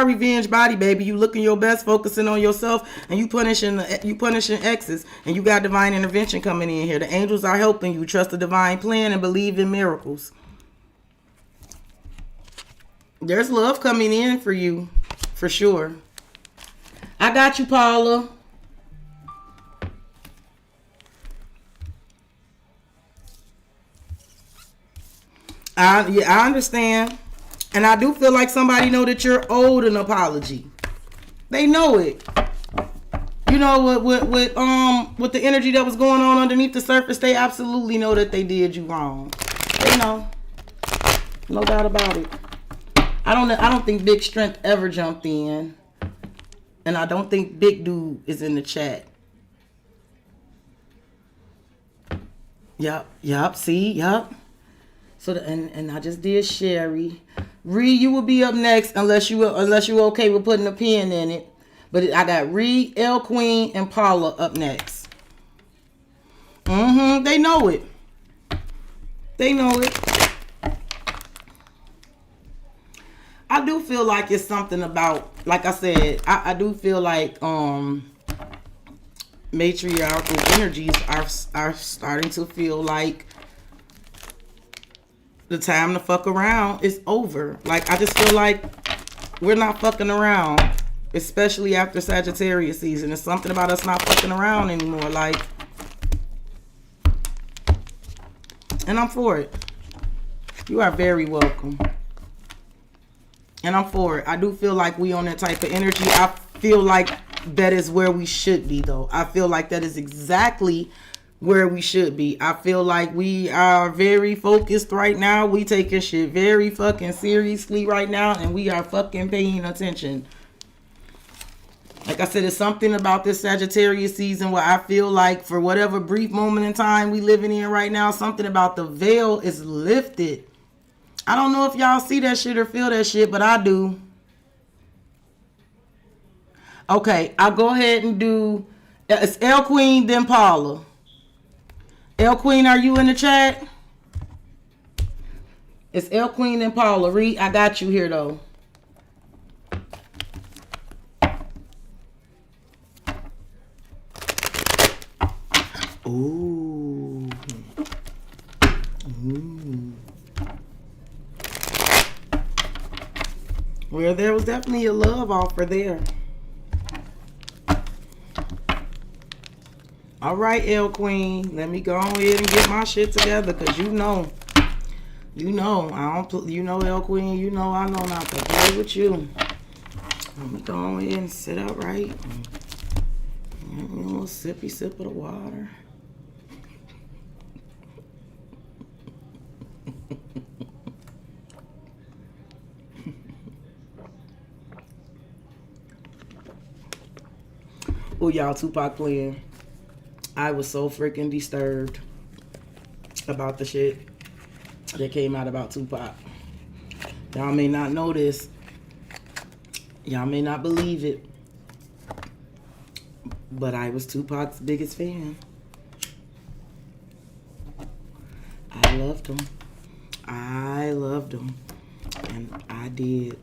revenge body, baby. You looking your best, focusing on yourself, and you punishing exes. And you got divine intervention coming in here. The angels are helping you. Trust the divine plan and believe in miracles. There's love coming in for you, for sure. I got you, Paula. I understand. And I do feel like somebody know that you're owed an apology. They know it. You know, with the energy that was going on underneath the surface, they absolutely know that they did you wrong. They know. No doubt about it. I don't think Big Strength ever jumped in. And I don't think Big Dude is in the chat. Yup, see, yup. So and I just did Sherry. Reed, you will be up next unless you okay with putting a pin in it. But I got Reed, L Queen, and Paula up next. They know it. They know it. I do feel like it's something about, like I said, I do feel like matriarchal energies are starting to feel like the time to fuck around is over. Like, I just feel like we're not fucking around, especially after Sagittarius season. It's something about us not fucking around anymore. Like, and I'm for it. You are very welcome. And I'm for it. I do feel like we on that type of energy. I feel like that is where we should be, though. I feel like that is exactly where we should be. I feel like we are very focused right now. We taking shit very fucking seriously right now, and we are fucking paying attention. Like I said, it's something about this Sagittarius season where I feel like for whatever brief moment in time we living in right now, something about the veil is lifted. I don't know if y'all see that shit or feel that shit, but I do. Okay, I'll go ahead and do, it's L Queen, then Paula. L Queen, are you in the chat? It's L Queen and Paula. Reed, I got you here though. Ooh. Ooh. Well, there was definitely a love offer there. All right, L Queen, let me go ahead and get my shit together, cause you know, L Queen, you know I know not to play with you. Let me go ahead and sit up right. Give me a little sippy sip of the water. Oh, y'all, Tupac playing. I was so freaking disturbed about the shit that came out about Tupac. Y'all may not know this. Y'all may not believe it. But I was Tupac's biggest fan. I loved him. And I did.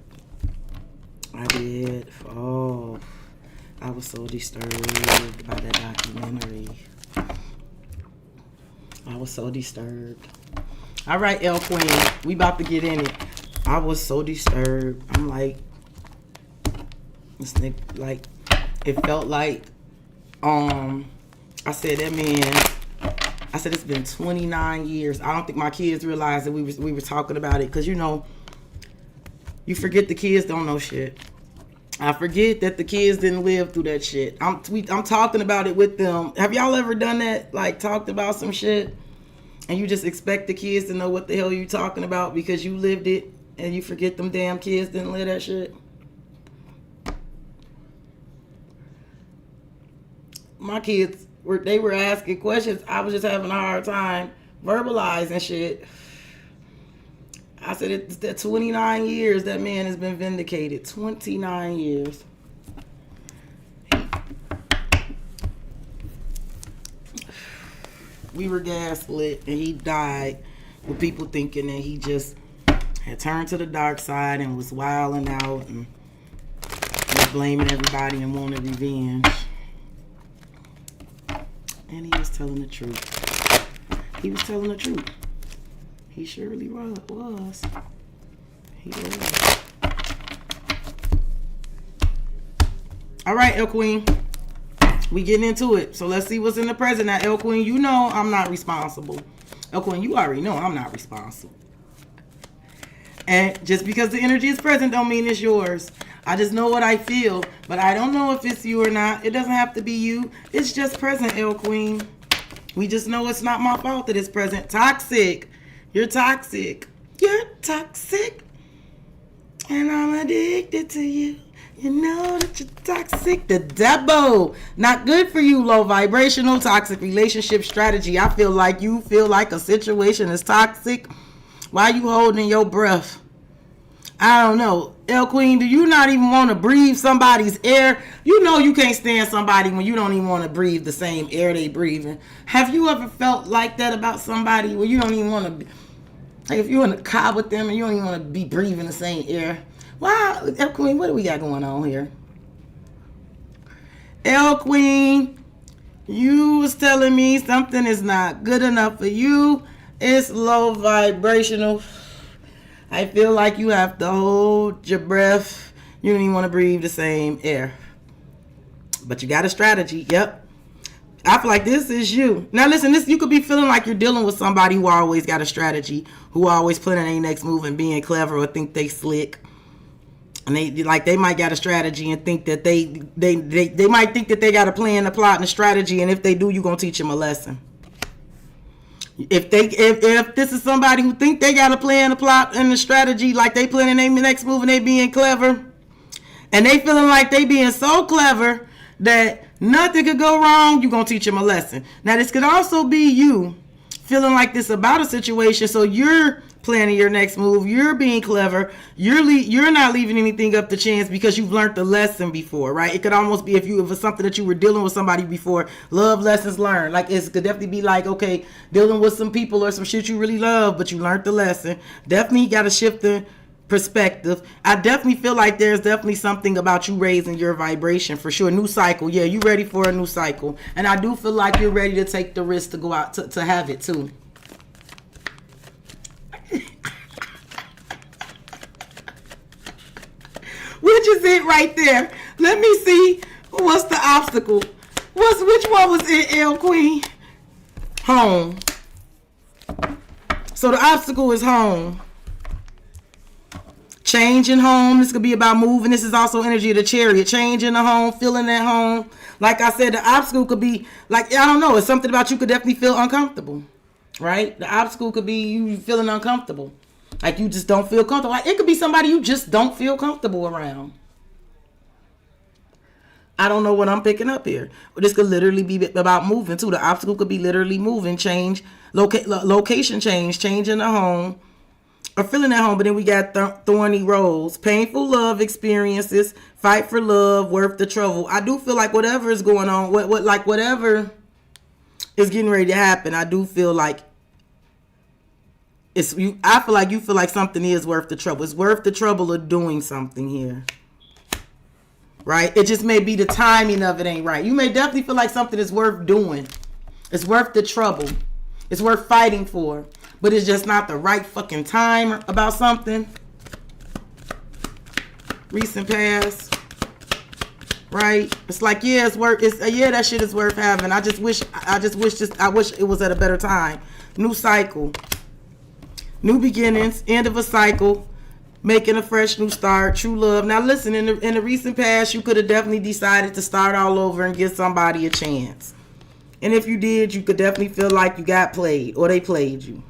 Oh, I was so disturbed by that documentary. I was so disturbed. All right, L Queen, we about to get in it. I was so disturbed. I'm like, this nigga, like, it felt like, I said, that man, I said, it's been 29 years. I don't think my kids realized that we were talking about it. Because, you know, you forget the kids don't know shit. I forget that the kids didn't live through that shit. I'm talking about it with them. Have y'all ever done that? Like, talked about some shit and you just expect the kids to know what the hell you talking about because you lived it, and you forget them damn kids didn't live that shit? My kids were asking questions. I was just having a hard time verbalizing shit. I said, it's that 29 years that man has been vindicated. 29 years. We were gaslit and he died with people thinking that he just had turned to the dark side and was wilding out and was blaming everybody and wanted revenge. And he was telling the truth. He was telling the truth. He surely was. He was. All right, El Queen. We getting into it. So let's see what's in the present. Now, El Queen, you know I'm not responsible. El Queen, you already know I'm not responsible. And just because the energy is present don't mean it's yours. I just know what I feel, but I don't know if it's you or not. It doesn't have to be you. It's just present, L Queen. We just know it's not my fault that it's present. Toxic. You're toxic. You're toxic. And I'm addicted to you. You know that you're toxic. The devil. Not good for you, low vibrational toxic relationship strategy. I feel like you feel like a situation is toxic. Why you holding your breath? I don't know. L Queen, do you not even want to breathe somebody's air? You know you can't stand somebody when you don't even want to breathe the same air they breathing. Have you ever felt like that about somebody where you don't even want to be, like if you're in a car with them and you don't even want to be breathing the same air? Wow, L Queen, what do we got going on here? L Queen, you was telling me something is not good enough for you. It's low vibrational. I feel like you have to hold your breath. You don't even want to breathe the same air. But you got a strategy. Yep. I feel like this is you. Now listen, you could be feeling like you're dealing with somebody who always got a strategy, who always planning their next move and being clever or think they slick. And they might got a strategy and think that they might think that they got a plan, a plot, and a strategy, and if they do, you're gonna teach them a lesson. If this is somebody who think they got a plan, a plot, and a strategy, like they planning their next move and they being clever, and they feeling like they being so clever that nothing could go wrong, you're gonna teach them a lesson. Now this could also be you feeling like this about a situation, so you're planning your next move, you're being clever, you're not leaving anything up to chance because you've learned the lesson before, right? It could almost be if it's something that you were dealing with somebody before, love lessons learned. Like it could definitely be like, okay, dealing with some people or some shit you really love, but you learned the lesson. Definitely got to shift the perspective. I definitely feel like there's definitely something about you raising your vibration for sure. New cycle. Yeah, you ready for a new cycle. And I do feel like you're ready to take the risk to go out to have it too. Which is it right there? Let me see. What's the obstacle? Which one was it, L Queen? Home. So the obstacle is home. Changing home. This could be about moving. This is also energy of the Chariot. Changing the home, feeling at home. Like I said, the obstacle could be like, I don't know. It's something about you could definitely feel uncomfortable. Right? The obstacle could be you feeling uncomfortable. Like you just don't feel comfortable. Like it could be somebody you just don't feel comfortable around. I don't know what I'm picking up here. This could literally be about moving too. The obstacle could be literally moving, change, location change, changing the home, or feeling at home. But then we got thorny roads, painful love experiences, fight for love, worth the trouble. I do feel like whatever is going on, whatever is getting ready to happen, I do feel like I feel like you feel like something is worth the trouble. It's worth the trouble of doing something here. Right? It just may be the timing of it ain't right. You may definitely feel like something is worth doing. It's worth the trouble. It's worth fighting for. But it's just not the right fucking time about something. Recent past. Right? It's like, yeah, that shit is worth having. I wish it was at a better time. New cycle. New beginnings, end of a cycle, making a fresh new start, true love. Now listen, in the recent past, you could have definitely decided to start all over and give somebody a chance. And if you did, you could definitely feel like you got played or they played you.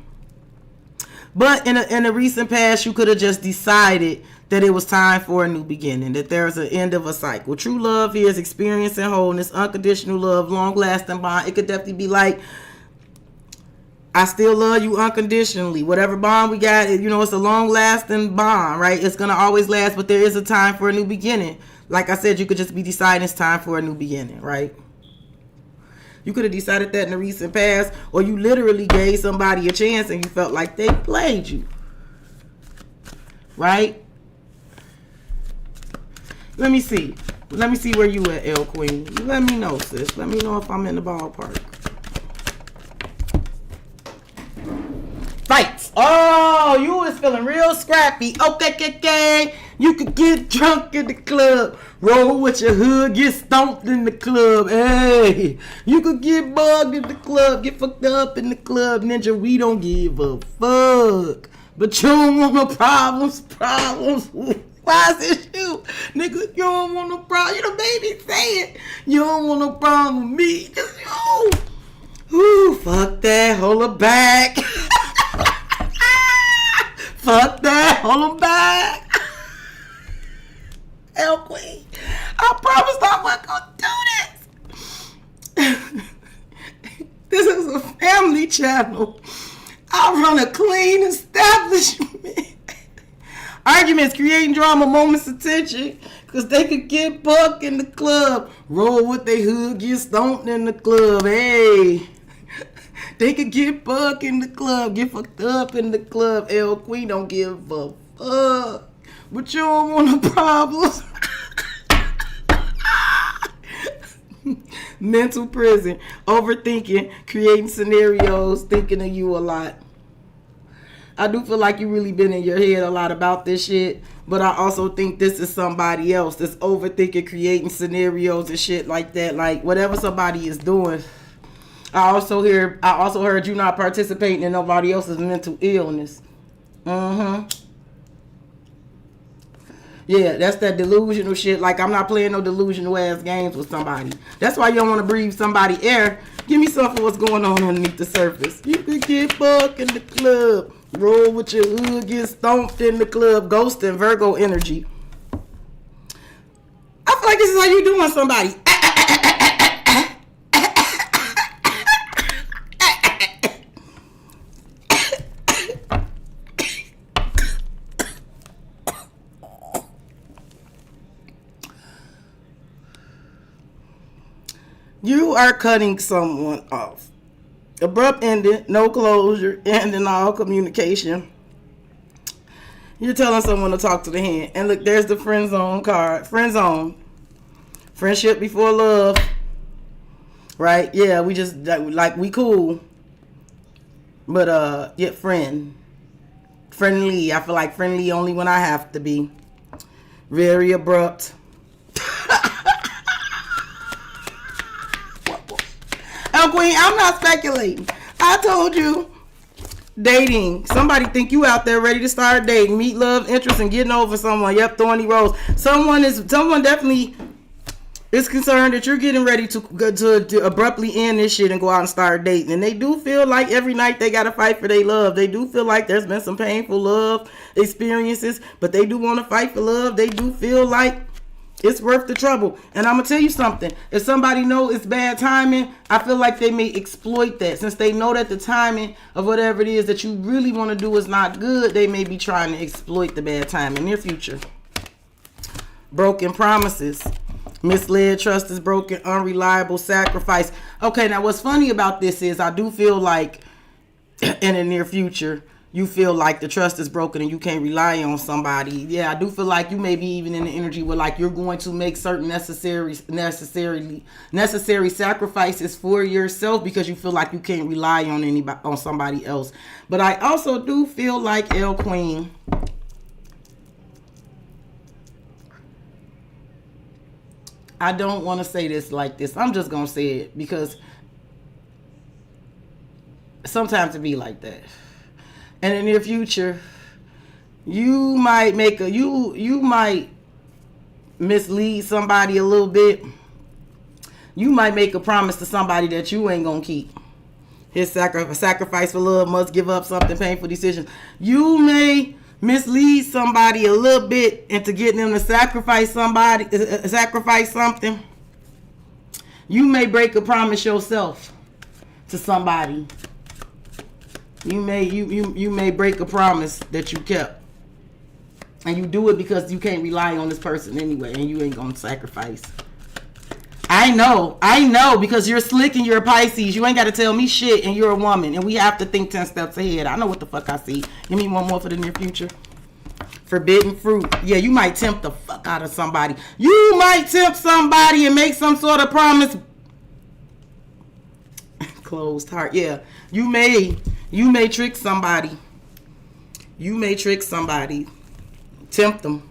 But in the recent past, you could have just decided that it was time for a new beginning, that there's an end of a cycle. True love here is experiencing wholeness, unconditional love, long-lasting bond. It could definitely be like, I still love you unconditionally. Whatever bond we got, it's a long-lasting bond, right? It's going to always last, but there is a time for a new beginning. Like I said, you could just be deciding it's time for a new beginning, right? You could have decided that in the recent past, or you literally gave somebody a chance and you felt like they played you, right? Let me see where you at, L Queen. Let me know, sis. Let me know if I'm in the ballpark. Fights. Oh, you was feeling real scrappy. Okay. You could get drunk in the club. Roll with your hood. Get stomped in the club. Hey. You could get bugged in the club. Get fucked up in the club. Ninja, we don't give a fuck. But you don't want no problems. Why is this you? Nigga, you don't want no problem. You the baby saying you don't want no problem with me. Just you. Ooh, fuck that. Hold her back. Fuck that. Hold her back. Hell, Queen. I promised I wasn't gonna do this. This is a family channel. I run a clean establishment. Arguments, creating drama, moments of tension, because they could get bucked in the club. Roll with their hood, get stomped in the club. Hey. They could get bucked in the club, get fucked up in the club. L Queen don't give a fuck. But you don't want no problems. Mental prison, overthinking, creating scenarios, thinking of you a lot. I do feel like you really been in your head a lot about this shit, but I also think this is somebody else that's overthinking, creating scenarios and shit like that. Like whatever somebody is doing. I also heard you not participating in nobody else's mental illness. Yeah, that's that delusional shit. Like, I'm not playing no delusional ass games with somebody. That's why you don't want to breathe somebody air. Give me something for what's going on underneath the surface. You could get fucked in the club. Roll with your hood, get stomped in the club. Ghost and Virgo energy. I feel like this is how you doing somebody. You are cutting someone off. Abrupt ending, no closure, ending all communication. You're telling someone to talk to the hand. And look, there's the friend zone card. Friend zone. Friendship before love. Right? Yeah, we just, like, we cool. But, yeah, friend. Friendly. I feel like friendly only when I have to be. Very abrupt. Queen, I'm not speculating. I told you. Dating. Somebody think you out there ready to start dating. Meet love, interest, and getting over someone. Yep, thorny rose. Someone definitely is concerned that you're getting ready to abruptly end this shit and go out and start dating. And they do feel like every night they gotta fight for their love. They do feel like there's been some painful love experiences, but they do want to fight for love. They do feel like it's worth the trouble. And I'm going to tell you something. If somebody knows it's bad timing, I feel like they may exploit that. Since they know that the timing of whatever it is that you really want to do is not good, they may be trying to exploit the bad time in their future. Broken promises. Misled, trust is broken, unreliable, sacrifice. Okay, now what's funny about this is I do feel like in the near future, you feel like the trust is broken and you can't rely on somebody. Yeah, I do feel like you may be even in the energy where like you're going to make certain necessary sacrifices for yourself because you feel like you can't rely on somebody else. But I also do feel like L Queen. I don't want to say this like this. I'm just going to say it because sometimes it be like that. And in the near future, you might you might mislead somebody a little bit. You might make a promise to somebody that you ain't gonna keep. His sacrifice for love must give up something, painful decisions. You may mislead somebody a little bit into getting them to sacrifice something. You may break a promise yourself to somebody. You may break a promise that you kept. And you do it because you can't rely on this person anyway, and you ain't gonna sacrifice. I know, because you're slick and you're a Pisces. You ain't gotta tell me shit, and you're a woman, and we have to think 10 steps ahead. I know what the fuck I see. Give me one more for the near future. Forbidden fruit. Yeah, you might tempt the fuck out of somebody. You might tempt somebody and make some sort of promise. Closed heart. Yeah, you may trick somebody. You may trick somebody. Tempt them.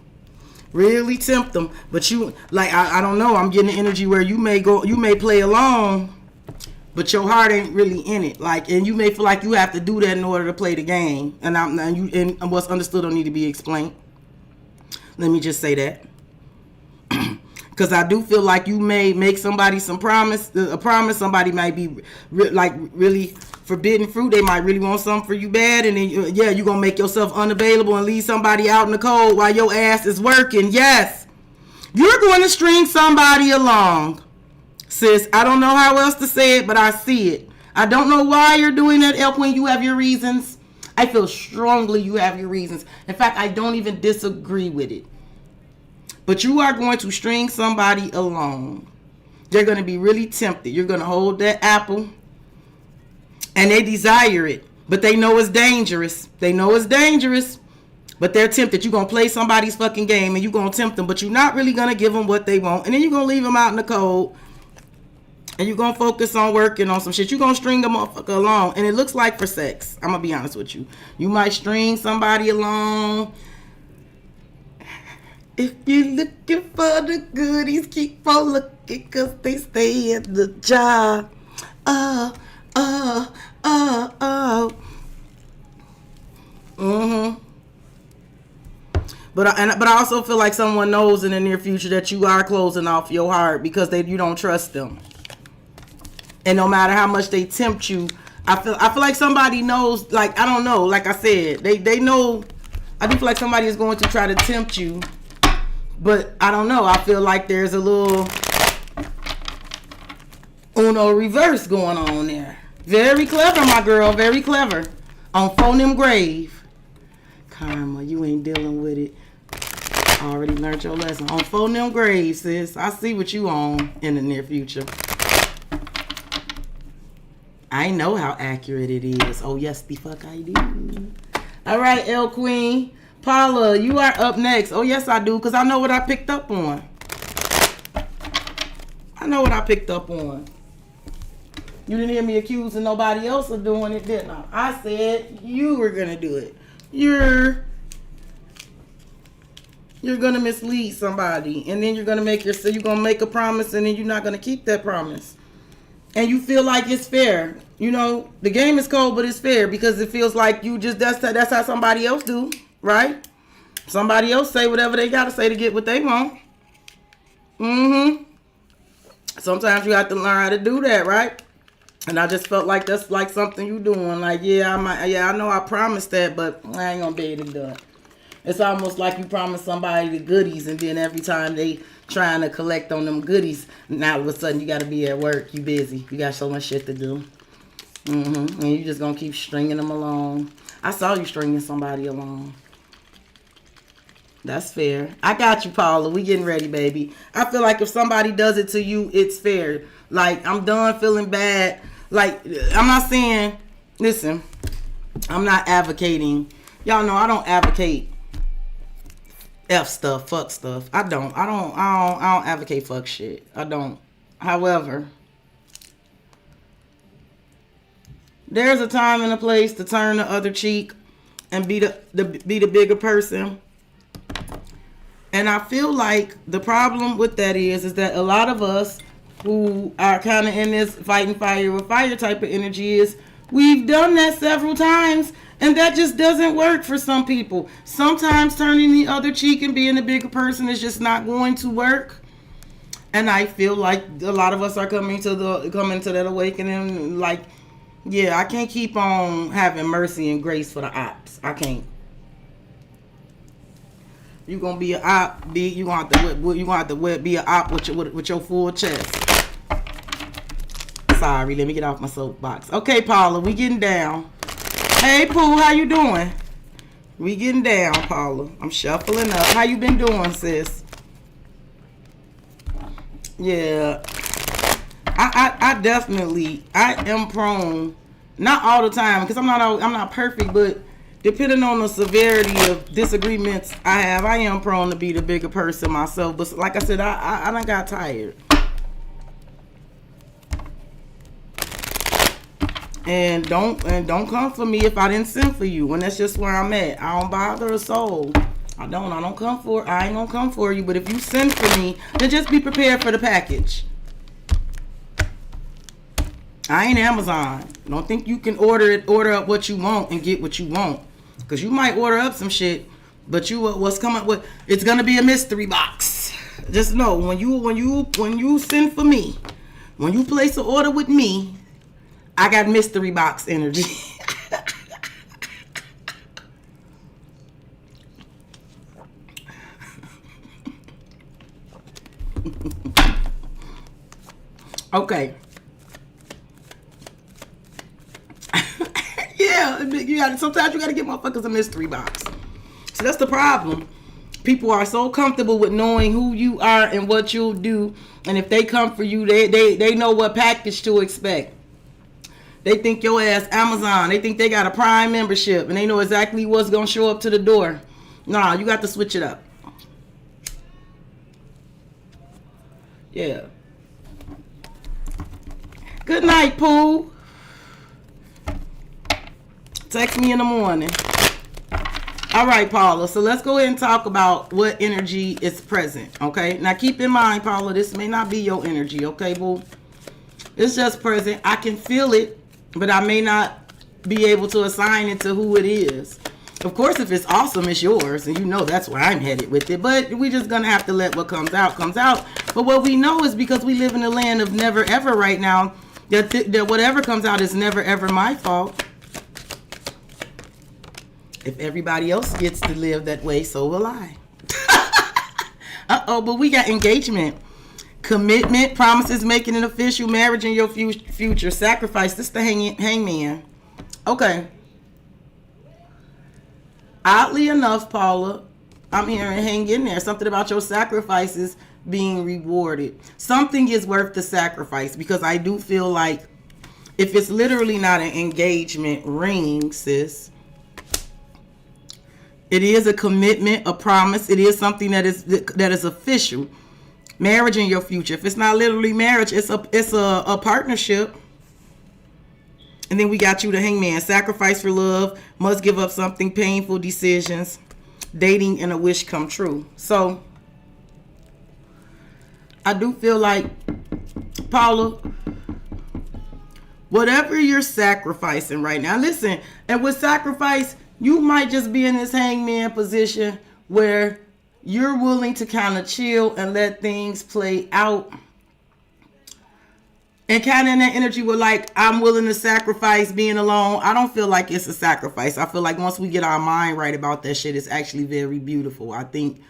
Really tempt them. But you, like, I don't know. I'm getting the energy where you may play along, but your heart ain't really in it. Like, and you may feel like you have to do that in order to play the game. And what's understood don't need to be explained. Let me just say that. Because I do feel like you may make somebody a promise. Somebody might be really forbidden fruit. They might really want something for you bad. And then, you're going to make yourself unavailable and leave somebody out in the cold while your ass is working. Yes. You're going to string somebody along. Sis, I don't know how else to say it, but I see it. I don't know why you're doing that, El Queen. You have your reasons. I feel strongly you have your reasons. In fact, I don't even disagree with it. But you are going to string somebody along. They're going to be really tempted. You're going to hold that apple. And they desire it. But they know it's dangerous. They know it's dangerous. But they're tempted. You're going to play somebody's fucking game and you're going to tempt them. But you're not really going to give them what they want. And then you're going to leave them out in the cold. And you're going to focus on working on some shit. You're going to string a motherfucker along. And it looks like for sex. I'm going to be honest with you. You might string somebody along. If you're looking for the goodies, keep on looking. Because they stay at the job. But I also feel like someone knows in the near future that you are closing off your heart because you don't trust them. And no matter how much they tempt you, I feel like somebody knows. Like, I don't know. Like I said, they know. I do feel like somebody is going to try to tempt you, but I don't know. I feel like there's a little Uno reverse going on there. Very clever, my girl. Very clever. On phoneme grave. Karma, you ain't dealing with it. I already learned your lesson. On phoneme grave, sis. I see what you on in the near future. I know how accurate it is. Oh, yes, the fuck I do. All right, El Queen. Paula, you are up next. Oh, yes, I do, because I know what I picked up on. I know what I picked up on. You didn't hear me accusing nobody else of doing it, didn't I? I said you were going to do it. You're going to mislead somebody, and then you're going to make a promise, and then you're not going to keep that promise. And you feel like it's fair. You know, the game is cold, but it's fair because it feels like you just, that's how somebody else do, right? Somebody else say whatever they got to say to get what they want. Sometimes you have to learn how to do that, right? And I just felt like that's like something you doing. Like, I know I promised that, but I ain't going to be able to do it. It's almost like you promise somebody the goodies, and then every time they trying to collect on them goodies, now all of a sudden you got to be at work. You busy. You got so much shit to do. And you just going to keep stringing them along. I saw you stringing somebody along. That's fair. I got you, Paula. We getting ready, baby. I feel like if somebody does it to you, it's fair. Like, I'm done feeling bad. Like, I'm not saying, listen, I'm not advocating. Y'all know I don't advocate F stuff, fuck stuff. I don't advocate fuck shit. I don't. However, there's a time and a place to turn the other cheek and be the bigger person. And I feel like the problem with that is that a lot of us who are kind of in this fighting fire with fire type of energy is we've done that several times. And that just doesn't work for some people. Sometimes turning the other cheek and being a bigger person is just not going to work. And I feel like a lot of us are coming to that awakening. Like, yeah, I can't keep on having mercy and grace for the ops. I can't. You're gonna be an op, you gonna have to be an op with your full chest. Sorry, let me get off my soapbox. Okay, Paula, we getting down. Hey, Pooh, how you doing? We getting down, Paula. I'm shuffling up. How you been doing, sis? Yeah. I definitely, I am prone, not all the time, because I'm not perfect, but depending on the severity of disagreements I have, I am prone to be the bigger person myself. But like I said, I done got tired. And don't come for me if I didn't send for you. And that's just where I'm at. I don't bother a soul. I ain't gonna come for you. But if you send for me, then just be prepared for the package. I ain't Amazon. Don't think you can order up what you want and get what you want. Because you might order up some shit, but what's coming with, it's gonna be a mystery box. Just know when you send for me, when you place an order with me, I got mystery box energy. Okay. Yeah, sometimes you gotta give motherfuckers a mystery box. So that's the problem. People are so comfortable with knowing who you are and what you'll do, and if they come for you, they know what package to expect. They think your ass Amazon. They think they got a Prime membership, and they know exactly what's gonna show up to the door. Nah, you got to switch it up. Yeah. Good night, Pooh. Text me in the morning. All right, Paula. So let's go ahead and talk about what energy is present. Okay. Now keep in mind, Paula, this may not be your energy. Okay, boo. It's just present. I can feel it, but I may not be able to assign it to who it is. Of course, if it's awesome, it's yours, and you know that's where I'm headed with it. But we're just gonna have to let what comes out comes out. But what we know is because we live in the land of never ever right now, that whatever comes out is never ever my fault. If everybody else gets to live that way, so will I. Uh-oh, but we got engagement, commitment, promises, making it official, marriage in your future, sacrifice. This is the hangman. Okay. Oddly enough, Paula, I'm hearing hang in there. Something about your sacrifices being rewarded. Something is worth the sacrifice, because I do feel like if it's literally not an engagement ring, sis, it is a commitment, a promise. It is something that is official. Marriage in your future. If it's not literally marriage, it's a partnership. And then we got you, the hangman. Sacrifice for love. Must give up something. Painful decisions. Dating and a wish come true. So I do feel like, Paula, whatever you're sacrificing right now, listen, and with sacrifice, you might just be in this hangman position where you're willing to kind of chill and let things play out. And kind of in that energy where, like, I'm willing to sacrifice being alone. I don't feel like it's a sacrifice. I feel like once we get our mind right about that shit, it's actually very beautiful. I think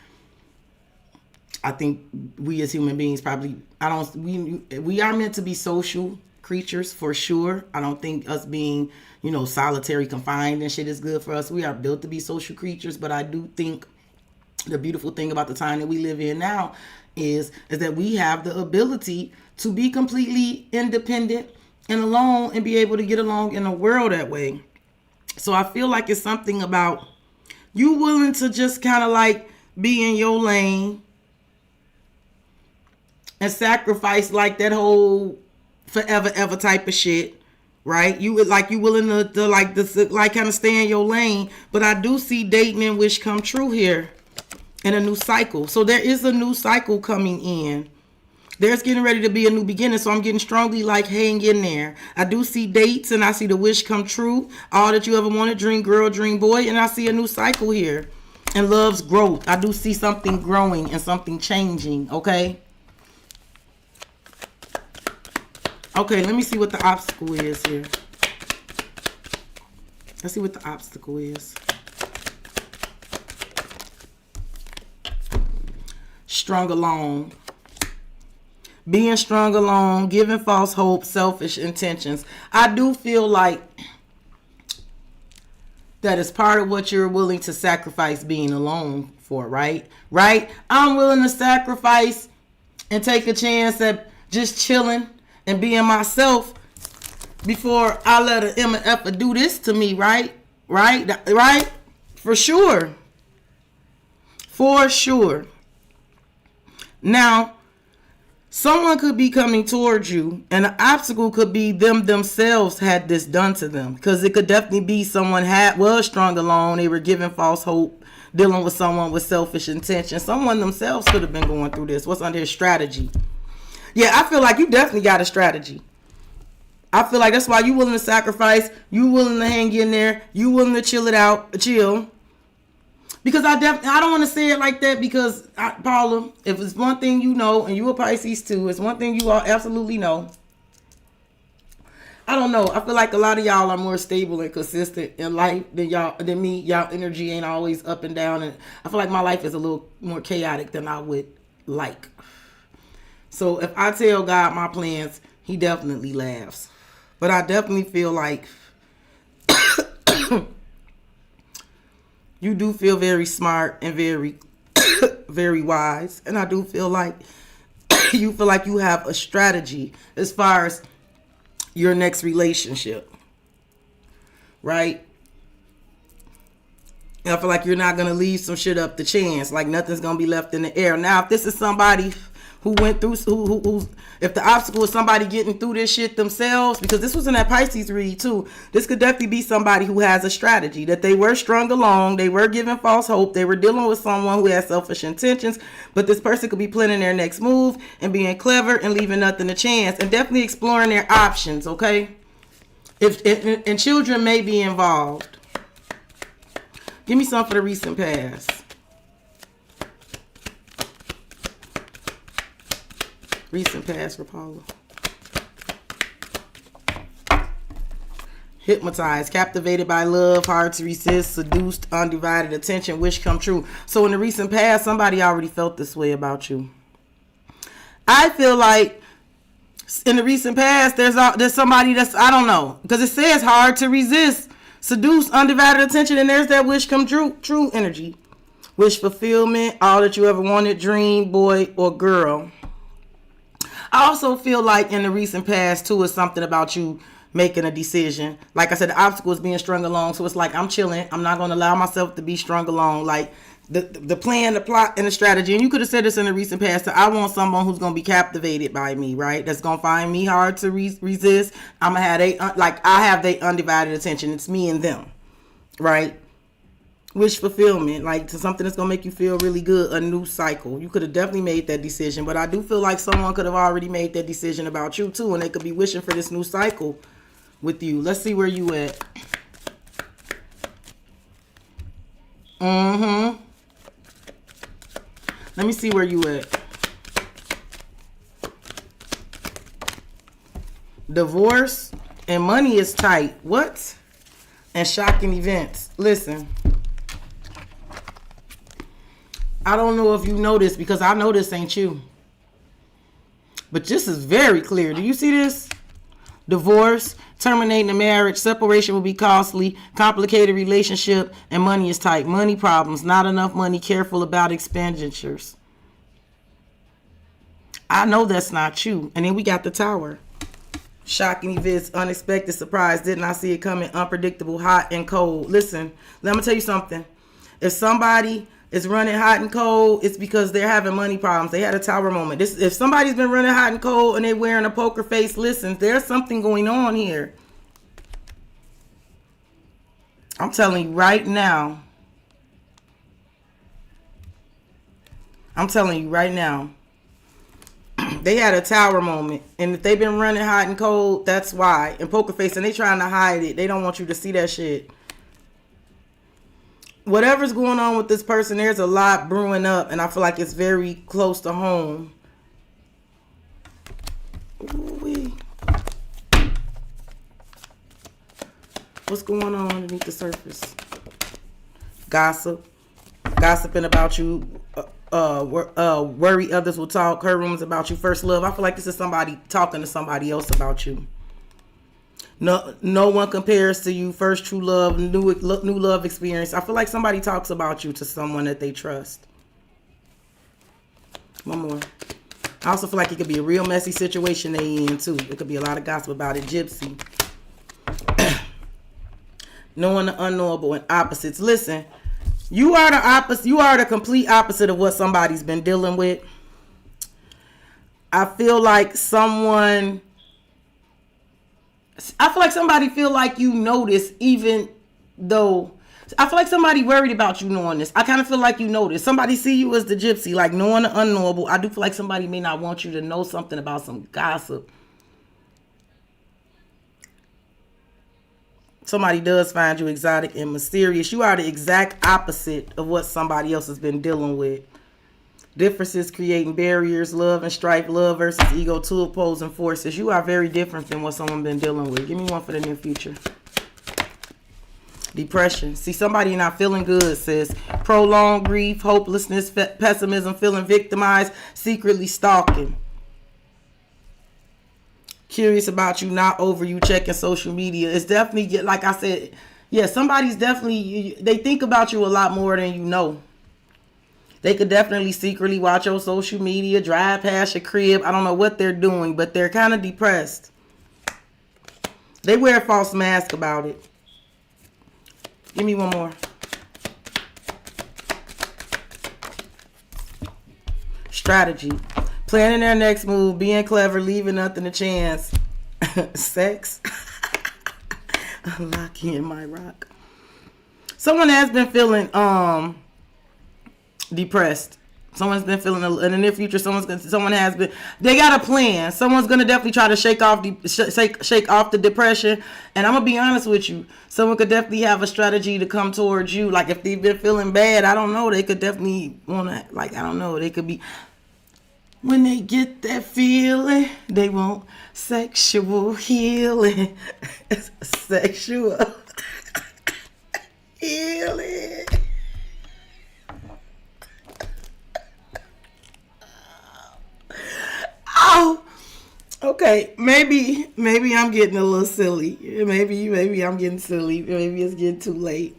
we as human beings probably, we are meant to be social creatures for sure. I don't think us being, solitary, confined and shit is good for us. We are built to be social creatures, but I do think the beautiful thing about the time that we live in now is that we have the ability to be completely independent and alone and be able to get along in the world that way. So I feel like it's something about you willing to just kind of like be in your lane and sacrifice like that whole forever ever type of shit, right? You willing to kind of stay in your lane. But I do see dating and wish come true here in a new cycle. So there is a new cycle coming in. There's getting ready to be a new beginning. So I'm getting strongly like hang in there. I do see dates and I see the wish come true. All that you ever wanted, dream girl, dream boy. And I see a new cycle here. And love's growth. I do see something growing and something changing. Okay. Okay, let me see what the obstacle is here. Let's see what the obstacle is. Strong alone. Being strong alone, giving false hope, selfish intentions. I do feel like that is part of what you're willing to sacrifice being alone for, right? Right? I'm willing to sacrifice and take a chance at just chilling and being myself before I let an MF do this to me, right? Right? For sure. For sure. Now, someone could be coming towards you, and the obstacle could be them themselves had this done to them. Because it could definitely be someone was strong alone. They were giving false hope, dealing with someone with selfish intention. Someone themselves could have been going through this. What's under his strategy? Yeah, I feel like you definitely got a strategy. I feel like that's why you willing to sacrifice. You willing to hang in there. You willing to chill. Because I don't want to say it like that because, Paula, if it's one thing you know, and you a Pisces too, it's one thing you all absolutely know. I don't know. I feel like a lot of y'all are more stable and consistent in life than me. Y'all energy ain't always up and down. And I feel like my life is a little more chaotic than I would like. So if I tell God my plans, he definitely laughs. But I definitely feel like you do feel very smart and very, very wise. And I do feel like you feel like you have a strategy as far as your next relationship. Right? And I feel like you're not going to leave some shit up to chance. Like nothing's going to be left in the air. Now, if this is somebody who went through, if the obstacle is somebody getting through this shit themselves, because this was in that Pisces read too, this could definitely be somebody who has a strategy, that they were strung along, they were given false hope, they were dealing with someone who has selfish intentions, but this person could be planning their next move and being clever and leaving nothing to chance and definitely exploring their options, okay? And children may be involved. Give me some for the recent past. Recent past for Paula. Hypnotized, captivated by love, hard to resist, seduced, undivided attention, wish come true. So in the recent past, somebody already felt this way about you. I feel like in the recent past, there's somebody that's, I don't know, because it says hard to resist, seduced, undivided attention, and there's that wish come true energy. Wish fulfillment, all that you ever wanted, dream, boy or girl. I also feel like in the recent past, too, is something about you making a decision. Like I said, the obstacle is being strung along. So it's like, I'm chilling. I'm not going to allow myself to be strung along. Like the plan, the plot, and the strategy. And you could have said this in the recent past. So I want someone who's going to be captivated by me, right? That's going to find me hard to resist. I'm going to have I have their undivided attention. It's me and them, right? Wish fulfillment, like to something that's gonna make you feel really good, a new cycle. You could have definitely made that decision, but I do feel like someone could have already made that decision about you too, and they could be wishing for this new cycle with you. Let's see where you at. Let me see where you at. Divorce and money is tight. What? And shocking events. Listen. I don't know if you know this because I know this ain't you. But this is very clear. Do you see this? Divorce, terminating the marriage, separation will be costly, complicated relationship, and money is tight. Money problems, not enough money, careful about expenditures. I know that's not you. And then we got the Tower. Shocking events, unexpected surprise, did not see it coming, unpredictable, hot and cold. Listen, let me tell you something. If somebody is running hot and cold, it's because they're having money problems. They had a Tower moment. If somebody's been running hot and cold and they're wearing a poker face, listen, there's something going on here. I'm telling you right now. They had a Tower moment. And if they've been running hot and cold, that's why. And poker face, and they trying to hide it. They don't want you to see that shit. Whatever's going on with this person, there's a lot brewing up, and I feel like it's very close to home. Ooh-wee. What's going on underneath the surface? Gossiping about you. Worry others will talk. Her rumors about you. First love. I feel like this is somebody talking to somebody else about you. No one compares to you. First true love, new love experience. I feel like somebody talks about you to someone that they trust. One more. I also feel like it could be a real messy situation they in too. It could be a lot of gossip about it. Gypsy. Knowing the unknowable and opposites. Listen, you are the opposite. You are the complete opposite of what somebody's been dealing with. I feel like somebody feel like you know this, even though I feel like somebody worried about you knowing this. I kind of feel like you know this. Somebody see you as the gypsy, like knowing the unknowable. I do feel like somebody may not want you to know something about some gossip. Somebody does find you exotic and mysterious. You are the exact opposite of what somebody else has been dealing with. Differences creating barriers, love and strife, love versus ego, two opposing forces. You are very different than what someone been dealing with. Give me one for the near future. Depression. See, somebody not feeling good, sis. Prolonged grief, hopelessness, pessimism, feeling victimized, secretly stalking. Curious about you, not over you, checking social media. It's definitely, like I said, yeah, somebody's definitely, they think about you a lot more than you know. They could definitely secretly watch your social media, drive past your crib. I don't know what they're doing, but they're kind of depressed. They wear a false mask about it. Give me one more. Strategy. Planning their next move, being clever, leaving nothing to chance. Sex. Unlocking in my rock. Someone has been feeling depressed. Someone's been feeling in the near future. Someone has been. They got a plan. Someone's gonna definitely try to shake off the depression. And I'm gonna be honest with you. Someone could definitely have a strategy to come towards you. Like if they've been feeling bad, I don't know. They could definitely wanna. Like I don't know. They could be. When they get that feeling, they want sexual healing. Sexual healing. Oh, okay. Maybe I'm getting a little silly. Maybe I'm getting silly. Maybe it's getting too late.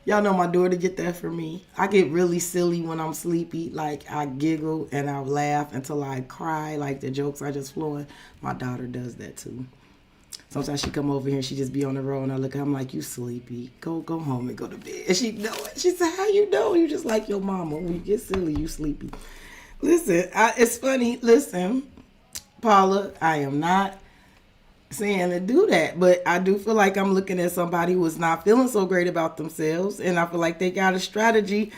Y'all know my daughter get that for me. I get really silly when I'm sleepy. Like I giggle and I laugh until I cry. Like the jokes are just flowing. My daughter does that too. Sometimes she come over here and she just be on the road and I look at her, I'm like, you sleepy. Go home and go to bed. And she know it. She said, how you know? You just like your mama. When you get silly, you sleepy. Listen, it's funny. Listen, Paula, I am not saying to do that, but I do feel like I'm looking at somebody who is not feeling so great about themselves, and I feel like they got a strategy,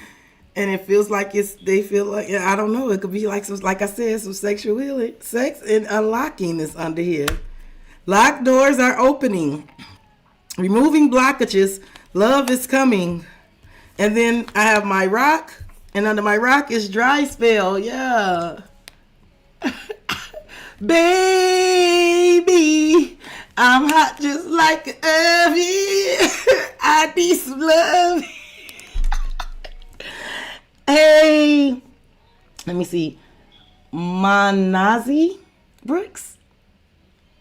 and it feels like they feel like, I don't know, it could be like some, like I said, some sexual healing, sex and unlocking is under here. Locked doors are opening, removing blockages, love is coming, and then I have my rock, and under my rock is dry spell, yeah. Baby, I'm hot just like an oven. I need some love. Hey, let me see. Manazi Brooks?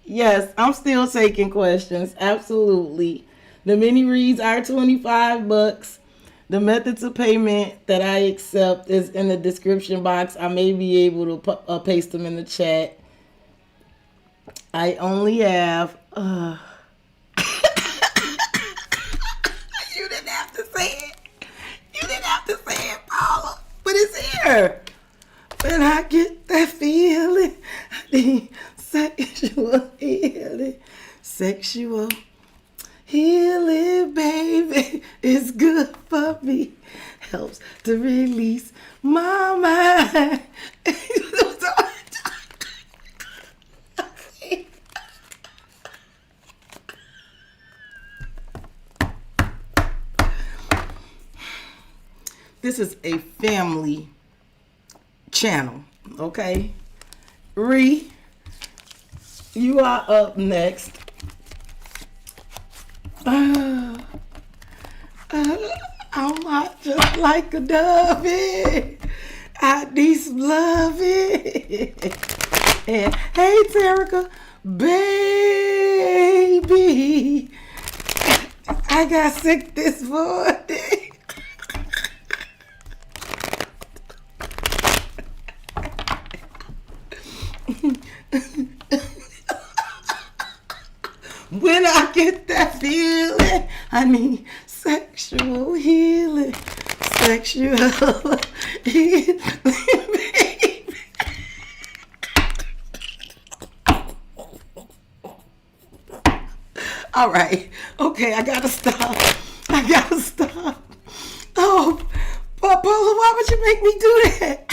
Yes, I'm still taking questions. Absolutely. The mini reads are $25. The methods of payment that I accept is in the description box. I may be able to paste them in the chat. I only have. You didn't have to say it. You didn't have to say it, Paula. But it's here. When I get that feeling, I need sexual healing. Sexual healing, baby, is good for me. Helps to release my mind. This is a family channel, okay? Ree, you are up next. I'm hot just like a dovey. I need some loving. And hey, Terica, baby, I got sick this morning. When I get that feeling, I need sexual healing. Sexual healing, baby. All right. Okay, I gotta stop. Oh, Paula, why would you make me do that?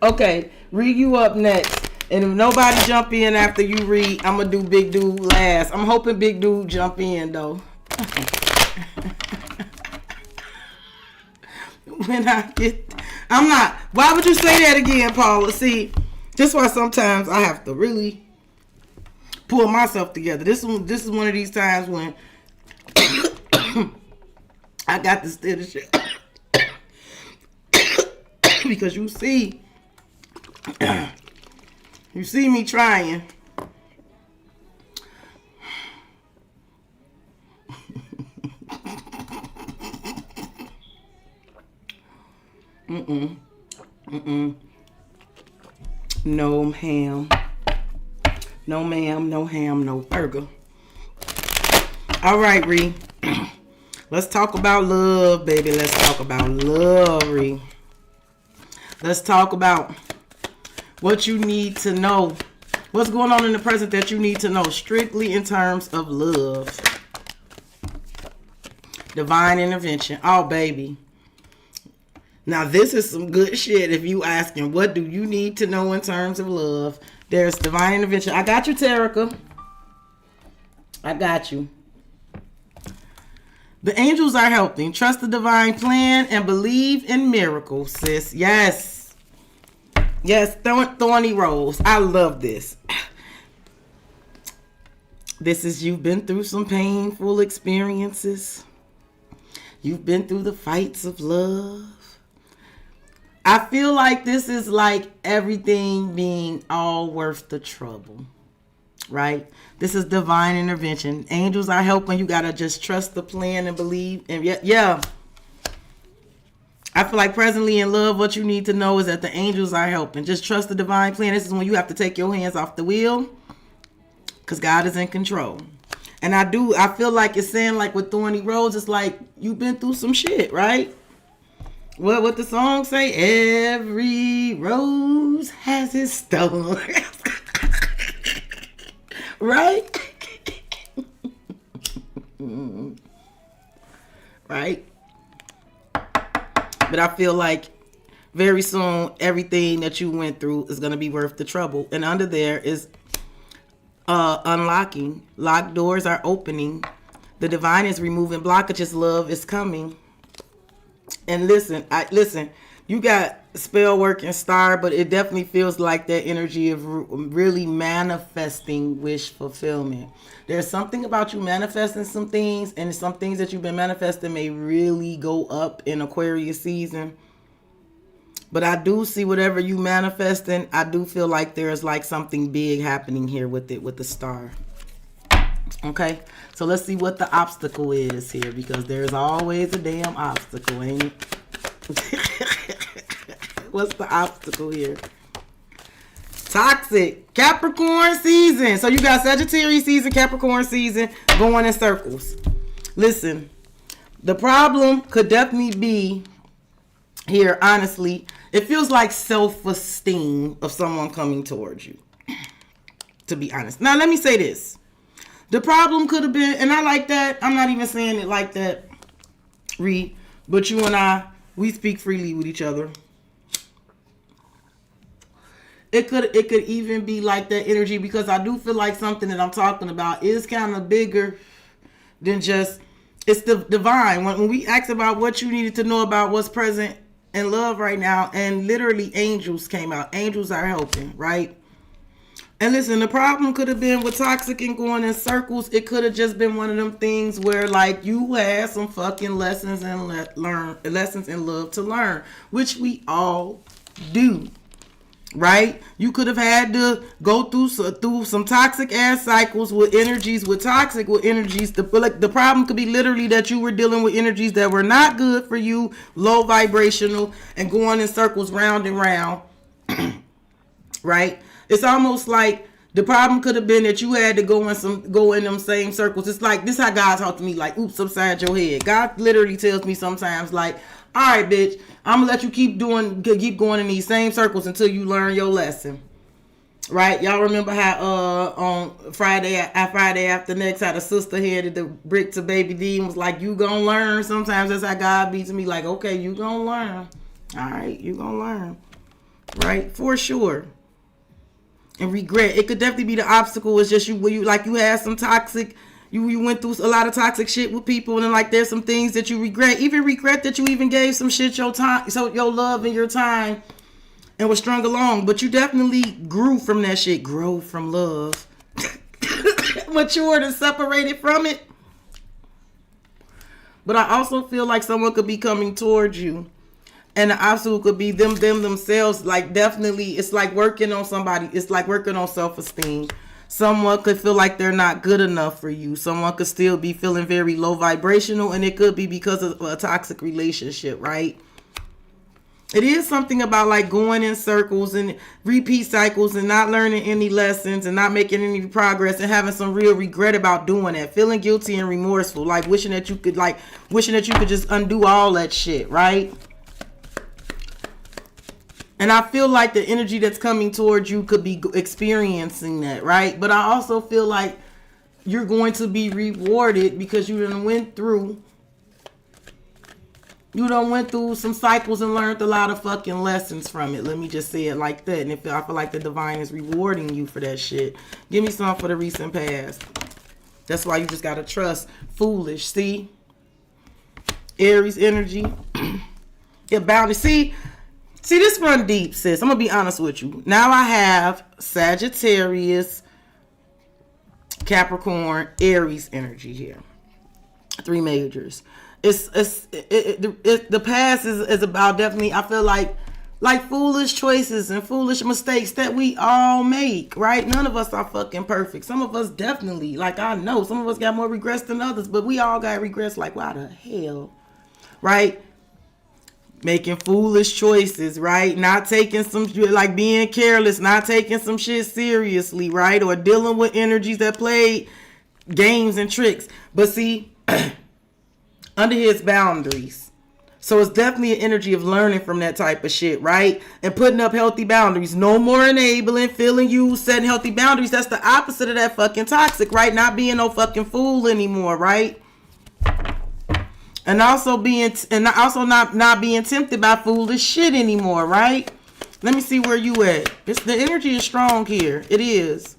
Okay, read you up next. And if nobody jump in after you read, I'm going to do Big Dude last. I'm hoping Big Dude jump in, though. When I get... I'm not... Why would you say that again, Paula? See, this is why sometimes I have to really pull myself together. This is one of these times when I got to steer the shit. Because you see me trying. No ham. No ma'am, no ham, no burger. All right, Ree. Let's talk about love, baby. Let's talk about love, Ree. Let's talk about what you need to know. What's going on in the present that you need to know, strictly in terms of love. Divine intervention. Oh, baby. Now, this is some good shit if you asking, what do you need to know in terms of love? There's divine intervention. I got you, Terica. I got you. The angels are helping. Trust the divine plan and believe in miracles, sis. Yes. Yes, thorny rose. I love this. This is, you've been through some painful experiences. You've been through the fights of love. I feel like this is like everything being all worth the trouble, right? This is divine intervention. Angels are helping. You got to just trust the plan and believe. And yeah, I feel like presently in love, what you need to know is that the angels are helping. Just trust the divine plan. This is when you have to take your hands off the wheel because God is in control. And I feel like it's saying, like with Thorny Rose, it's like you've been through some shit, right? What the song say? Every rose has its thorn. Right? Right? But I feel like very soon everything that you went through is going to be worth the trouble. And under there is unlocking. Locked doors are opening. The divine is removing blockages. Love is coming. And listen, you got spell work and star, but it definitely feels like that energy of really manifesting wish fulfillment. There's something about you manifesting some things, and some things that you've been manifesting may really go up in Aquarius season. But I do see whatever you manifesting, I do feel like there's like something big happening here with it, with the star. Okay, so let's see what the obstacle is here, because there's always a damn obstacle, ain't it? What's the obstacle here? Toxic Capricorn season. So you got Sagittarius season, Capricorn season going in circles. Listen, the problem could definitely be here, honestly. It feels like self-esteem of someone coming towards you, to be honest. Now, let me say this. The problem could have been, and I like that. I'm not even saying it like that, Ree. But you and I, we speak freely with each other. It could even be like that energy, because I do feel like something that I'm talking about is kind of bigger than just, it's the divine. When we ask about what you needed to know about what's present in love right now, and literally angels came out. Angels are helping, right? And listen, the problem could have been with toxic and going in circles. It could have just been one of them things where, like, you had some fucking lessons and lessons in love to learn, which we all do, right? You could have had to go through some toxic ass cycles with energies, with energies. The problem could be literally that you were dealing with energies that were not good for you, low vibrational, and going in circles round and round, right? It's almost like the problem could have been that you had to go in them same circles. It's like, this is how God talked to me, like, oops, upside your head. God literally tells me sometimes, like, all right, bitch, I'm gonna let you keep going in these same circles until you learn your lesson. Right, y'all remember how on Friday after next, how the sister handed the brick to Baby D and was like, "You gonna learn." Sometimes that's how God beats me. Like, okay, you gonna learn. All right, you gonna learn. Right, for sure. And regret, it could definitely be the obstacle. It's just you had some toxic. You went through a lot of toxic shit with people, and like there's some things that you regret. Even regret that you even gave some shit your time, so your love and your time, and was strung along. But you definitely grew from that shit. Grow from love. Matured and separated from it. But I also feel like someone could be coming towards you, and the obstacle could be them themselves. Like, definitely, it's like working on somebody. It's like working on self-esteem. Someone could feel like they're not good enough for you. Someone could still be feeling very low vibrational, and it could be because of a toxic relationship, right? It is something about like going in circles and repeat cycles and not learning any lessons and not making any progress and having some real regret about doing that. Feeling guilty and remorseful, like wishing that you could just undo all that shit, right? And I feel like the energy that's coming towards you could be experiencing that, right? But I also feel like you're going to be rewarded because you done went through some cycles and learned a lot of fucking lessons from it. Let me just say it like that. And I feel like the divine is rewarding you for that shit. Give me some for the recent past. That's why you just gotta trust. Foolish, see? Aries energy. Yeah, boundary. See, this run deep, sis. I'm gonna be honest with you. Now I have Sagittarius, Capricorn, Aries energy here. 3 majors. The past is about definitely, I feel like foolish choices and foolish mistakes that we all make, right? None of us are fucking perfect. Some of us definitely, like, I know some of us got more regrets than others, but we all got regrets. Like, why the hell, right? Making foolish choices, right? Not taking some, like, being careless, not taking some shit seriously, right? Or dealing with energies that play games and tricks. But see, under his boundaries. So it's definitely an energy of learning from that type of shit, right? And putting up healthy boundaries. No more enabling, feeling used, setting healthy boundaries. That's the opposite of that fucking toxic, right? Not being no fucking fool anymore, right? And also not being tempted by foolish shit anymore, right? Let me see where you at. The energy is strong here. It is.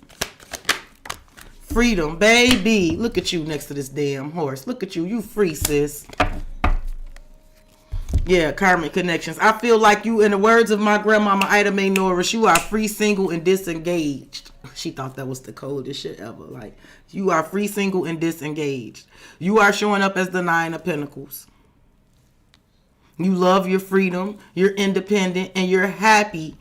Freedom, baby. Look at you next to this damn horse. Look at you. You free, sis. Yeah, karmic connections. I feel like you, in the words of my grandmama Ida Mae Norris, you are free, single, and disengaged. She thought that was the coldest shit ever. Like, you are free, single, and disengaged. You are showing up as the 9 of Pentacles. You love your freedom. You're independent, and you're happy.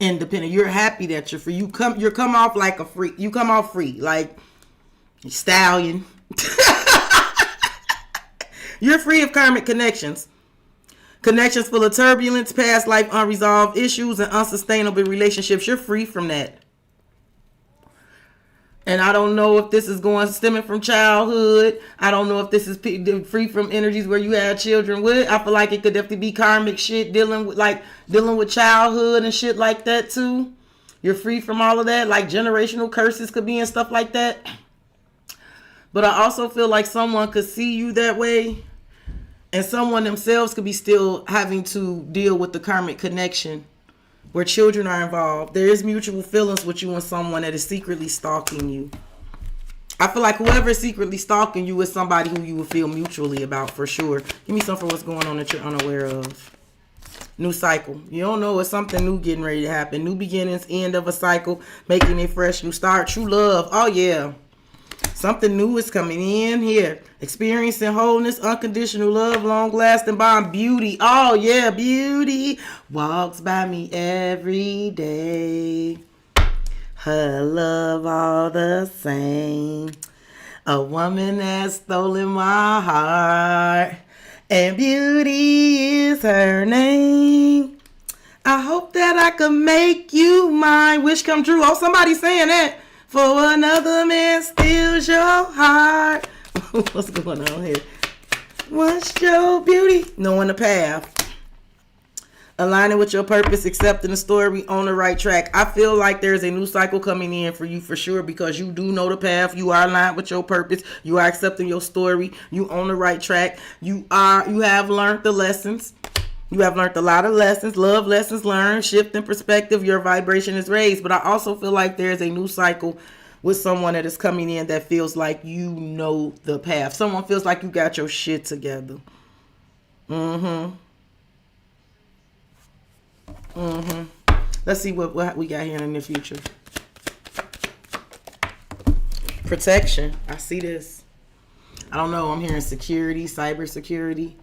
Independent. You're happy that you're free. You come off like a free. You come off free, like stallion. You're free of karmic connections. Connections full of turbulence, past life unresolved issues, and unsustainable relationships. You're free from that. And I don't know if this is stemming from childhood. I don't know if this is free from energies where you had children with. I feel like it could definitely be karmic shit dealing with childhood and shit like that too. You're free from all of that. Like generational curses could be and stuff like that. But I also feel like someone could see you that way. And someone themselves could be still having to deal with the karmic connection where children are involved. There is mutual feelings with you and someone that is secretly stalking you. I feel like whoever is secretly stalking you is somebody who you will feel mutually about for sure. Give me some for what's going on that you're unaware of. New cycle. You don't know, it's something new getting ready to happen. New beginnings, end of a cycle, making it fresh. New start, true love. Oh yeah. Something new is coming in here. Experiencing wholeness, unconditional love, long-lasting bond, beauty. Oh, yeah, beauty walks by me every day. Her love all the same. A woman that's stolen my heart. And beauty is her name. I hope that I can make you mine. Wish come true. Oh, somebody's saying that. For another man steals your heart. What's going on here? What's your beauty? Knowing the path. Aligning with your purpose, accepting the story, on the right track. I feel like there's a new cycle coming in for you for sure, because you do know the path. You are aligned with your purpose. You are accepting your story. You on the right track. You have learned the lessons. You have learned a lot of lessons, love lessons learned, shift in perspective. Your vibration is raised. But I also feel like there's a new cycle with someone that is coming in that feels like you know the path. Someone feels like you got your shit together. Let's see what we got here in the future. Protection. I see this. I don't know. I'm hearing security, cyber security.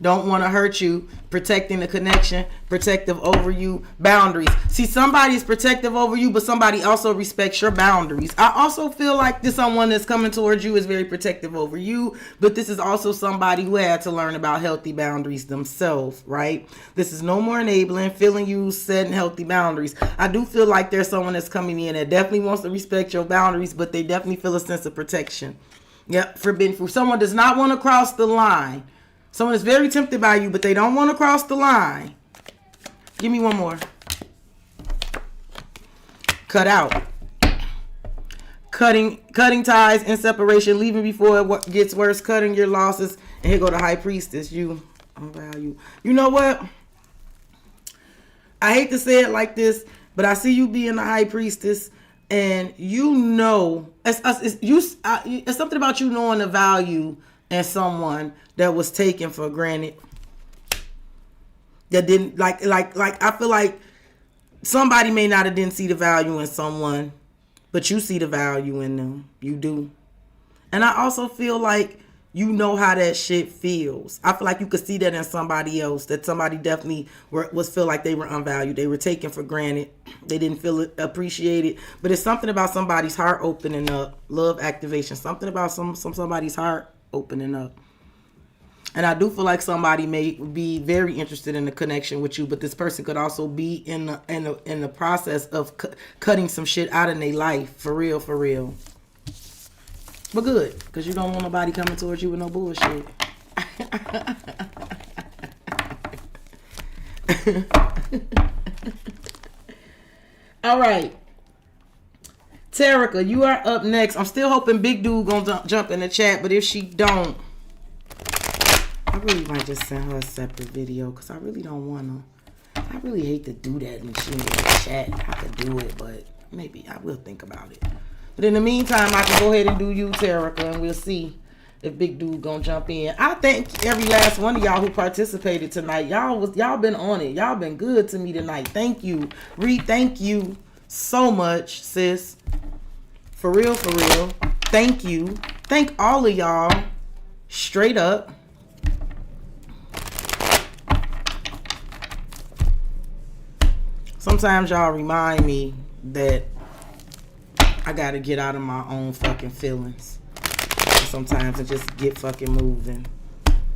Don't want to hurt you. Protecting the connection. Protective over you. Boundaries. See, somebody is protective over you, but somebody also respects your boundaries. I also feel like this someone that's coming towards you is very protective over you, but this is also somebody who had to learn about healthy boundaries themselves, right? This is no more enabling, feeling you, setting healthy boundaries. I do feel like there's someone that's coming in that definitely wants to respect your boundaries, but they definitely feel a sense of protection. Yep, forbidden fruit. Someone does not want to cross the line. Someone is very tempted by you, but they don't want to cross the line. Give me one more. Cut out. Cutting ties and separation, leaving before it gets worse, cutting your losses. And here go the high priestess. You value. You know what? I hate to say it like this, but I see you being the high priestess, and you know, it's something about you knowing the value in someone that was taken for granted. That didn't like I feel like somebody may not have didn't see the value in someone, but you see the value in them. You do. And I also feel like you know how that shit feels. I feel like you could see that in somebody else, that somebody definitely feel like they were unvalued. They were taken for granted. They didn't feel appreciated. But it's something about somebody's heart opening up. Love activation. Something about somebody's heart opening up. And I do feel like somebody may be very interested in the connection with you, but this person could also be in the process of cutting some shit out in their life, for real. But good, because you don't want nobody coming towards you with no bullshit. All right. Terica, you are up next. I'm still hoping Big Dude gonna jump in the chat, but if she don't, I really might just send her a separate video, because I really don't want to. I really hate to do that when she in the chat. I could do it, but maybe I will think about it. But in the meantime, I can go ahead and do you, Terica, and we'll see if Big Dude gonna jump in. I thank every last one of y'all who participated tonight. Y'all been on it. Y'all been good to me tonight. Thank you. Reed, thank you so much, sis. For real. Thank you. Thank all of y'all. Straight up. Sometimes y'all remind me that I gotta get out of my own fucking feelings. Sometimes I just get fucking moving.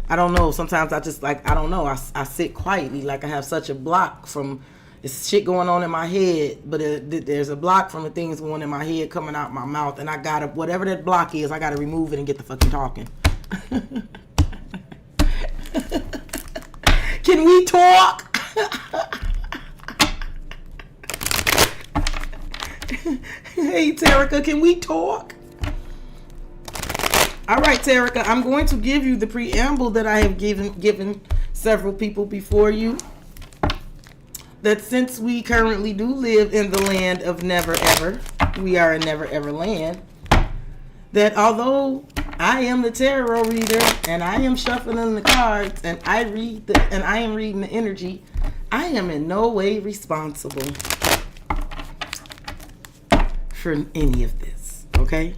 I don't know. Sometimes I just I don't know. I sit quietly, like I have such a block from it's shit going on in my head, but there's a block from the things going in my head coming out my mouth, and I gotta, whatever that block is, I gotta remove it and get the fucking talking. Can we talk? Hey, Terica, can we talk? All right, Terica, I'm going to give you the preamble that I have given several people before you. That since we currently do live in the land of never ever, we are a never ever land, that although I am the tarot reader and I am shuffling the cards and I am reading the energy, I am in no way responsible for any of this, okay?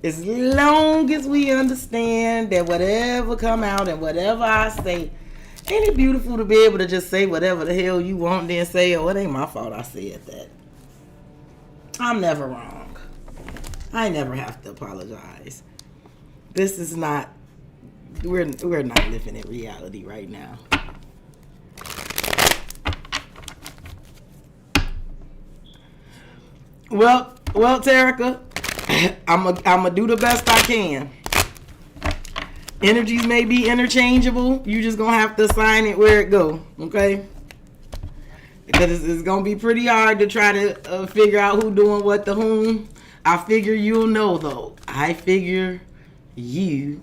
As long as we understand that whatever come out and whatever I say, ain't it beautiful to be able to just say whatever the hell you want, then say, oh, it ain't my fault I said that. I'm never wrong. I never have to apologize. This is not, we're not living in reality right now. Well, Terica, I'm gonna do the best I can. Energies may be interchangeable. You just gonna have to assign it where it go, okay? Because it's gonna be pretty hard to try to figure out who doing what to whom. I figure you'll know though. I figure you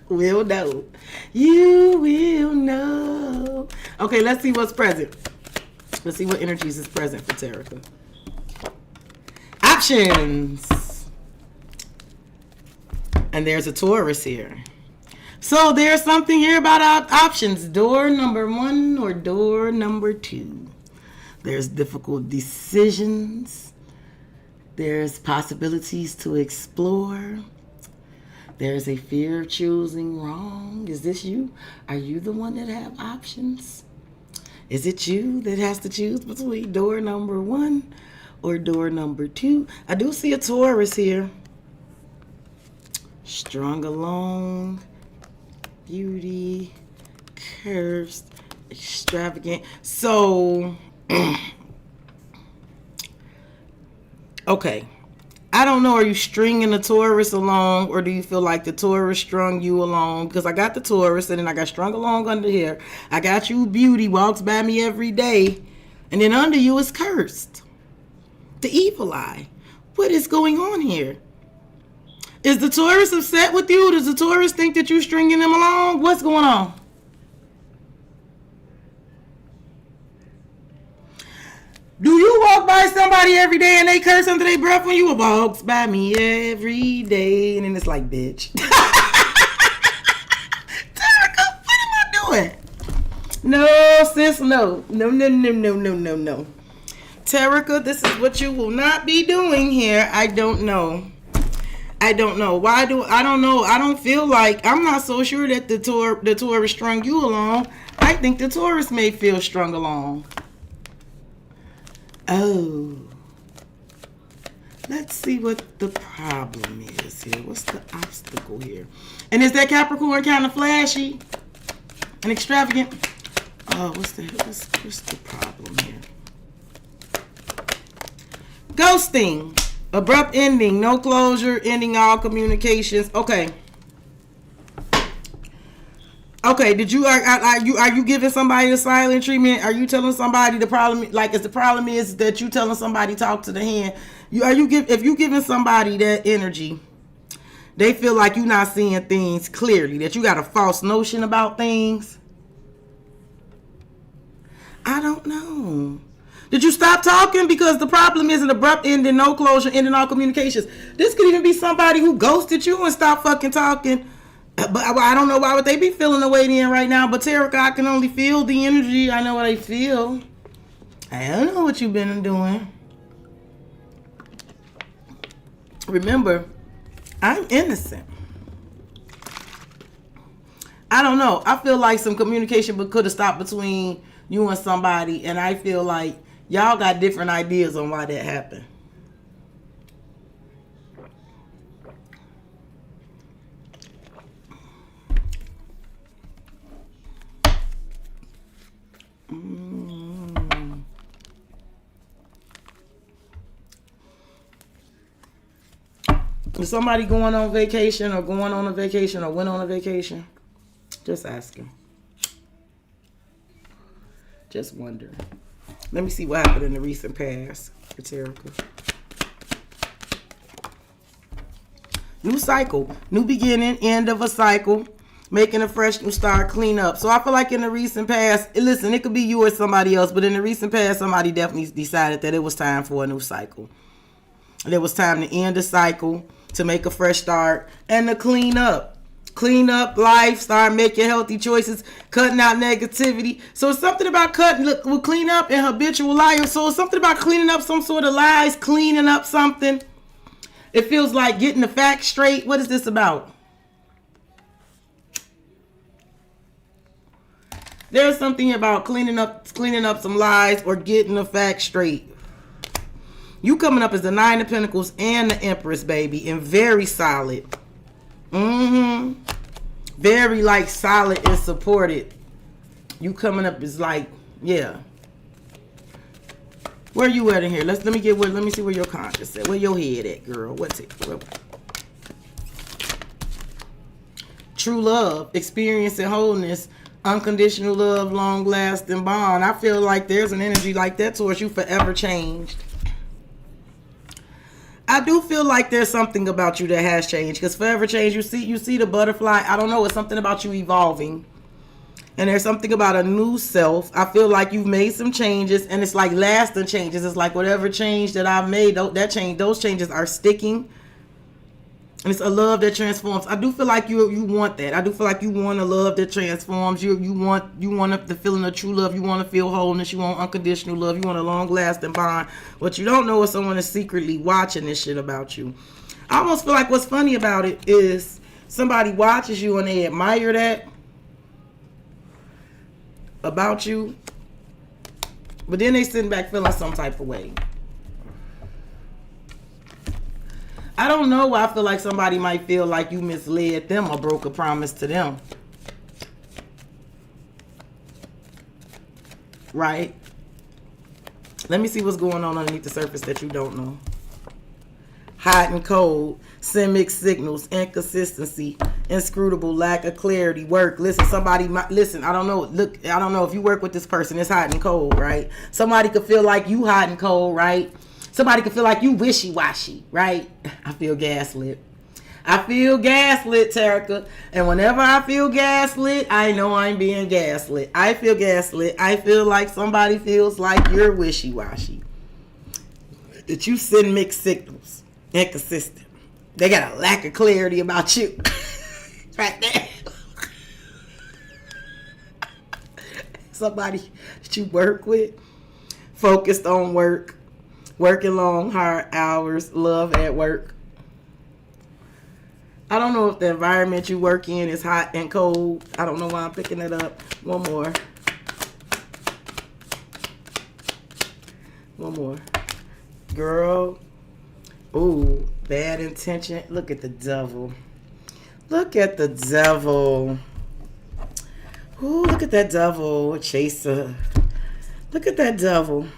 will know. You will know. Okay, let's see what's present. Let's see what energies is present for Terica. Options. And there's a Taurus here. So there's something here about options. Door number 1 or door number 2. There's difficult decisions. There's possibilities to explore. There's a fear of choosing wrong. Is this you? Are you the one that have options? Is it you that has to choose between door number 1 or door number 2? I do see a Taurus here. Strung along, beauty, curves, extravagant. So, okay. I don't know, are you stringing the Taurus along, or do you feel like the Taurus strung you along? Because I got the Taurus, and then I got strung along under here. I got you, beauty, walks by me every day. And then under you is cursed. The evil eye. What is going on here? Is the Taurus upset with you? Does the Taurus think that you're stringing them along? What's going on? Do you walk by somebody every day and they curse under their breath when you walks by me every day? And then it's like, bitch. Terica, what am I doing? No, sis, no. No. Terica, this is what you will not be doing here. I don't know. Why I don't know. I don't feel like, I'm not so sure that the Taurus strung you along. I think the Taurus may feel strung along. Oh. Let's see what the problem is here. What's the obstacle here? And is that Capricorn kind of flashy and extravagant? Oh, what's the problem here? Ghosting. Abrupt ending, no closure, ending all communications. Okay. Okay, are you giving somebody the silent treatment? Are you telling somebody the problem, like, if the problem is that you telling somebody talk to the hand, if you giving somebody that energy, they feel like you're not seeing things clearly, that you got a false notion about things? I don't know. Did you stop talking? Because the problem is an abrupt ending, no closure, ending all communications. This could even be somebody who ghosted you and stopped fucking talking. But I don't know why would they be feeling the way they're in right now. But Terica, I can only feel the energy. I know what I feel. I don't know what you've been doing. Remember, I'm innocent. I don't know. I feel like some communication could have stopped between you and somebody. And I feel like y'all got different ideas on why that happened. Is somebody going on vacation or going on a vacation or went on a vacation? Just asking. Just wondering. Let me see what happened in the recent past for Terica. New cycle. New beginning. End of a cycle. Making a fresh new start. Clean up. So I feel like in the recent past, listen, it could be you or somebody else, but in the recent past, somebody definitely decided that it was time for a new cycle. And it was time to end the cycle, to make a fresh start, and to clean up. Clean up life, start making healthy choices, cutting out negativity. So it's something about we'll clean up and habitual liars. So it's something about cleaning up some sort of lies, cleaning up something. It feels like getting the facts straight. What is this about? There's something about cleaning up some lies or getting the facts straight. You coming up as the 9 of Pentacles and the Empress, baby, and very solid. Very, like, solid and supported. You coming up is like, yeah. Where you at in here? Let me see where your conscience at. Where your head at, girl? What's it? true love, experiencing wholeness, unconditional love, long lasting bond. I feel like there's an energy like that towards you, forever changed. I do feel like there's something about you that has changed, because forever change, you see the butterfly. I don't know, it's something about you evolving. And there's something about a new self. I feel like you've made some changes, and it's like lasting changes. It's like whatever change that I've made, those changes are sticking. And it's a love that transforms. I do feel like you want that. I do feel like you want a love that transforms. You want the feeling of true love. You want to feel wholeness. You want unconditional love. You want a long lasting bond. What you don't know is someone is secretly watching this shit about you. I almost feel like what's funny about it is somebody watches you and they admire that about you, but then they sitting back feeling some type of way. I don't know why I feel like somebody might feel like you misled them or broke a promise to them. Right? Let me see what's going on underneath the surface that you don't know. Hot and cold, send mixed signals, inconsistency, inscrutable, lack of clarity, work. Listen, I don't know. Look, I don't know if you work with this person, it's hot and cold, right? Somebody could feel like you hot and cold, right? Somebody could feel like you wishy-washy, right? I feel gaslit. I feel gaslit, Terica. And whenever I feel gaslit, I know I'm being gaslit. I feel gaslit. I feel like somebody feels like you're wishy-washy. That you send mixed signals. Inconsistent. They got a lack of clarity about you. Right there. Somebody that you work with. Focused on work. Working long, hard hours, love at work. I don't know if the environment you work in is hot and cold. I don't know why I'm picking it up. One more. Girl. Ooh, bad intention. Look at the devil. Look at the devil. Ooh, look at that devil. Chaser. Look at that devil.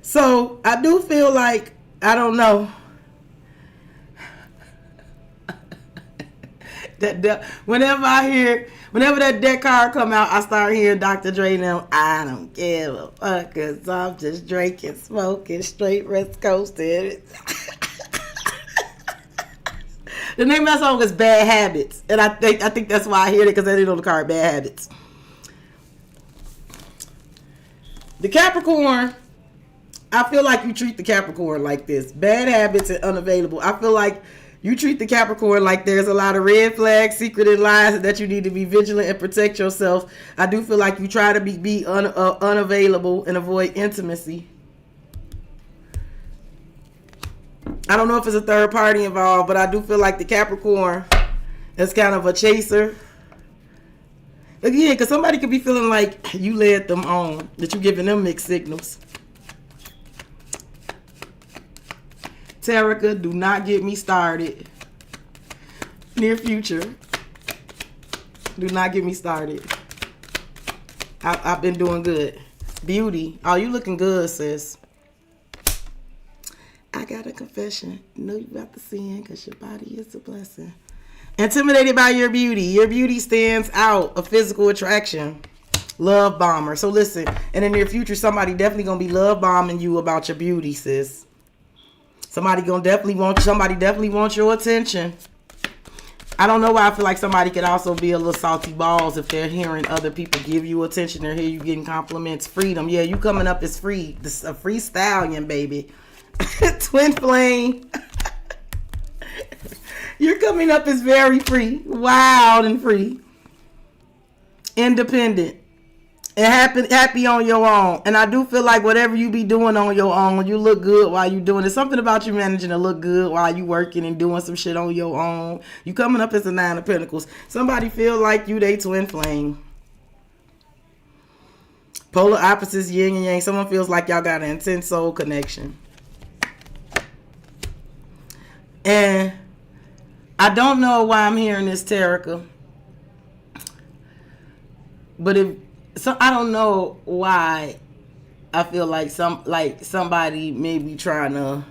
So I do feel like, I don't know, whenever that deck card come out, I start hearing Dr. Dre now. I don't give a fuck, cause I'm just drinking, smoking, straight West Coasting. The name of that song is Bad Habits, and I think that's why I hear it, because I didn't know the card Bad Habits. The Capricorn. I feel like you treat the Capricorn like this. Bad habits and unavailable. I feel like you treat the Capricorn like there's a lot of red flags, secreted lies, and that you need to be vigilant and protect yourself. I do feel like you try to be unavailable and avoid intimacy. I don't know if it's a third party involved, but I do feel like the Capricorn is kind of a chaser. Again, because somebody could be feeling like you led them on, that you're giving them mixed signals. Terica, do not get me started. Near future. Do not get me started. I've been doing good. Beauty. Oh, you looking good, sis. I got a confession. Know you about to sin, because your body is a blessing. Intimidated by your beauty. Your beauty stands out. A physical attraction. Love bomber. So listen, in the near future, somebody definitely going to be love bombing you about your beauty, sis. Somebody definitely wants your attention. I don't know why I feel like somebody could also be a little salty balls if they're hearing other people give you attention or hear you getting compliments. Freedom. Yeah, you coming up as free. This is a free stallion, baby. Twin flame. You're coming up as very free. Wild and free. Independent. And happy on your own. And I do feel like whatever you be doing on your own, you look good while you doing it. Something about you managing to look good while you working and doing some shit on your own. You coming up as a 9 of Pentacles. Somebody feel like you they twin flame. Polar opposites, yin and yang. Someone feels like y'all got an intense soul connection. And I don't know why I'm hearing this, Terica. But I don't know why I feel like somebody may be trying to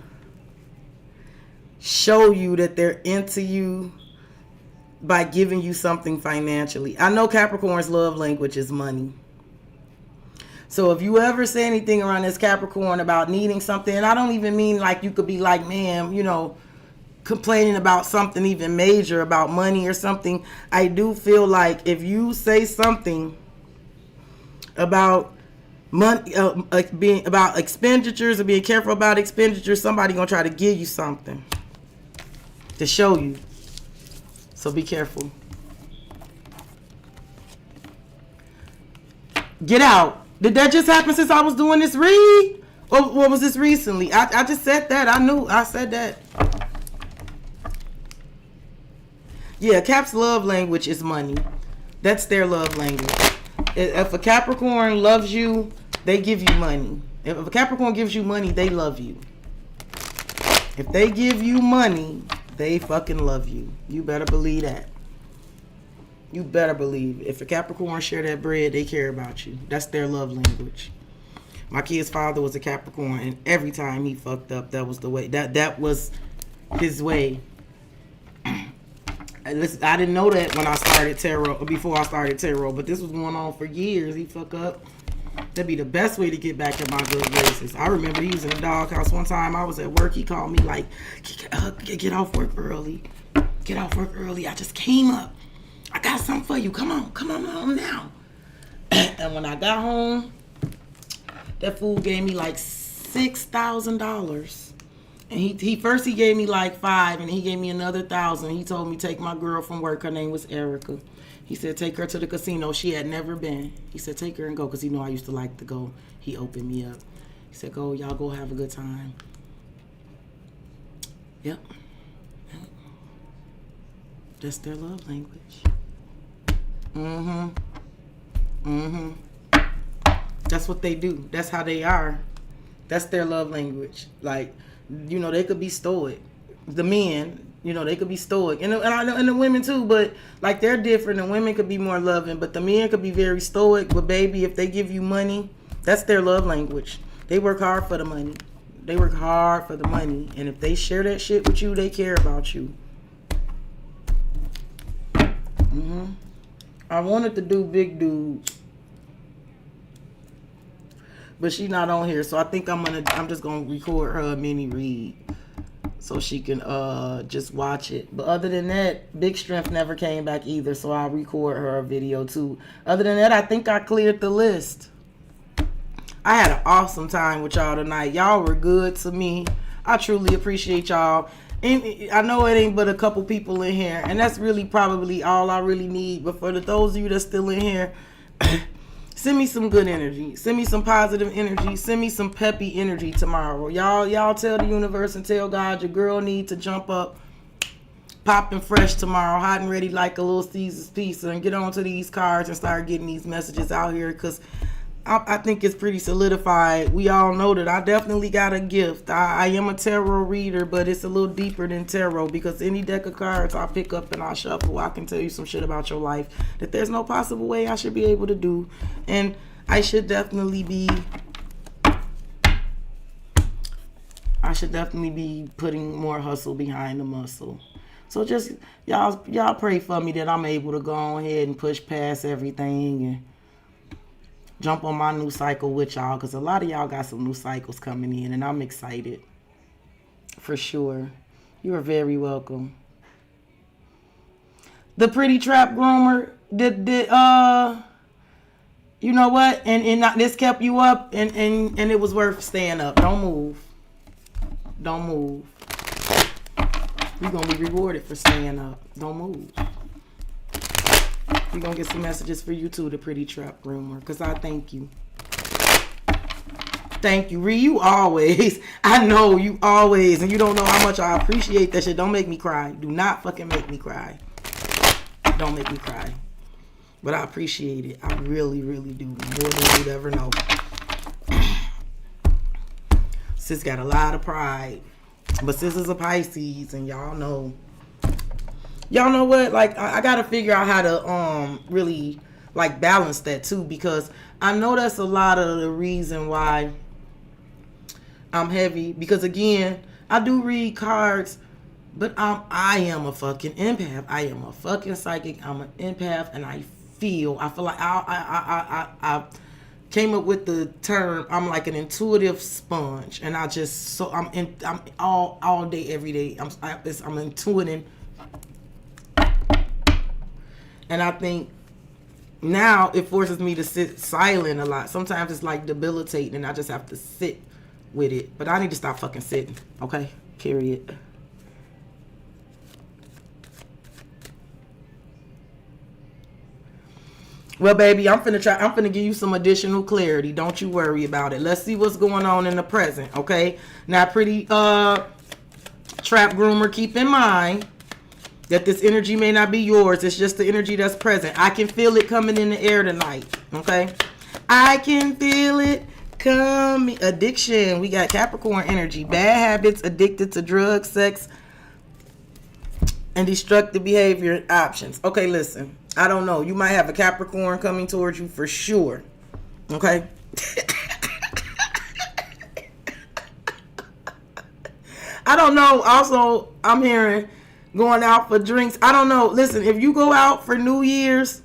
show you that they're into you by giving you something financially. I know Capricorn's love language is money. So if you ever say anything around this Capricorn about needing something, and I don't even mean like you could be like, ma'am, you know, complaining about something even major about money or something. I do feel like if you say something about money, being about expenditures or being careful about expenditures, somebody gonna try to give you something to show you. So be careful. Get out. Did that just happen since I was doing this read? Or what was this recently? I just said that. I said that. Yeah, Cap's love language is money. That's their love language. If a Capricorn loves you, they give you money. If a Capricorn gives you money, they love you. If they give you money, they fucking love you. You better believe that. You better believe. If a Capricorn share that bread, they care about you. That's their love language. My kid's father was a Capricorn, and every time he fucked up, that was the way. That was his way. Listen, I didn't know that when I started tarot, before I started tarot, but this was going on for years. He fuck up. That'd be the best way to get back in my good graces. I remember he was in the doghouse one time. I was at work. He called me like, get off work early. Get off work early. I just came up. I got something for you. Come on home now. And when I got home, that fool gave me like $6,000. And he first gave me like $5,000, and he gave me another $1,000. He told me take my girl from work. Her name was Erica. He said take her to the casino. She had never been. He said take her and go, because he know I used to like to go. He opened me up. He said go, y'all go have a good time. Yep. That's their love language. That's what they do. That's how they are. That's their love language. Like, you know, they could be stoic. The men, you know, they could be stoic. And I know, and the women too, but like they're different. And women could be more loving, but the men could be very stoic. But baby, if they give you money, that's their love language. They work hard for the money. They work hard for the money. And if they share that shit with you, they care about you. I wanted to do Big Dude, but she's not on here, so I think I'm just gonna record her a mini read so she can just watch it. But other than that, Big Strength never came back either, so I'll record her a video too. Other than that, I think I cleared the list. I had an awesome time with y'all tonight. Y'all were good to me. I truly appreciate y'all. And I know it ain't but a couple people in here, and that's really probably all I really need. But for those of you that's still in here, send me some good energy. Send me some positive energy. Send me some peppy energy tomorrow. Y'all tell the universe and tell God your girl needs to jump up, popping fresh tomorrow, hot and ready like a little Caesar's pizza, and get onto these cards and start getting these messages out here, because I think it's pretty solidified. We all know that I definitely got a gift. I am a tarot reader, but it's a little deeper than tarot, because any deck of cards I pick up and I shuffle, I can tell you some shit about your life that there's no possible way I should be able to do. And I should definitely be putting more hustle behind the muscle. So just y'all pray for me that I'm able to go ahead and push past everything and jump on my new cycle with y'all, because a lot of y'all got some new cycles coming in, and I'm excited for sure. You are very welcome. The Pretty Trap Groomer did you know what, and this kept you up, and it was worth staying up. Don't move you're gonna be rewarded for staying up. Don't move. We're going to get some messages for you too, the Pretty Trap Groomer, because I thank you. Thank you. Ree, you always. I know you always, and you don't know how much I appreciate that shit. Don't make me cry. Do not fucking make me cry. Don't make me cry. But I appreciate it. I really, really do. More than you'd ever know. Sis got a lot of pride. But sis is a Pisces, and y'all know what, like, I gotta figure out how to really like balance that too, because I know that's a lot of the reason why I'm heavy, because again, I do read cards But I am a fucking empath. I am a fucking psychic. I'm an empath, and I feel like I came up with the term. I'm like an intuitive sponge, and I just I'm all day every day. I'm intuiting, and I think now it forces me to sit silent a lot. Sometimes it's like debilitating, and I just have to sit with it. But I need to stop fucking sitting. Okay, period. Well, baby, I'm finna give you some additional clarity. Don't you worry about it. Let's see what's going on in the present, okay? Now, pretty trap groomer, keep in mind that this energy may not be yours. It's just the energy that's present. I can feel it coming in the air tonight, okay? I can feel it coming. Addiction. We got Capricorn energy. Bad habits, addicted to drugs, sex, and destructive behavior and options. Okay, listen. I don't know. You might have a Capricorn coming towards you for sure. Okay? I don't know. Also, I'm hearing going out for drinks. I don't know. Listen, if you go out for New Year's,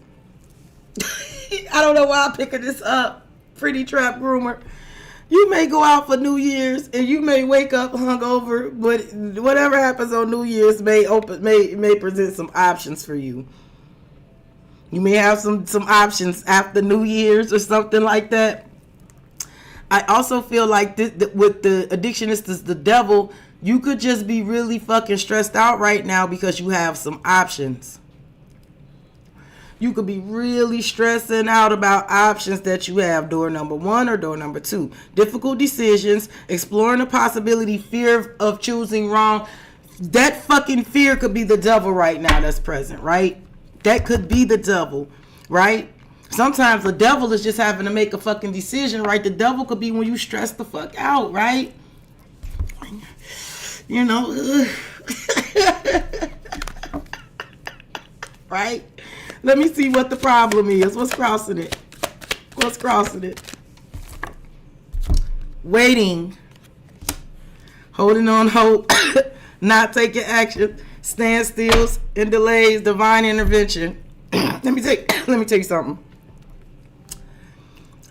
I don't know why I'm picking this up. Pretty trap groomer. You may go out for New Year's and you may wake up hungover, but whatever happens on New Year's may present some options for you. You may have some options after New Year's or something like that. I also feel like with the addiction is the devil, you could just be really fucking stressed out right now because you have some options. You could be really stressing out about options that you have. Door number 1 or door number 2. Difficult decisions, exploring the possibility, fear of choosing wrong. That fucking fear could be the devil right now that's present, right? That could be the devil, right? Sometimes the devil is just having to make a fucking decision, right? The devil could be when you stress the fuck out, right? You know, right? Let me see what the problem is. What's crossing it? What's crossing it? Waiting. Holding on hope. Not taking action. Standstills and delays. Divine intervention. Let me tell you something.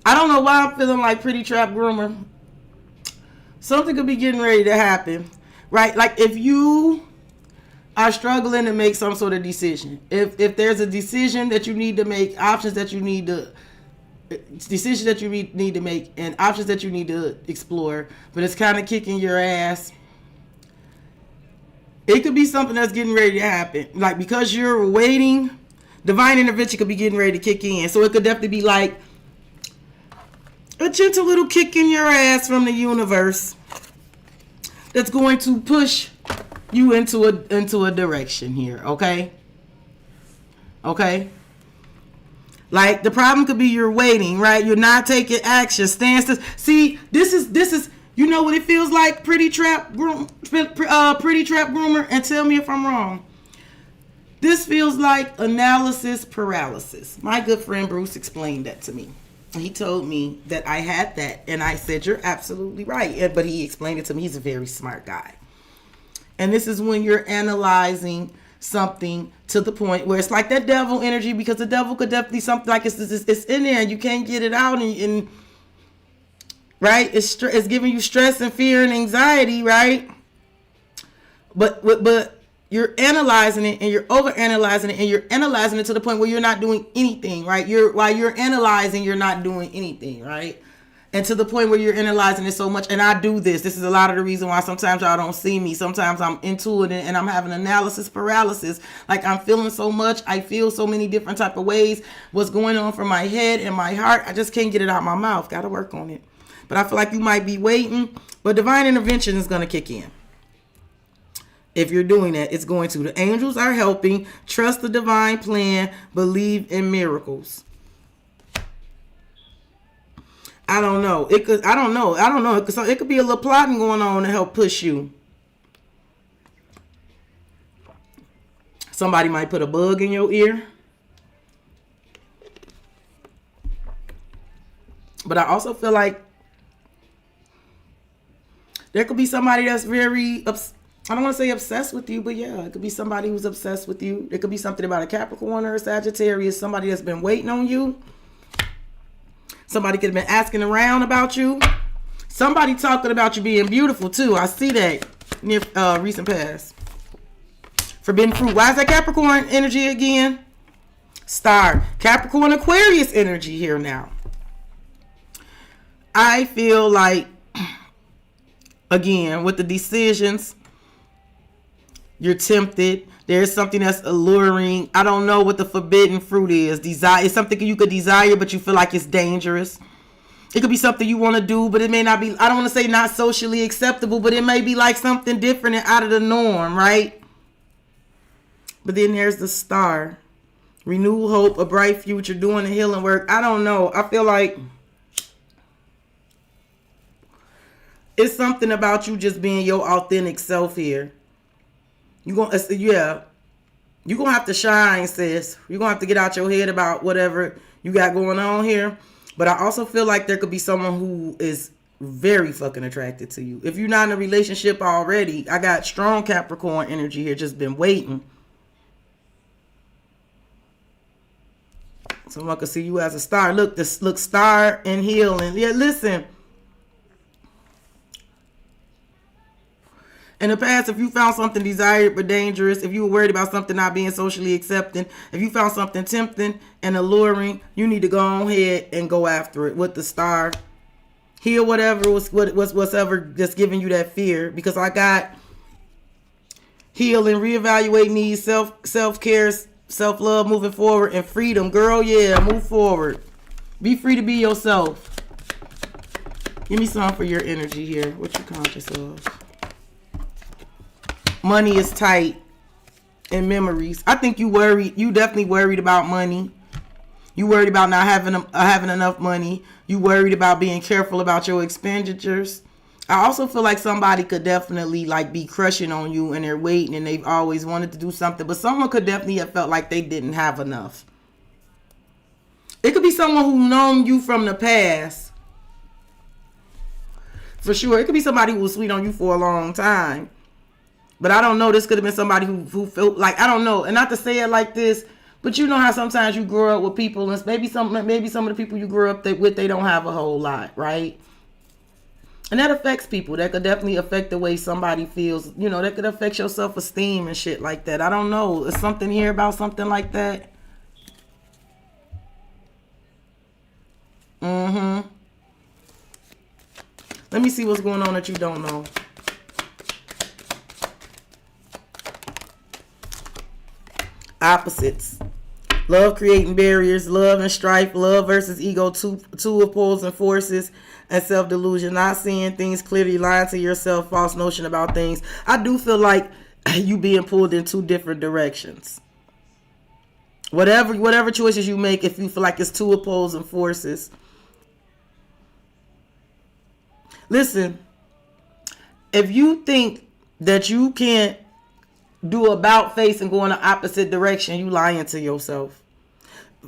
I don't know why I'm feeling like pretty trap groomer. Something could be getting ready to happen. Right? Like if you are struggling to make some sort of decision. If there's a decision that you need to make, options that you need to decisions that you need to make and options that you need to explore, but it's kind of kicking your ass. It could be something that's getting ready to happen. Like because you're waiting, divine intervention could be getting ready to kick in. So it could definitely be like a gentle little kick in your ass from the universe that's going to push you into a direction here, okay? Okay? Like the problem could be you're waiting, right? You're not taking action. See, this is you know what it feels like, pretty trap groomer, and tell me if I'm wrong. This feels like analysis paralysis. My good friend Bruce explained that to me. He told me that I had that, and I said, you're absolutely right. But he explained it to me. He's a very smart guy. And this is when you're analyzing something to the point where it's like that devil energy, because the devil could definitely something like it's in there and you can't get it out, and right, it's giving you stress and fear and anxiety, right? But you're analyzing it and you're over analyzing it and you're analyzing it to the point where you're not doing anything, right? While you're analyzing, you're not doing anything, right? And to the point where you're analyzing it so much. And I do this. This is a lot of the reason why sometimes y'all don't see me. Sometimes I'm into it and I'm having analysis paralysis. Like I'm feeling so much. I feel so many different type of ways. What's going on from my head and my heart. I just can't get it out my mouth. Got to work on it. But I feel like you might be waiting. But divine intervention is going to kick in. If you're doing that, it's going to. The angels are helping. Trust the divine plan. Believe in miracles. I don't know. I don't know. It could be a little plotting going on to help push you. Somebody might put a bug in your ear. But I also feel like there could be somebody that's very I don't want to say obsessed with you, but yeah, it could be somebody who's obsessed with you. It could be something about a Capricorn or a Sagittarius, somebody that's been waiting on you. Somebody could have been asking around about you. Somebody talking about you being beautiful too. I see that near recent past. Forbidden fruit. Why is that Capricorn energy again? Star. Capricorn Aquarius energy here now. I feel like, again, with the decisions, you're tempted. There's something that's alluring. I don't know what the forbidden fruit is. Desire. It's something you could desire, but you feel like it's dangerous. It could be something you want to do, but it may not be, I don't want to say not socially acceptable, but it may be like something different and out of the norm, right? But then there's the star. Renewed hope, a bright future, doing the healing work. I don't know. I feel like it's something about you just being your authentic self here. You're going to have to shine, sis. You're going to have to get out your head about whatever you got going on here. But I also feel like there could be someone who is very fucking attracted to you. If you're not in a relationship already, I got strong Capricorn energy here, just been waiting. Someone could see you as a star. Look, star and healing. Yeah, listen. In the past, if you found something desired but dangerous, if you were worried about something not being socially accepting, if you found something tempting and alluring, you need to go ahead and go after it with the star. Heal whatever was whatever that's giving you that fear. Because I got healing, reevaluate needs, self-care, self-love, moving forward, and freedom. Girl, yeah, move forward. Be free to be yourself. Give me some for your energy here. What you conscious of? Money is tight and memories. I think you worried. You definitely worried about money. You worried about not having enough money. You worried about being careful about your expenditures. I also feel like somebody could definitely like be crushing on you and they're waiting and they've always wanted to do something. But someone could definitely have felt like they didn't have enough. It could be someone who known you from the past. For sure. It could be somebody who was sweet on you for a long time. But I don't know. This could have been somebody who felt like, I don't know. And not to say it like this, but you know how sometimes you grow up with people and maybe some of the people you grew up with, they don't have a whole lot, right? And that affects people. That could definitely affect the way somebody feels. You know, that could affect your self-esteem and shit like that. I don't know. There's something here about something like that. Let me see what's going on that you don't know. Opposites. Love creating barriers, love and strife, love versus ego, two opposing forces, and self-delusion, not seeing things clearly, lying to yourself, false notion about things. I do feel like you being pulled in two different directions. Whatever choices you make, if you feel like it's two opposing forces. Listen, if you think that you can't do about face and go in the opposite direction, you lying to yourself.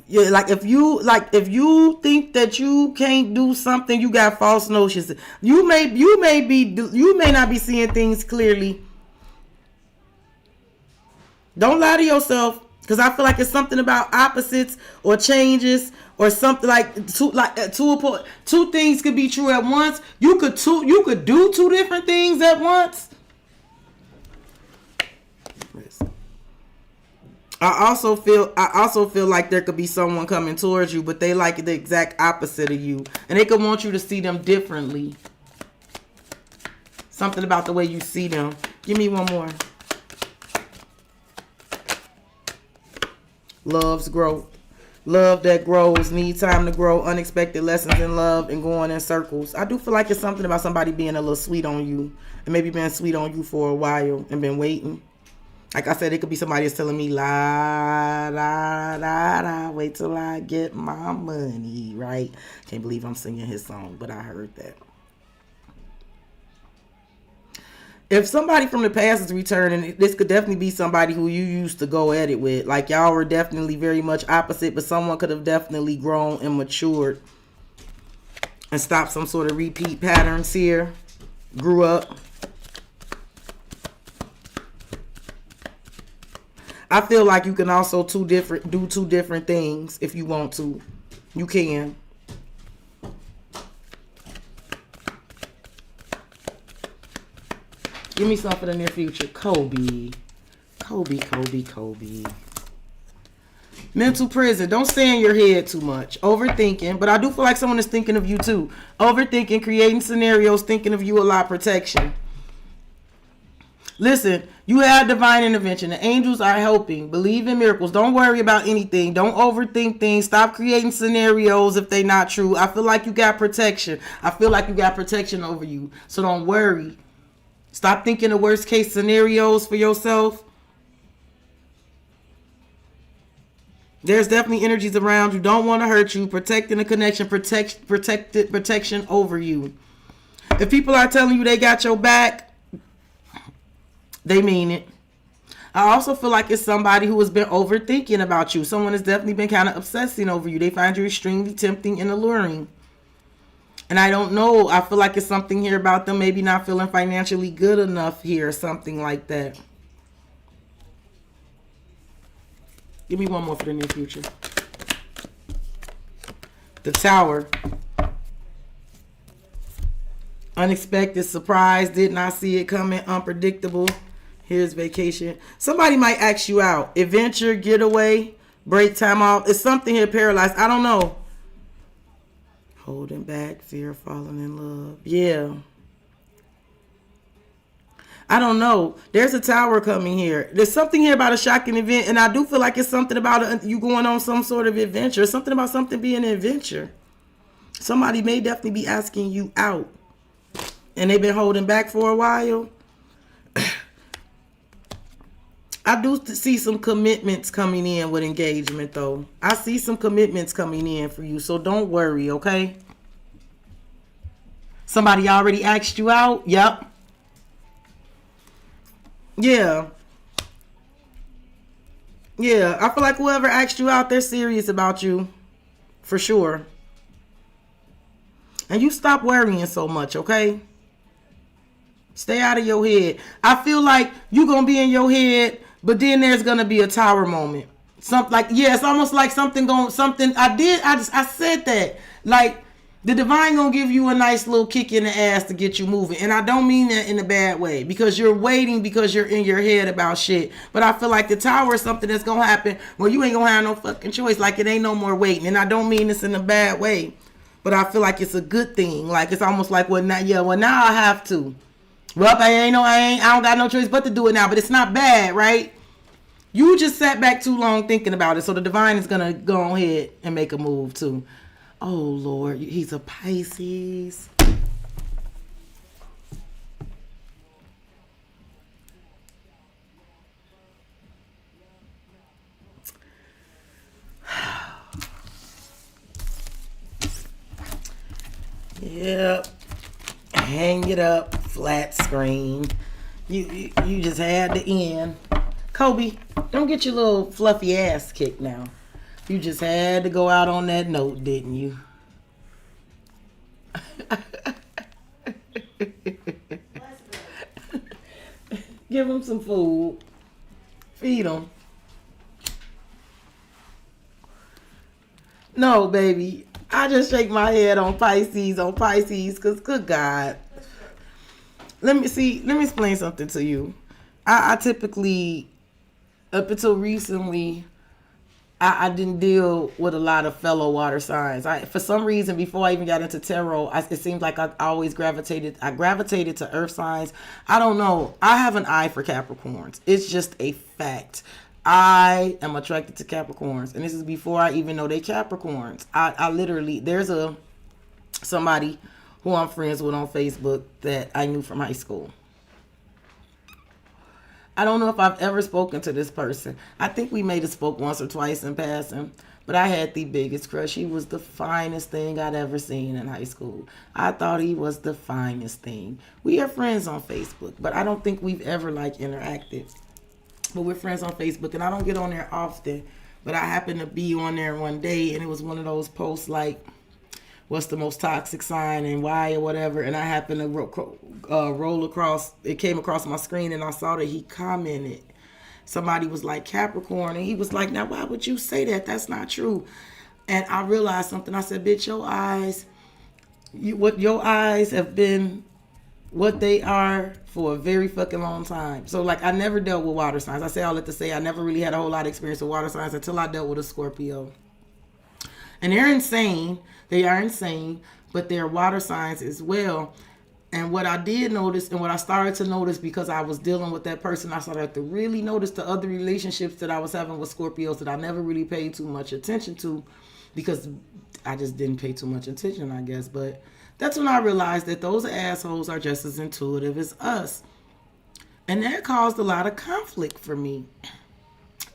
Yeah, like if you think that you can't do something, you got false notions. You may not be seeing things clearly. Don't lie to yourself, because I feel like it's something about opposites or changes or something like two things could be true at once. You could do two different things at once. I also feel like there could be someone coming towards you, but they like the exact opposite of you. And they could want you to see them differently. Something about the way you see them. Give me one more. Love's growth. Love that grows. Need time to grow. Unexpected lessons in love and going in circles. I do feel like it's something about somebody being a little sweet on you. And maybe been sweet on you for a while and been waiting. Like I said, it could be somebody that's telling me, la, la, la, la, wait till I get my money, right? Can't believe I'm singing his song, but I heard that. If somebody from the past is returning, this could definitely be somebody who you used to go at it with. Like y'all were definitely very much opposite, but someone could have definitely grown and matured and stopped some sort of repeat patterns here. Grew up. I feel like you can also do two different things if you want to. You can. Give me some for the near future. Kobe. Kobe. Mental prison. Don't stay in your head too much. Overthinking. But I do feel like someone is thinking of you too. Overthinking, creating scenarios, thinking of you a lot, protection. Listen, you have divine intervention. The angels are helping. Believe in miracles. Don't worry about anything. Don't overthink things. Stop creating scenarios if they're not true. I feel like you got protection. I feel like you got protection over you. So don't worry. Stop thinking the worst case scenarios for yourself. There's definitely energies around you. Don't want to hurt you. Protecting the connection. Protection over you. If people are telling you they got your back, they mean it. I also feel like it's somebody who has been overthinking about you. Someone has definitely been kind of obsessing over you. They find you extremely tempting and alluring. And I don't know. I feel like it's something here about them maybe not feeling financially good enough here or something like that. Give me one more for the near future. The Tower. Unexpected surprise. Did not see it coming. Unpredictable. Here's vacation. Somebody might ask you out. Adventure, getaway, break time off. It's something here paralyzed. I don't know. Holding back, fear of falling in love. Yeah. I don't know. There's a tower coming here. There's something here about a shocking event. And I do feel like it's something about you going on some sort of adventure. Something about something being an adventure. Somebody may definitely be asking you out. And they've been holding back for a while. I do see some commitments coming in with engagement, though. I see some commitments coming in for you, so don't worry, okay? Somebody already asked you out? Yep. Yeah. Yeah, I feel like whoever asked you out, they're serious about you. For sure. And you stop worrying so much, okay? Stay out of your head. I feel like you're going to be in your head, but then there's going to be a tower moment. Something like, yeah, it's almost like I said that. Like, the divine going to give you a nice little kick in the ass to get you moving. And I don't mean that in a bad way, because you're waiting because you're in your head about shit. But I feel like the tower is something that's going to happen where you ain't going to have no fucking choice. Like, it ain't no more waiting. And I don't mean this in a bad way, but I feel like it's a good thing. Like, it's almost like, now I have to. Well, I don't got no choice but to do it now, but it's not bad, right? You just sat back too long thinking about it, so the divine is going to go ahead and make a move too. Oh, Lord, he's a Pisces. Yep. Hang it up, flat screen. You just had to end. Kobe, don't get your little fluffy ass kicked now. You just had to go out on that note, didn't you? Give him some food. Feed him. No, baby. I just shake my head on Pisces, because good God. Let me explain something to you. I typically, up until recently, I didn't deal with a lot of fellow water signs. For some reason, before I even got into tarot, it seems like I always gravitated to earth signs. I don't know. I have an eye for Capricorns. It's just a fact. I am attracted to Capricorns, and this is before I even know they Capricorns. I literally, there's somebody who I'm friends with on Facebook that I knew from high school. I don't know if I've ever spoken to this person. I think we may have spoke once or twice in passing, but I had the biggest crush. He was the finest thing I'd ever seen in high school. I thought he was the finest thing. We are friends on Facebook, but I don't think we've ever interacted. But we're friends on Facebook, and I don't get on there often, but I happened to be on there one day, and it was one of those posts like, what's the most toxic sign and why or whatever, and I happened to roll across, it came across my screen, and I saw that he commented somebody was like Capricorn, and he was like, now why would you say that? That's not true. And I realized something. I said, bitch, your eyes have been what they are for a very fucking long time. So like, I never dealt with water signs. I say all that to say I never really had a whole lot of experience with water signs until I dealt with a Scorpio. And they're insane. They are insane, but they're water signs as well. And what I did notice, and what I started to notice because I was dealing with that person, I started to really notice the other relationships that I was having with Scorpios that I never really paid too much attention to, because I just didn't pay too much attention, I guess. But that's when I realized that those assholes are just as intuitive as us. And that caused a lot of conflict for me.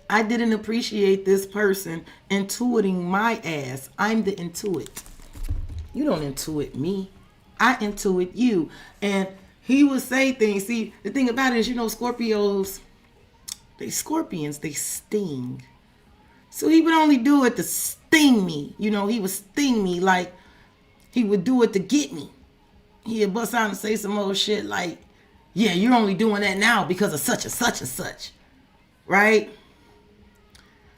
I didn't appreciate this person intuiting my ass. I'm the intuit. You don't intuit me. I intuit you. And he would say things. See, the thing about it is, Scorpios, scorpions, they sting. So he would only do it to sting me. He would sting me like he would do it to get me. He'd bust out and say some old shit like, yeah, you're only doing that now because of such and such and such. Right?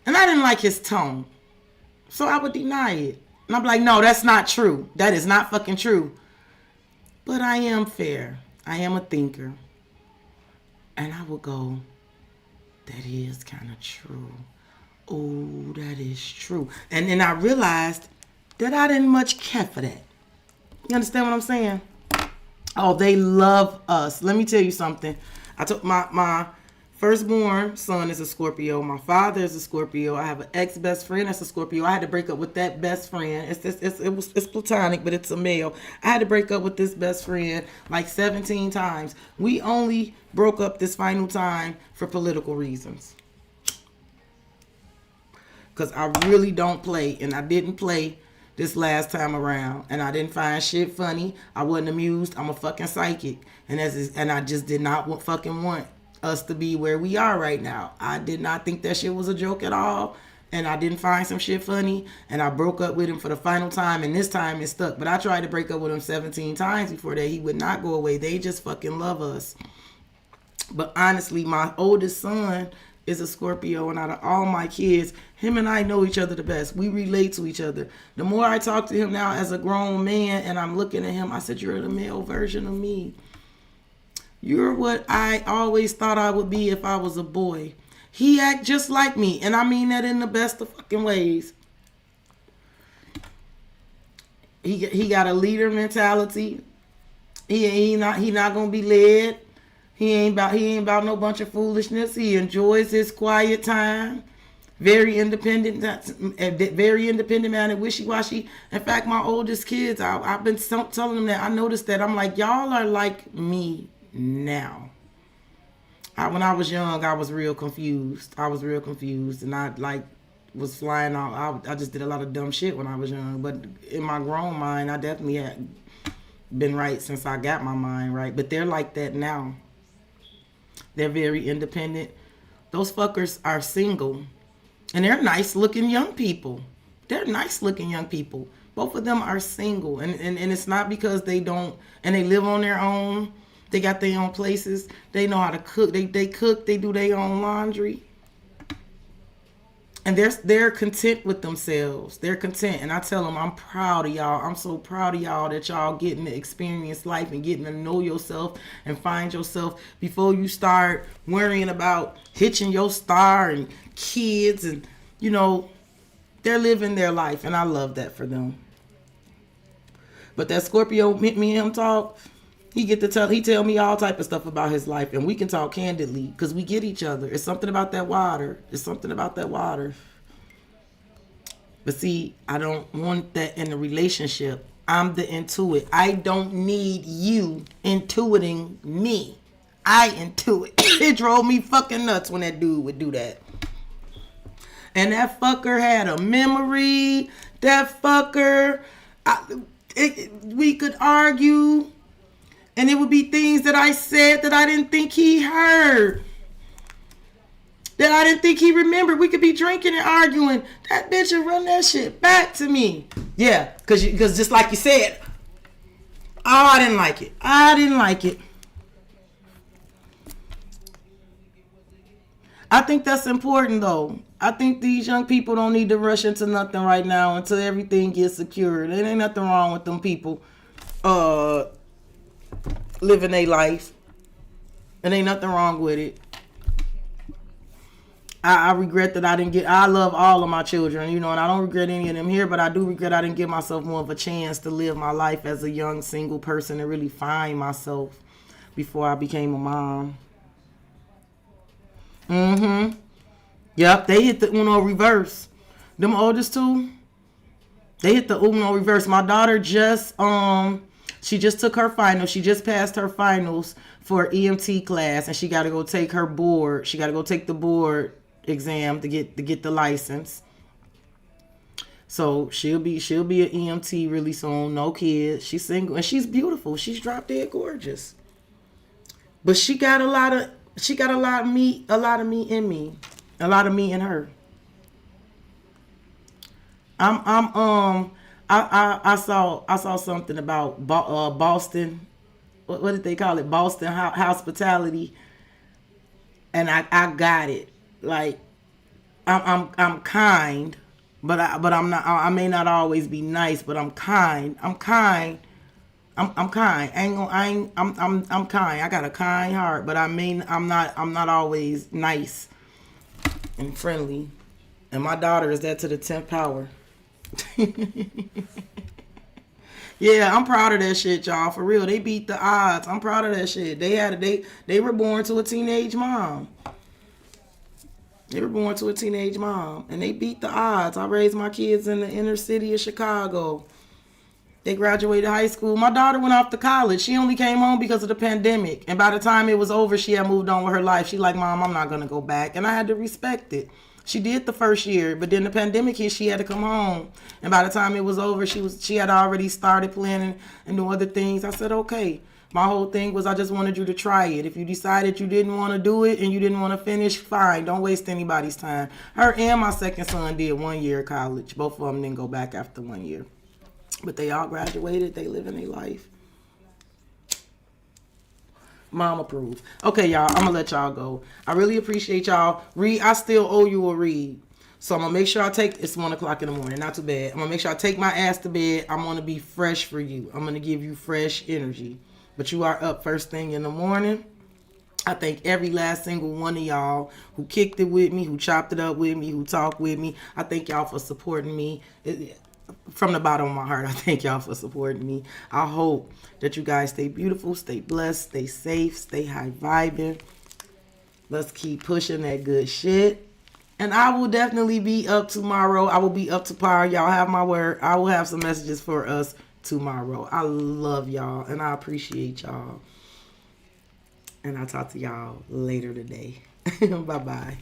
And I didn't like his tone. So I would deny it. And I'd be like, no, that's not true. That is not fucking true. But I am fair. I am a thinker. And I would go, that is kind of true. Oh, that is true. And then I realized that I didn't much care for that. You understand what I'm saying? Oh, they love us. Let me tell you something. I took my firstborn son is a Scorpio. My father is a Scorpio. I have an ex-best friend that's a Scorpio. I had to break up with that best friend. It's platonic, but it's a male. I had to break up with this best friend like 17 times. We only broke up this final time for political reasons. Because I really don't play, and I didn't play this last time around, and I didn't find shit funny. I wasn't amused. I'm a fucking psychic, and I just did not fucking want us to be where we are right now. I did not think that shit was a joke at all, and I didn't find some shit funny, and I broke up with him for the final time, and this time it stuck. But I tried to break up with him 17 times before that. He would not go away. They just fucking love us. But honestly, my oldest son is a Scorpio, and out of all my kids, him and I know each other the best. We relate to each other. The more I talk to him now as a grown man, and I'm looking at him, I said, you're the male version of me. You're what I always thought I would be if I was a boy. He act just like me, and I mean that in the best of fucking ways. He got a leader mentality. He not gonna be led. He ain't about no bunch of foolishness. He enjoys his quiet time. Very independent man and wishy-washy. In fact, my oldest kids, I've been telling them that. I noticed that. I'm like, y'all are like me now. When I was young, I was real confused. And I was flying out. I just did a lot of dumb shit when I was young. But in my grown mind, I definitely had been right since I got my mind right. But they're like that now. They're very independent. Those fuckers are single. And they're nice looking young people. Both of them are single. And it's not because they don't, and they live on their own. They got their own places. They know how to cook. They cook. They do their own laundry. And they're content with themselves. They're content. And I tell them, I'm proud of y'all. I'm so proud of y'all that y'all getting to experience life and getting to know yourself and find yourself before you start worrying about hitching your star and kids. And, they're living their life. And I love that for them. But that Scorpio, me and him talk, he tell me all type of stuff about his life, and we can talk candidly because we get each other. It's something about that water. But see, I don't want that in a relationship. I'm the intuit. I don't need you intuiting me. I intuit. It drove me fucking nuts when that dude would do that. And that fucker had a memory. That fucker, we could argue. And it would be things that I said that I didn't think he heard. That I didn't think he remembered. We could be drinking and arguing. That bitch would run that shit back to me. Yeah, because just like you said, I didn't like it. I I think that's important though. I think these young people don't need to rush into nothing right now until everything gets secured. There ain't nothing wrong with them people uh living their life. And ain't nothing wrong with it. I regret that I didn't get. I love all of my children, and I don't regret any of them here, but I do regret I didn't give myself more of a chance to live my life as a young single person and really find myself before I became a mom. Mm-hmm. Yep, they hit the Uno reverse. Them oldest two, they hit the Uno reverse. My daughter she just took her finals. She just passed her finals for EMT class, and she got to go take her board. She got to go take the board exam to get the license. So she'll be an EMT really soon. No kids. She's single and she's beautiful. She's drop dead gorgeous. But she got a lot of me in me, a lot of me in her. I saw something about Boston. What did they call it? Boston hospitality. And I got it. Like I'm kind, but I'm not. I may not always be nice, but I'm kind. I'm kind. I'm kind. I'm kind. I got a kind heart, but I'm not always nice and friendly. And my daughter is that to the 10th power. Yeah, I'm proud of that shit, y'all. For real, they beat the odds. I'm proud of that shit. They were born to a teenage mom. They were born to a teenage mom, and they beat the odds. I raised my kids in the inner city of Chicago. They graduated high school. My daughter went off to college. She only came home because of the pandemic, and by the time it was over, she had moved on with her life. She like, Mom, I'm not gonna go back, and I had to respect it. She did the first year, but then the pandemic hit. She had to come home, and by the time it was over, she had already started planning and doing other things. I said, okay. My whole thing was I just wanted you to try it. If you decided you didn't want to do it and you didn't want to finish, fine. Don't waste anybody's time. Her and my second son did 1 year of college. Both of them didn't go back after 1 year, but they all graduated. They living their life. Mom approved. Okay, y'all, I'm gonna let y'all go. I really appreciate y'all. Read, I still owe you a read. So I'm gonna make sure it's 1 o'clock in the morning, not too bad. I'm gonna make sure I take my ass to bed. I'm gonna be fresh for you. I'm gonna give you fresh energy. But you are up first thing in the morning. I thank every last single one of y'all who kicked it with me, who chopped it up with me, who talked with me. I thank y'all for supporting me. From the bottom of my heart, I thank y'all for supporting me. I hope that you guys stay beautiful, stay blessed, stay safe, stay high vibing. Let's keep pushing that good shit. And I will definitely be up tomorrow. I will be up to par. Y'all have my word. I will have some messages for us tomorrow. I love y'all and I appreciate y'all. And I'll talk to y'all later today. Bye-bye.